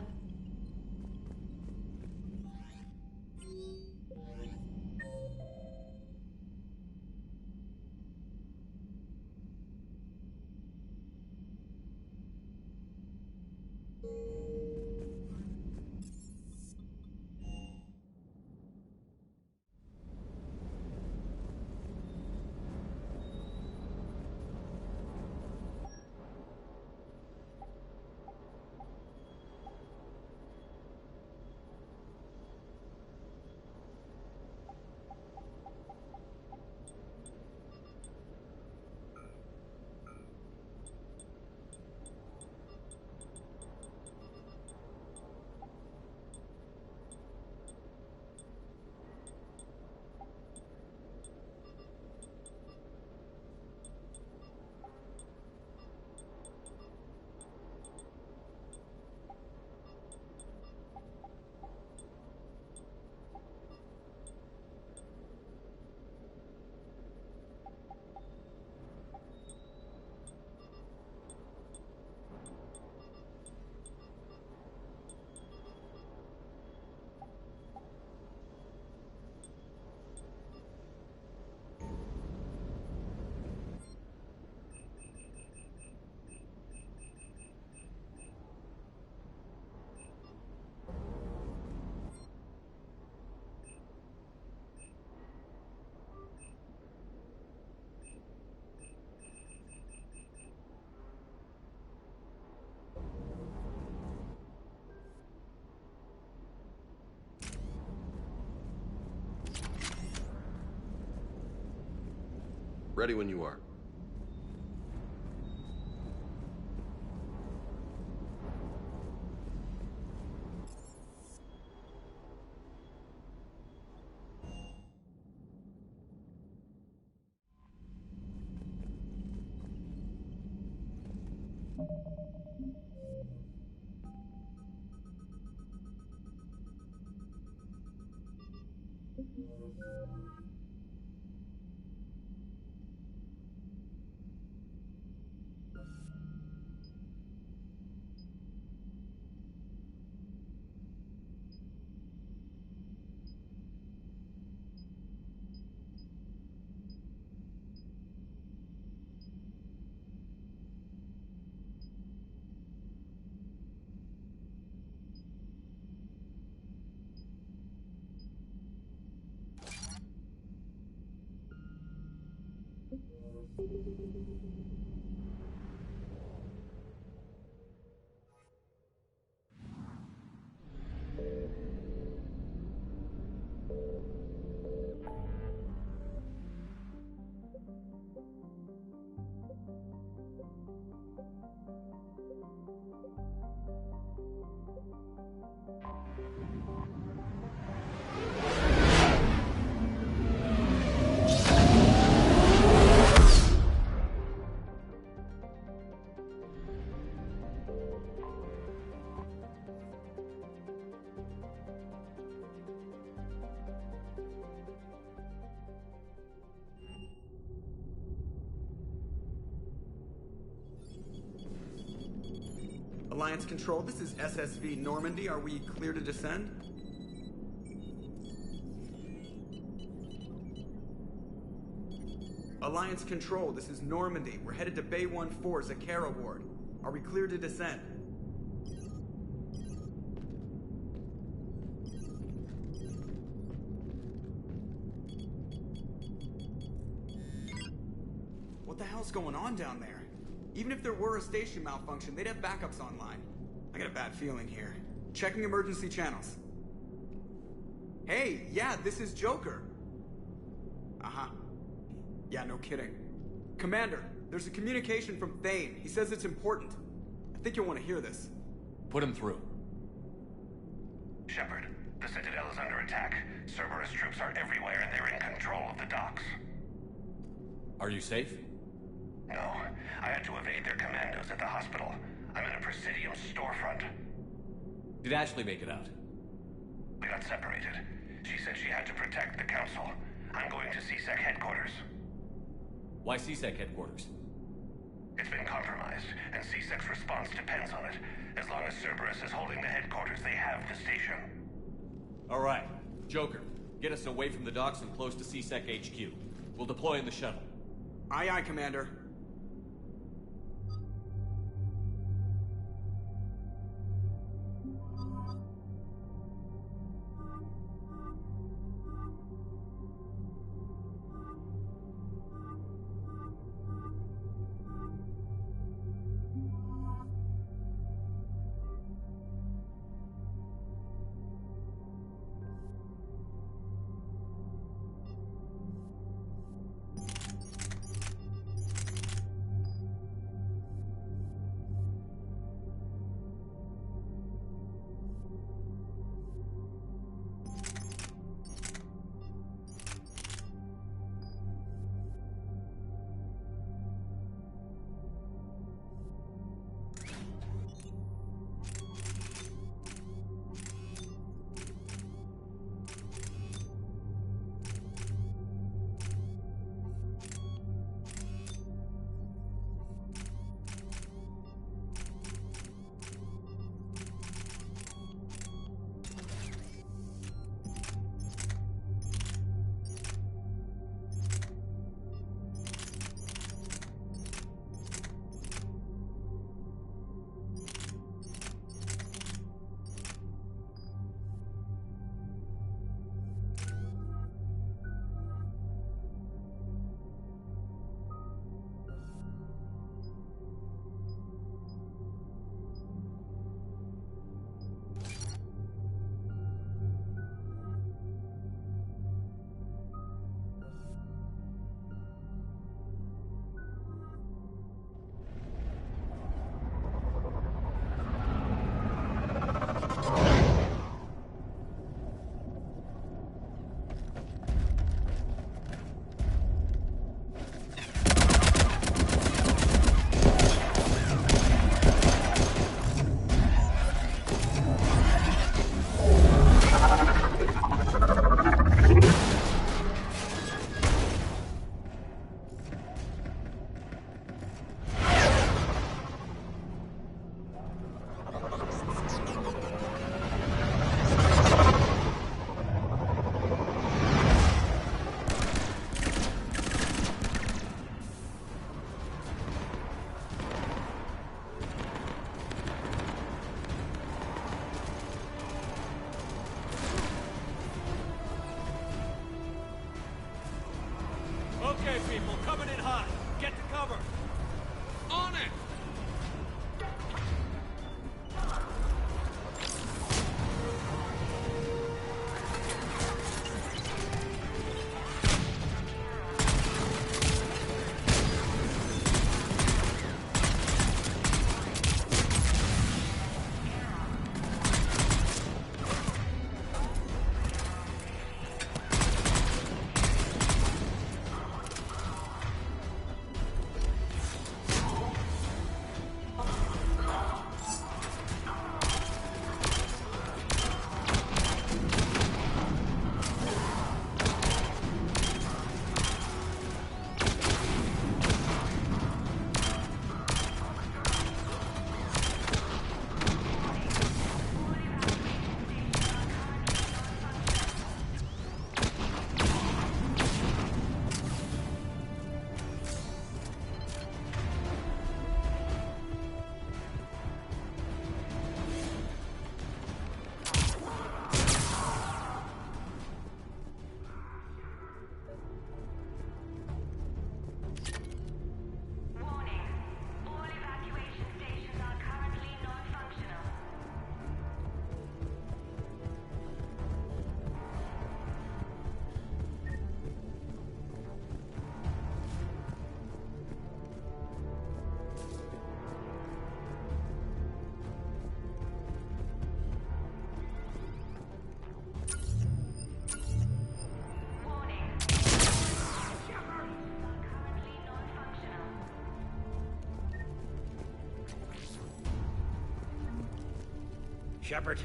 Ready when you are. Alliance Control, this is SSV Normandy. Are we clear to descend? Alliance Control, this is Normandy. We're headed to Bay 1-4, Zakara Ward. Are we clear to descend? What the hell's going on down there? Even if there were a station malfunction, they'd have backups online. I got a bad feeling here. Checking emergency channels. Hey, yeah, this is Joker. Uh-huh. Yeah, no kidding. Commander, there's a communication from Thane. He says it's important. I think you'll want to hear this. Put him through. Shepard, the Citadel is under attack. Cerberus troops are everywhere and they're in control of the docks. Are you safe? No, I had to evade their commandos at the hospital. I'm in a Presidium storefront. Did Ashley make it out? We got separated. She said she had to protect the Council. I'm going to CSEC headquarters. Why CSEC headquarters? It's been compromised, and C-Sec's response depends on it. As long as Cerberus is holding the headquarters, they have the station. All right. Joker, get us away from the docks and close to C-Sec HQ. We'll deploy in the shuttle. Aye, aye, Commander. Okay, people, coming in hot. Get to cover. On it! Shepard,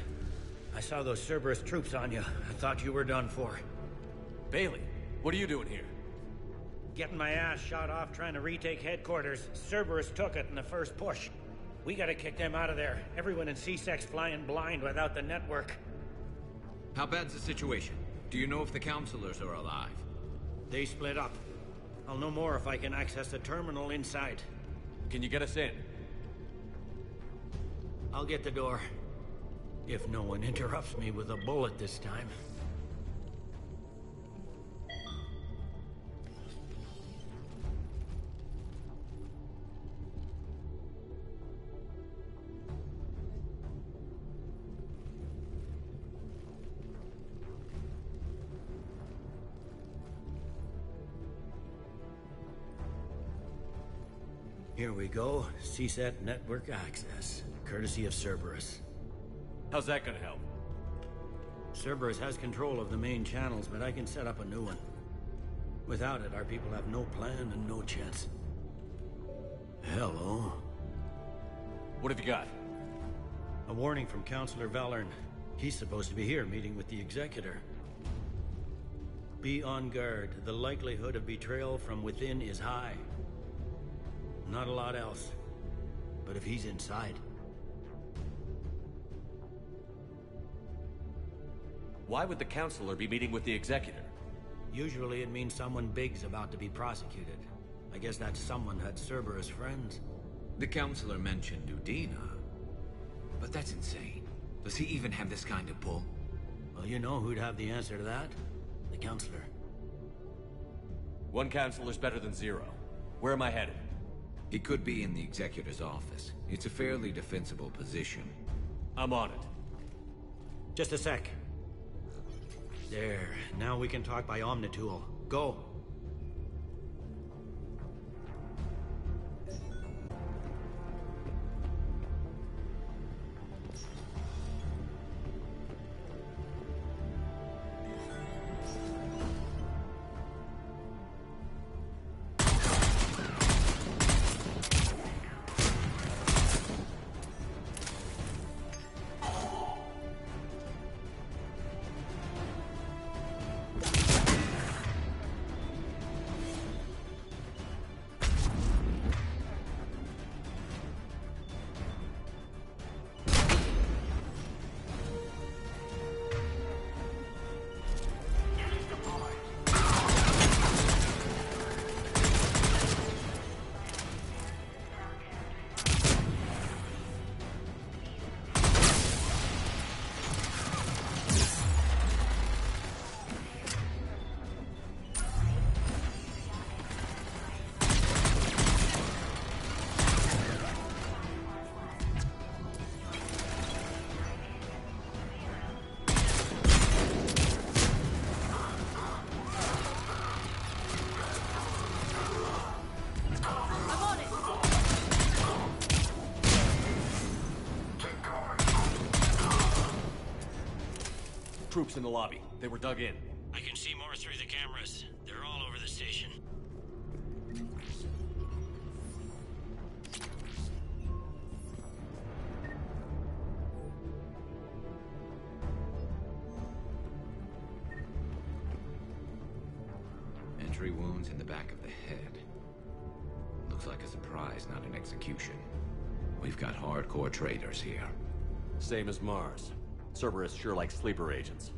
I saw those Cerberus troops on you. I thought you were done for. Bailey, what are you doing here? Getting my ass shot off trying to retake headquarters. Cerberus took it in the first push. We gotta kick them out of there. Everyone in C-Sec's flying blind without the network. How bad's the situation? Do you know if the counselors are alive? They split up. I'll know more if I can access the terminal inside. Can you get us in? I'll get the door. If no one interrupts me with a bullet this time. Here we go. CSAT network access, courtesy of Cerberus. How's that gonna help? Cerberus has control of the main channels, but I can set up a new one. Without it, our people have no plan and no chance. Hello. What have you got? A warning from Counselor Valern. He's supposed to be here meeting with the Executor. Be on guard. The likelihood of betrayal from within is high. Not a lot else. But if he's inside... Why would the Counselor be meeting with the Executor? Usually it means someone big's about to be prosecuted. I guess that someone had Cerberus friends. The Counselor mentioned Udina. But that's insane. Does he even have this kind of pull? Well, you know who'd have the answer to that? The Counselor. One Counselor's better than zero. Where am I headed? He could be in the Executor's office. It's a fairly defensible position. I'm on it. Just a sec. There. Now we can talk by Omnitool. Go. Troops in the lobby. They were dug in. I can see more through the cameras. They're all over the station. Entry wounds in the back of the head. Looks like a surprise, not an execution. We've got hardcore traitors here. Same as Mars. Cerberus sure likes sleeper agents.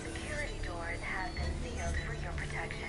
Security doors have been sealed for your protection.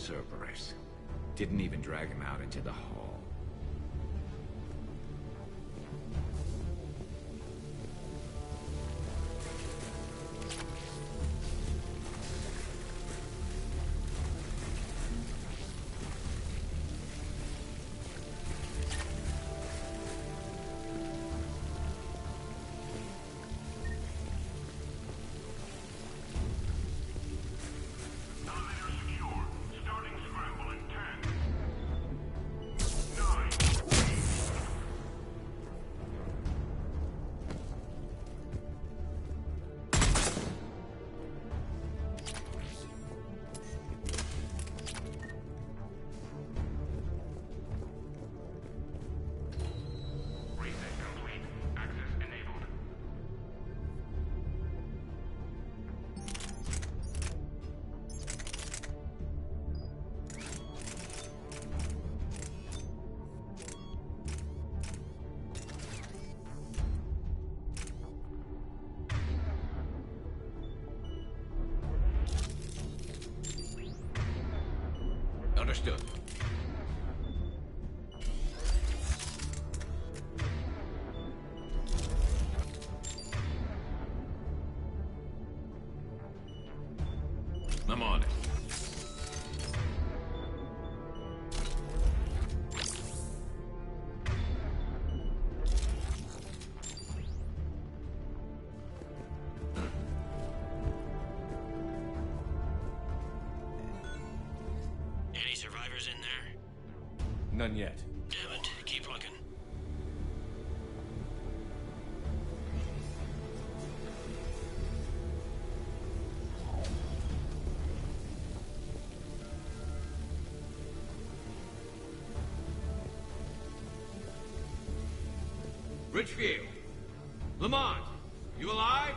Cerberus. Didn't even drag him out into the hall. Understood. I'm on it. Any survivors in there? None yet. Damn it. Keep looking. Richfield! Lamont! You alive?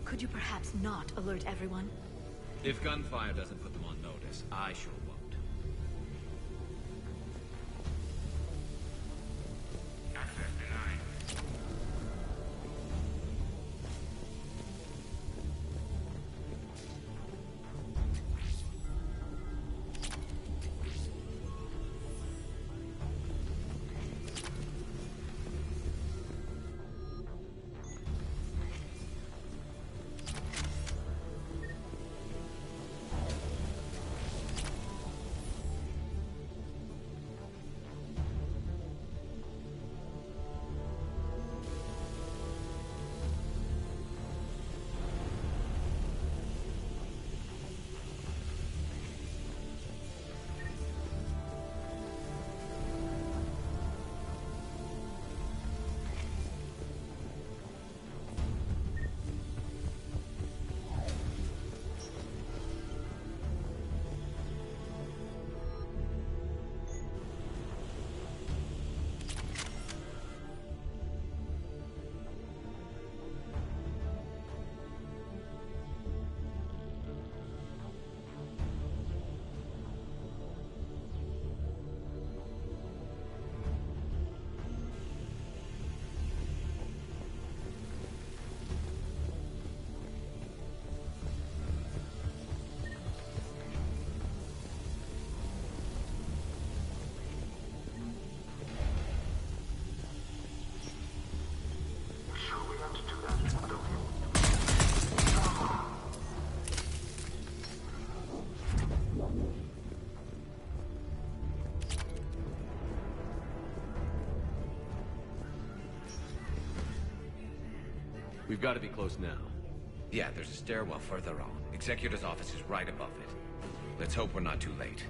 Could you perhaps not alert everyone? If gunfire doesn't put them on notice, I sure won't. Access denied. We've got to be close now. Yeah, there's a stairwell further on. Executor's office is right above it. Let's hope we're not too late.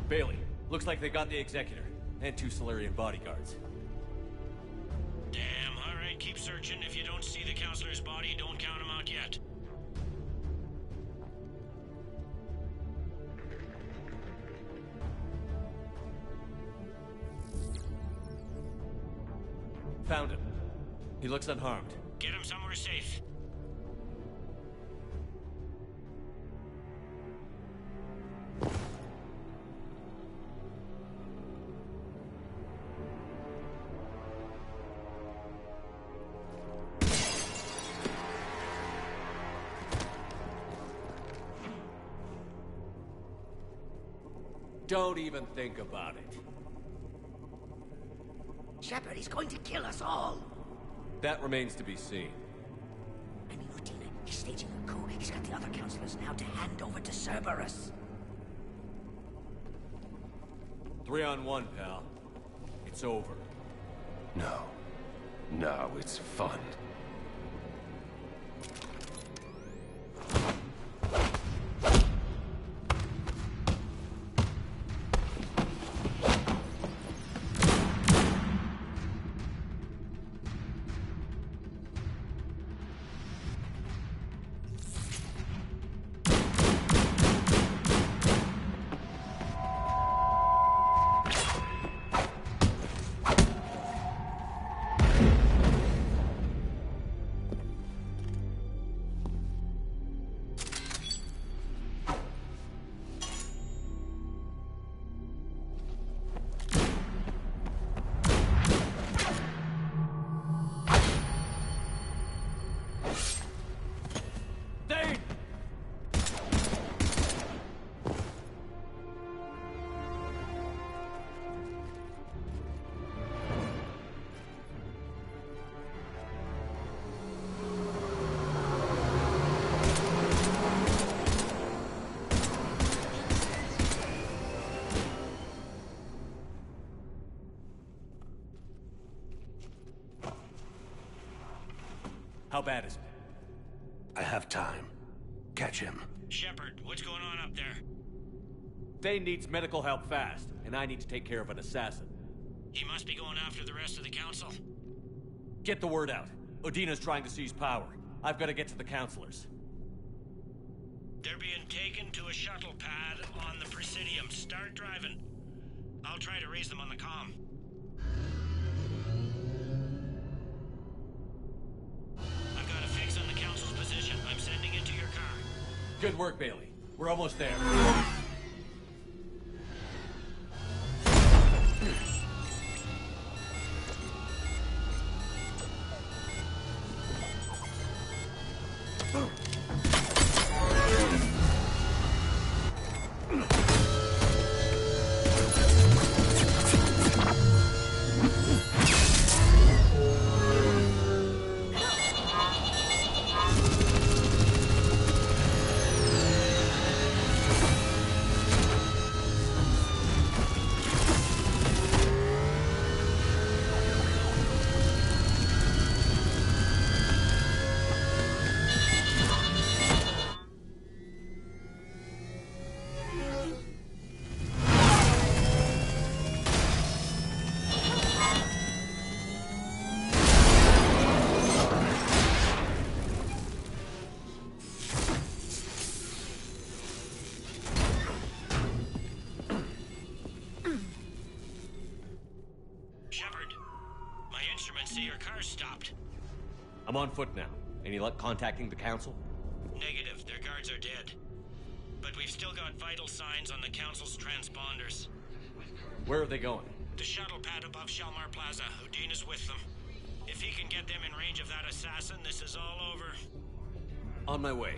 Bailey, looks like they got the Executor, and 2 Solarian bodyguards. Damn, alright, keep searching. If you don't see the counselor's body, don't count him out yet. Found him. He looks unharmed. Get him somewhere safe. Don't even think about it. Shepard, he's going to kill us all. That remains to be seen. I mean, Udina, he's staging a coup. He's got the other counselors now to hand over to Cerberus. 3-on-1, pal. It's over. No. No, it's fun. How bad is it? I have time. Catch him. Shepard, what's going on up there? Dane needs medical help fast, and I need to take care of an assassin. He must be going after the rest of the council. Get the word out. Udina's trying to seize power. I've got to get to the counselors. They're being taken to a shuttle pad on the Presidium. Start driving. I'll try to raise them on the comm. I've got a fix on the council's position. I'm sending it to your car. Good work, Bailey. We're almost there. I'm on foot now. Any luck contacting the council? Negative. Their guards are dead. But we've still got vital signs on the council's transponders. Where are they going? The shuttle pad above Shalmar Plaza. Udina's with them. If he can get them in range of that assassin, this is all over. On my way.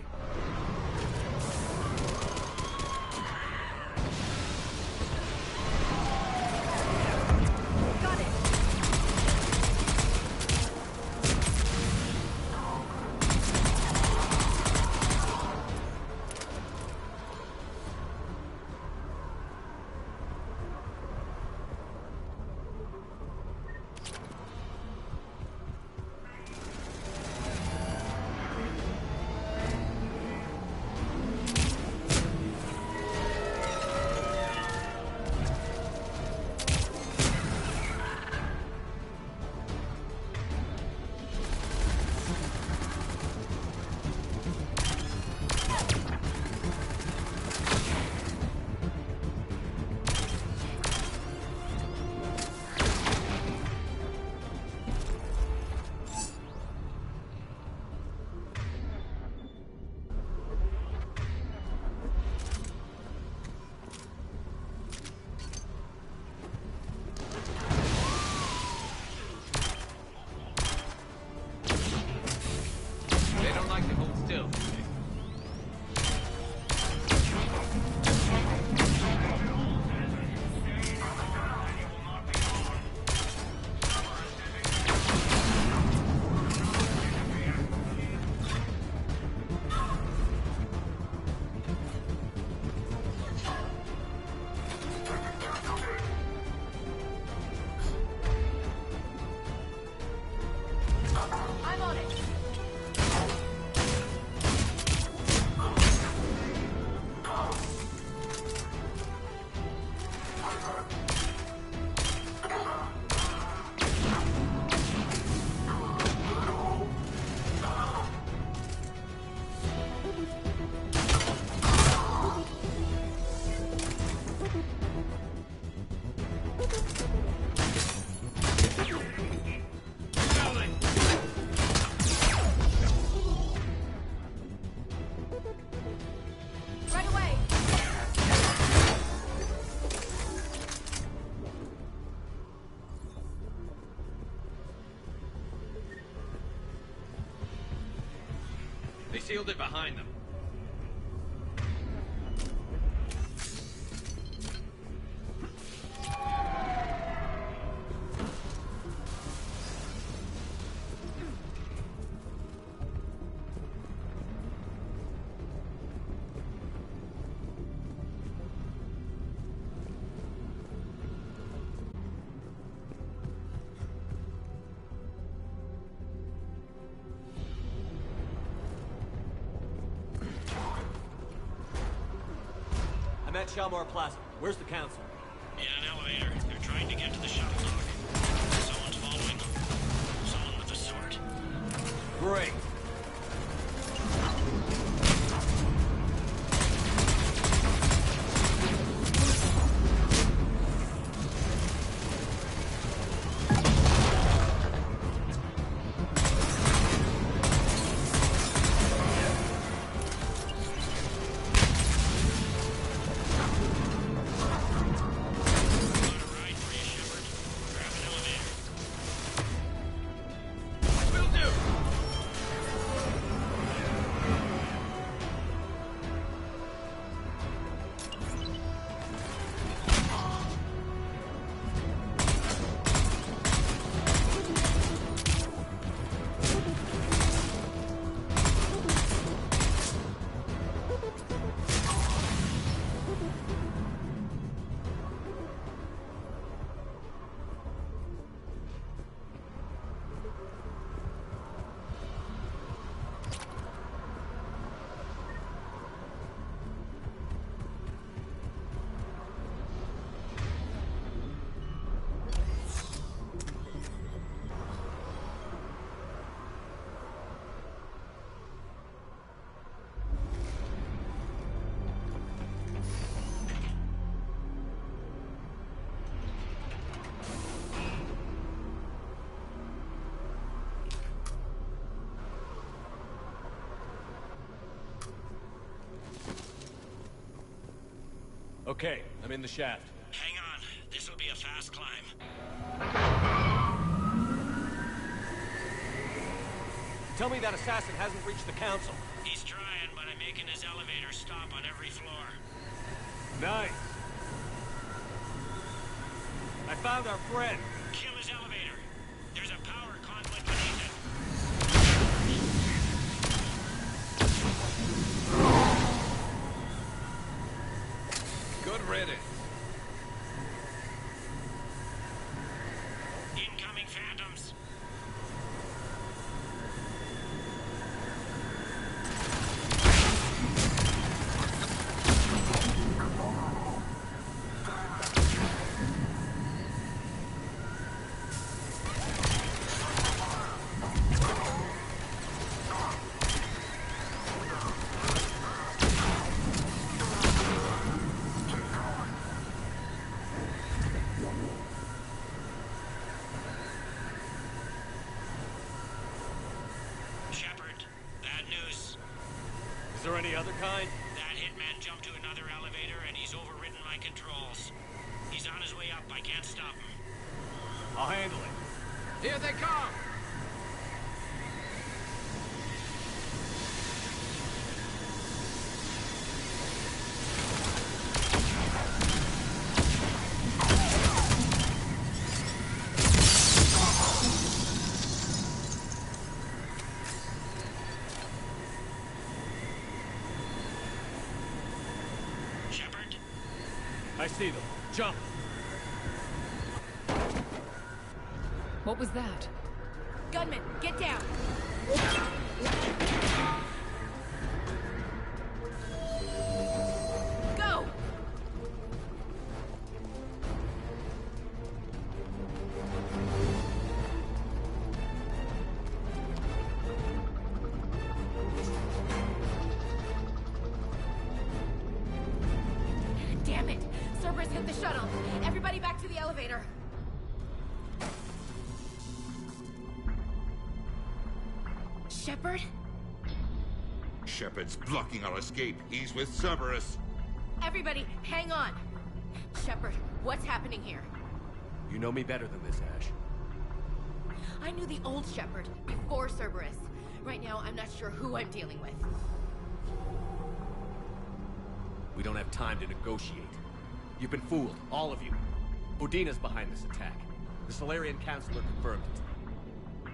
sealed it behind them. I'm at Shalmar Plaza. Where's the council? In an elevator. They're trying to get to the shuttle dock. Someone's following them. Someone with a sword. Great. Okay, I'm in the shaft. Hang on. This'll be a fast climb. Tell me that assassin hasn't reached the council. He's trying, but I'm making his elevator stop on every floor. Nice. I found our friend. Kill his elevator. There's a power conduit beneath it. Good riddance. Incoming phantoms. Shepard, bad news. Is there any other kind? That hitman jumped to another elevator and he's overridden my controls. He's on his way up. I can't stop him. I'll handle it. Here they come! Shepard? I see them. Jump! What was that? Gunman, get down! Go! Damn it! Cerberus hit the shuttle! Everybody back to the elevator! Shepard? Shepard's blocking our escape. He's with Cerberus. Everybody, hang on! Shepard, what's happening here? You know me better than this, Ash. I knew the old Shepard before Cerberus. Right now, I'm not sure who I'm dealing with. We don't have time to negotiate. You've been fooled, all of you. Udina's behind this attack. The Solarian Councilor confirmed it.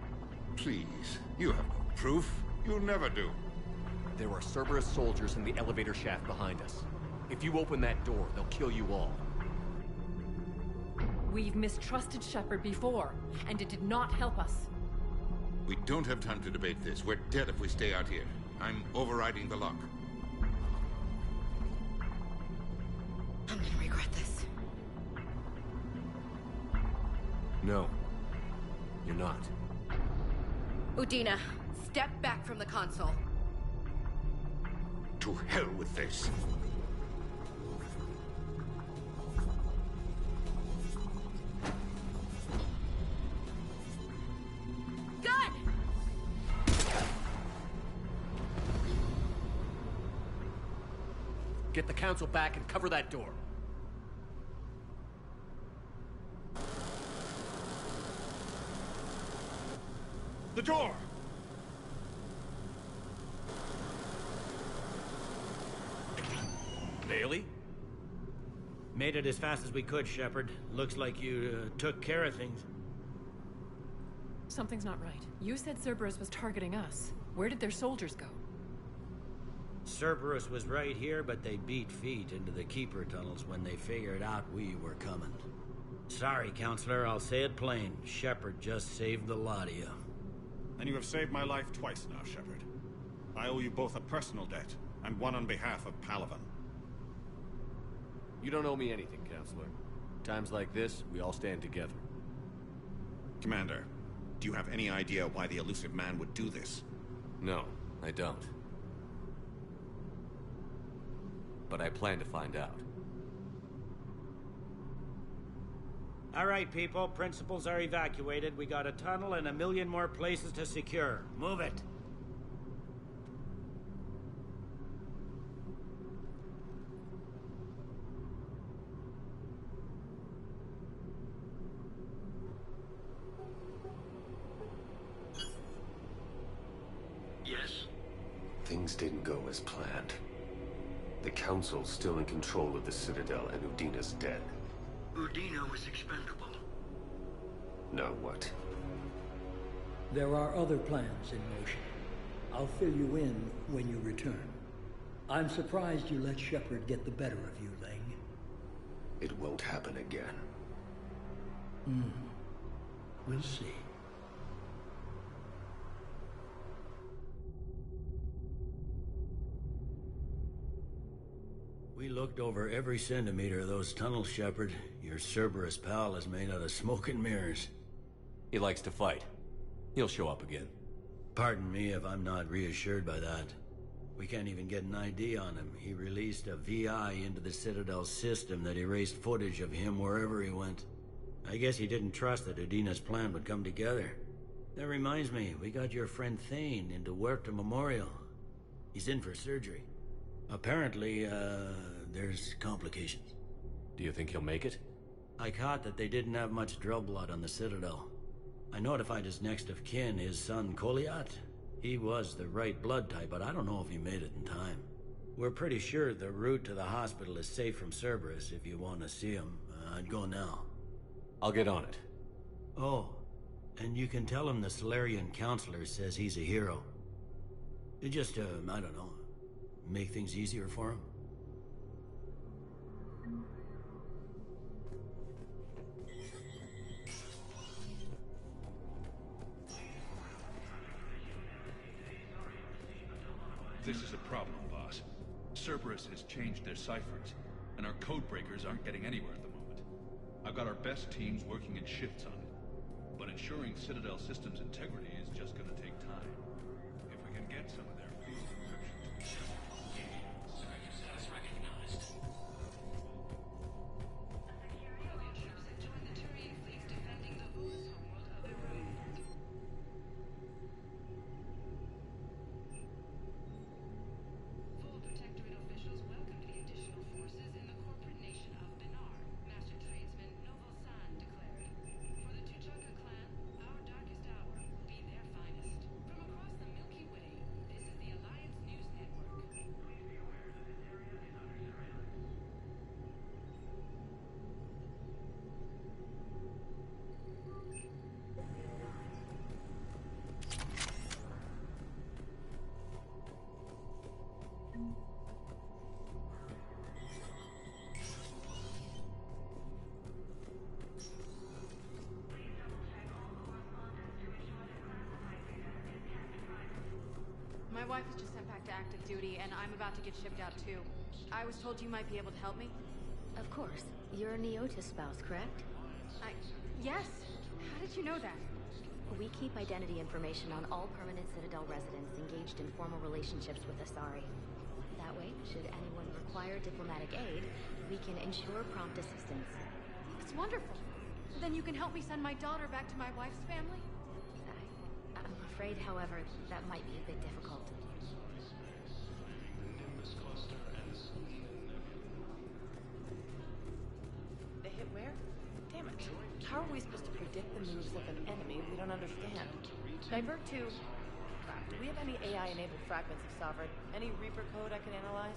Please, you have no proof. You'll never do. There are Cerberus soldiers in the elevator shaft behind us. If you open that door, they'll kill you all. We've mistrusted Shepard before, and it did not help us. We don't have time to debate this. We're dead if we stay out here. I'm overriding the lock. I'm gonna regret this. No. You're not. Udina, step back from the console. To hell with this. Gun! Get the council back and cover that door. The door! Bailey? Made it as fast as we could, Shepard. Looks like you took care of things. Something's not right. You said Cerberus was targeting us. Where did their soldiers go? Cerberus was right here, but they beat feet into the Keeper tunnels when they figured out we were coming. Sorry, Counselor, I'll say it plain. Shepard just saved the lot of you. And you have saved my life twice now, Shepard. I owe you both a personal debt, and one on behalf of Palaven. You don't owe me anything, Counselor. Times like this, we all stand together. Commander, do you have any idea why the Elusive Man would do this? No, I don't. But I plan to find out. All right, people. Principals are evacuated. We got a tunnel and 1 million more places to secure. Move it. Yes? Things didn't go as planned. The Council's still in control of the Citadel, and Udina's dead. Udina was expendable. Now what? There are other plans in motion. I'll fill you in when you return. I'm surprised you let Shepard get the better of you, Ling. It won't happen again. We'll see. We looked over every centimeter of those tunnels, Shepard. Your Cerberus pal is made out of smoke and mirrors. He likes to fight. He'll show up again. Pardon me if I'm not reassured by that. We can't even get an ID on him. He released a VI into the Citadel system that erased footage of him wherever he went. I guess he didn't trust that Udina's plan would come together. That reminds me, we got your friend Thane into Huerta Memorial. He's in for surgery. Apparently, there's complications. Do you think he'll make it? I caught that they didn't have much drill blood on the Citadel. I notified his next of kin, his son Koliat. He was the right blood type, but I don't know if he made it in time. We're pretty sure the route to the hospital is safe from Cerberus if you want to see him. I'd go now. I'll get on it. Oh, and you can tell him the Solarian Councilor says he's a hero. Just, I don't know, make things easier for him. This is a problem, boss. Cerberus has changed their ciphers, and our codebreakers aren't getting anywhere at the moment. I've got our best teams working in shifts on it, but ensuring Citadel systems integrity is just gonna take time. If we can get some of their free encryption. From across the Milky My wife was just sent back to active duty, and I'm about to get shipped out too. I was told you might be able to help me. Of course. You're a Neotis spouse, correct? Yes. How did you know that? We keep identity information on all permanent Citadel residents engaged in formal relationships with Asari. That way, should anyone require diplomatic aid, we can ensure prompt assistance. It's wonderful. Then you can help me send my daughter back to my wife's family? I'm afraid, however, that might be a bit difficult. They hit where? Damn it. How are we supposed to predict the moves of an enemy we don't understand? Divert to... Do we have any AI-enabled fragments of Sovereign? Any Reaper code I can analyze?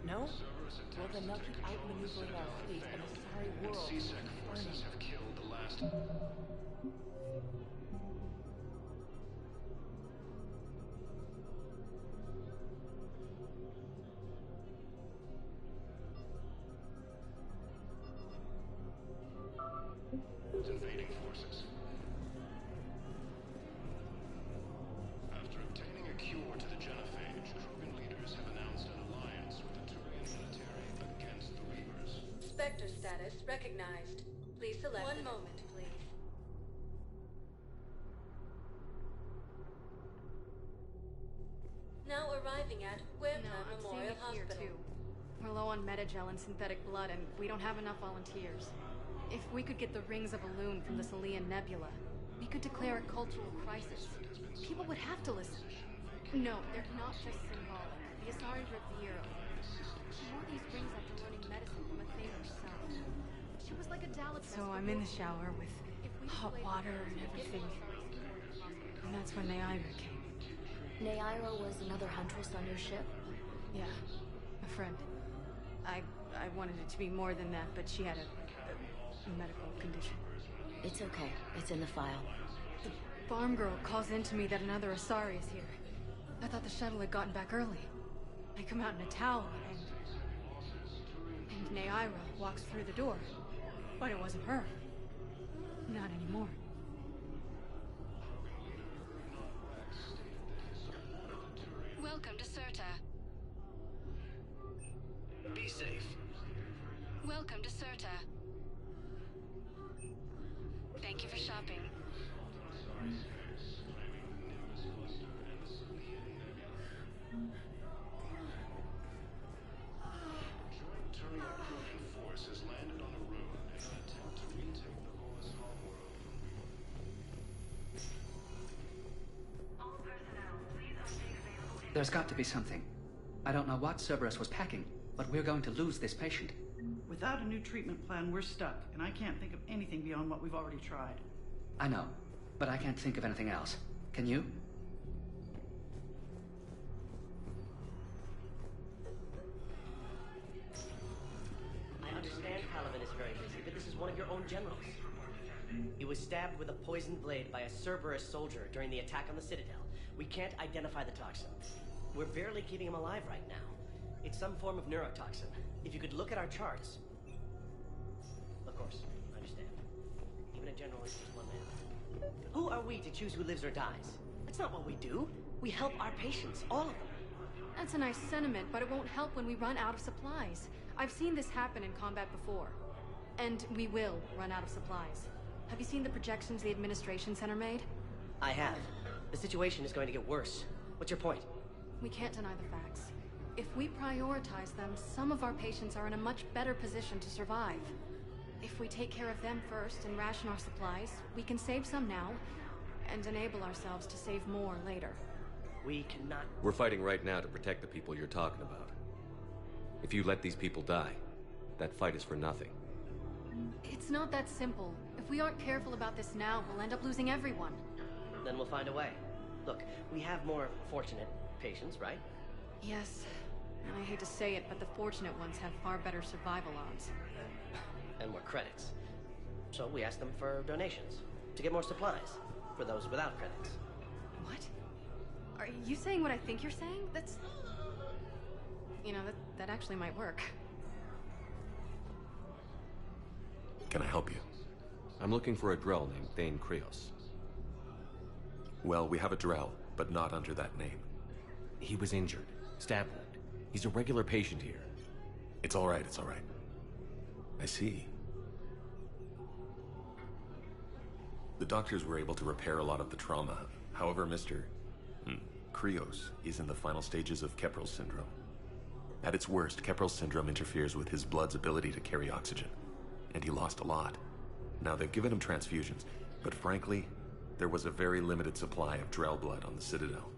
No? Well, then they'll keep outmaneuvering our fleet, and the Asari world will be burning. Have killed the last... invading forces. After obtaining a cure to the genophage, Krogan leaders have announced an alliance with the Turian military against the Reapers. Spectre status recognized. Please select. One moment, please. Now arriving at Huerta Memorial Hospital. Too. We're low on Metagel and synthetic blood, and we don't have enough volunteers. If we could get the rings of Elune from the Salian Nebula, we could declare a cultural crisis. People would have to listen. No, they're not just symbolic. The Asari revere. She wore these rings after learning medicine from Athena herself. She was like a Dalek. So I'm in the shower with hot water and everything. And that's when Neaira came. Neaira was another huntress on your ship? Yeah, a friend. I wanted it to be more than that, but she had a medical condition. It's okay. It's in the file. The farm girl calls in to me that another Asari is here. I thought the shuttle had gotten back early. I come out in a towel, and Neaira walks through the door. But it wasn't her. Not anymore. Welcome to Serta. Be safe. Welcome to Serta. Thank you for shopping. Turian Krogan force has landed on a road in an attempt to retake the Volus's homeworld. There's got to be something. I don't know what Cerberus was packing, but we're going to lose this patient. Without a new treatment plan, we're stuck, and I can't think of anything beyond what we've already tried. I know, but I can't think of anything else. Can you? I understand Palaven is very busy, but this is one of your own generals. He was stabbed with a poisoned blade by a Cerberus soldier during the attack on the Citadel. We can't identify the toxin. We're barely keeping him alive right now. It's some form of neurotoxin. If you could look at our charts... Of course, I understand. Even a general is just one man. Who are we to choose who lives or dies? That's not what we do. We help our patients, all of them. That's a nice sentiment, but it won't help when we run out of supplies. I've seen this happen in combat before. And we will run out of supplies. Have you seen the projections the Administration Center made? I have. The situation is going to get worse. What's your point? We can't deny the facts. If we prioritize them, some of our patients are in a much better position to survive. If we take care of them first and ration our supplies, we can save some now, and enable ourselves to save more later. We cannot... We're fighting right now to protect the people you're talking about. If you let these people die, that fight is for nothing. It's not that simple. If we aren't careful about this now, we'll end up losing everyone. Then we'll find a way. Look, we have more fortunate patients, right? Yes. And I hate to say it, but the fortunate ones have far better survival odds. And more credits. So we asked them for donations, to get more supplies, for those without credits. What? Are you saying what I think you're saying? That's... You know, that actually might work. Can I help you? I'm looking for a Drell named Thane Krios. Well, we have a Drell, but not under that name. He was injured. Stab wound. He's a regular patient here. It's all right, it's all right. I see. The doctors were able to repair a lot of the trauma. However, Mr. Krios is in the final stages of Keprel's syndrome. At its worst, Keprel's syndrome interferes with his blood's ability to carry oxygen, and he lost a lot. Now, they've given him transfusions, but frankly, there was a very limited supply of Drell blood on the Citadel.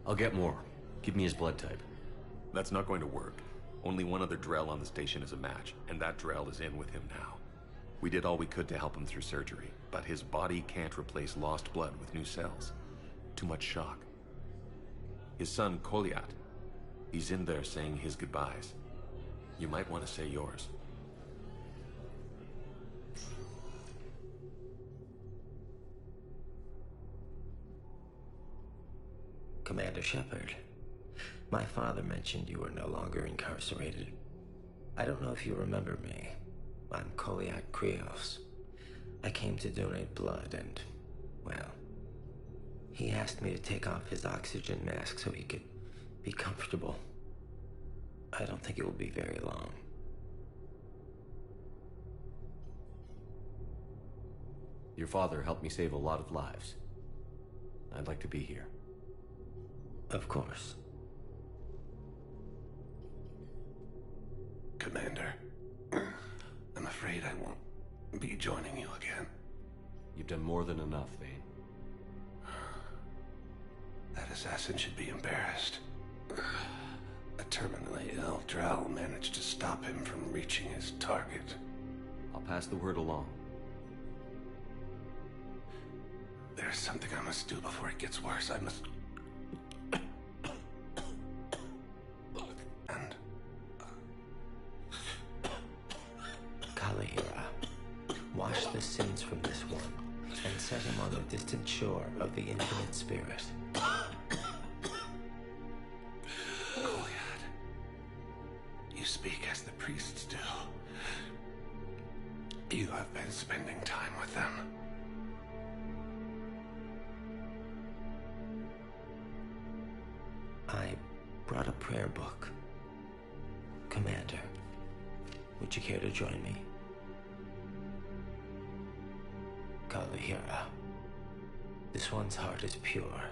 I'll get more. Give me his blood type. That's not going to work. Only one other Drell on the station is a match, and that Drell is in with him now. We did all we could to help him through surgery, but his body can't replace lost blood with new cells. Too much shock. His son, Kolyat, he's in there saying his goodbyes. You might want to say yours. Commander Shepard, my father mentioned you were no longer incarcerated. I don't know if you remember me. I'm Kolyat Krios. I came to donate blood and, well, he asked me to take off his oxygen mask so he could be comfortable. I don't think it will be very long. Your father helped me save a lot of lives. I'd like to be here. Of course. Commander, I'm afraid I won't be joining you again. You've done more than enough, Vane. That assassin should be embarrassed. A terminally ill Drell managed to stop him from reaching his target. I'll pass the word along. There's something I must do before it gets worse. I must... Kalahira, wash the sins from this one, and set him on the distant shore of the infinite spirit. Kolyat, you speak as the priests do. You have been spending time with them. I brought a prayer book. Commander, would you care to join me? Kalahira, this one's heart is pure,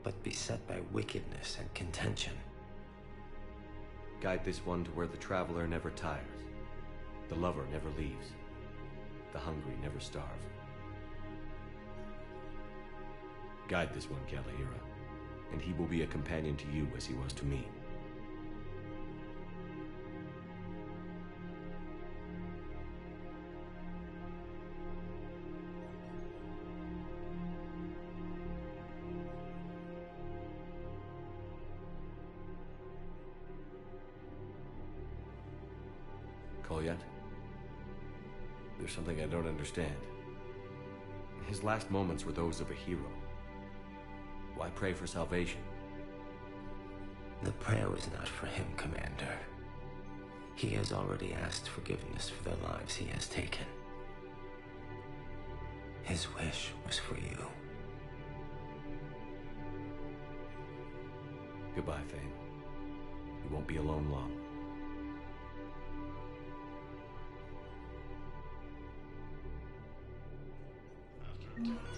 but beset by wickedness and contention. Guide this one to where the traveler never tires, the lover never leaves, the hungry never starve. Guide this one, Kalahira, and he will be a companion to you as he was to me. Kolyat? There's something I don't understand. His last moments were those of a hero. Why pray for salvation? The prayer was not for him, Commander. He has already asked forgiveness for the lives he has taken. His wish was for you. Goodbye, Vane. You won't be alone long. After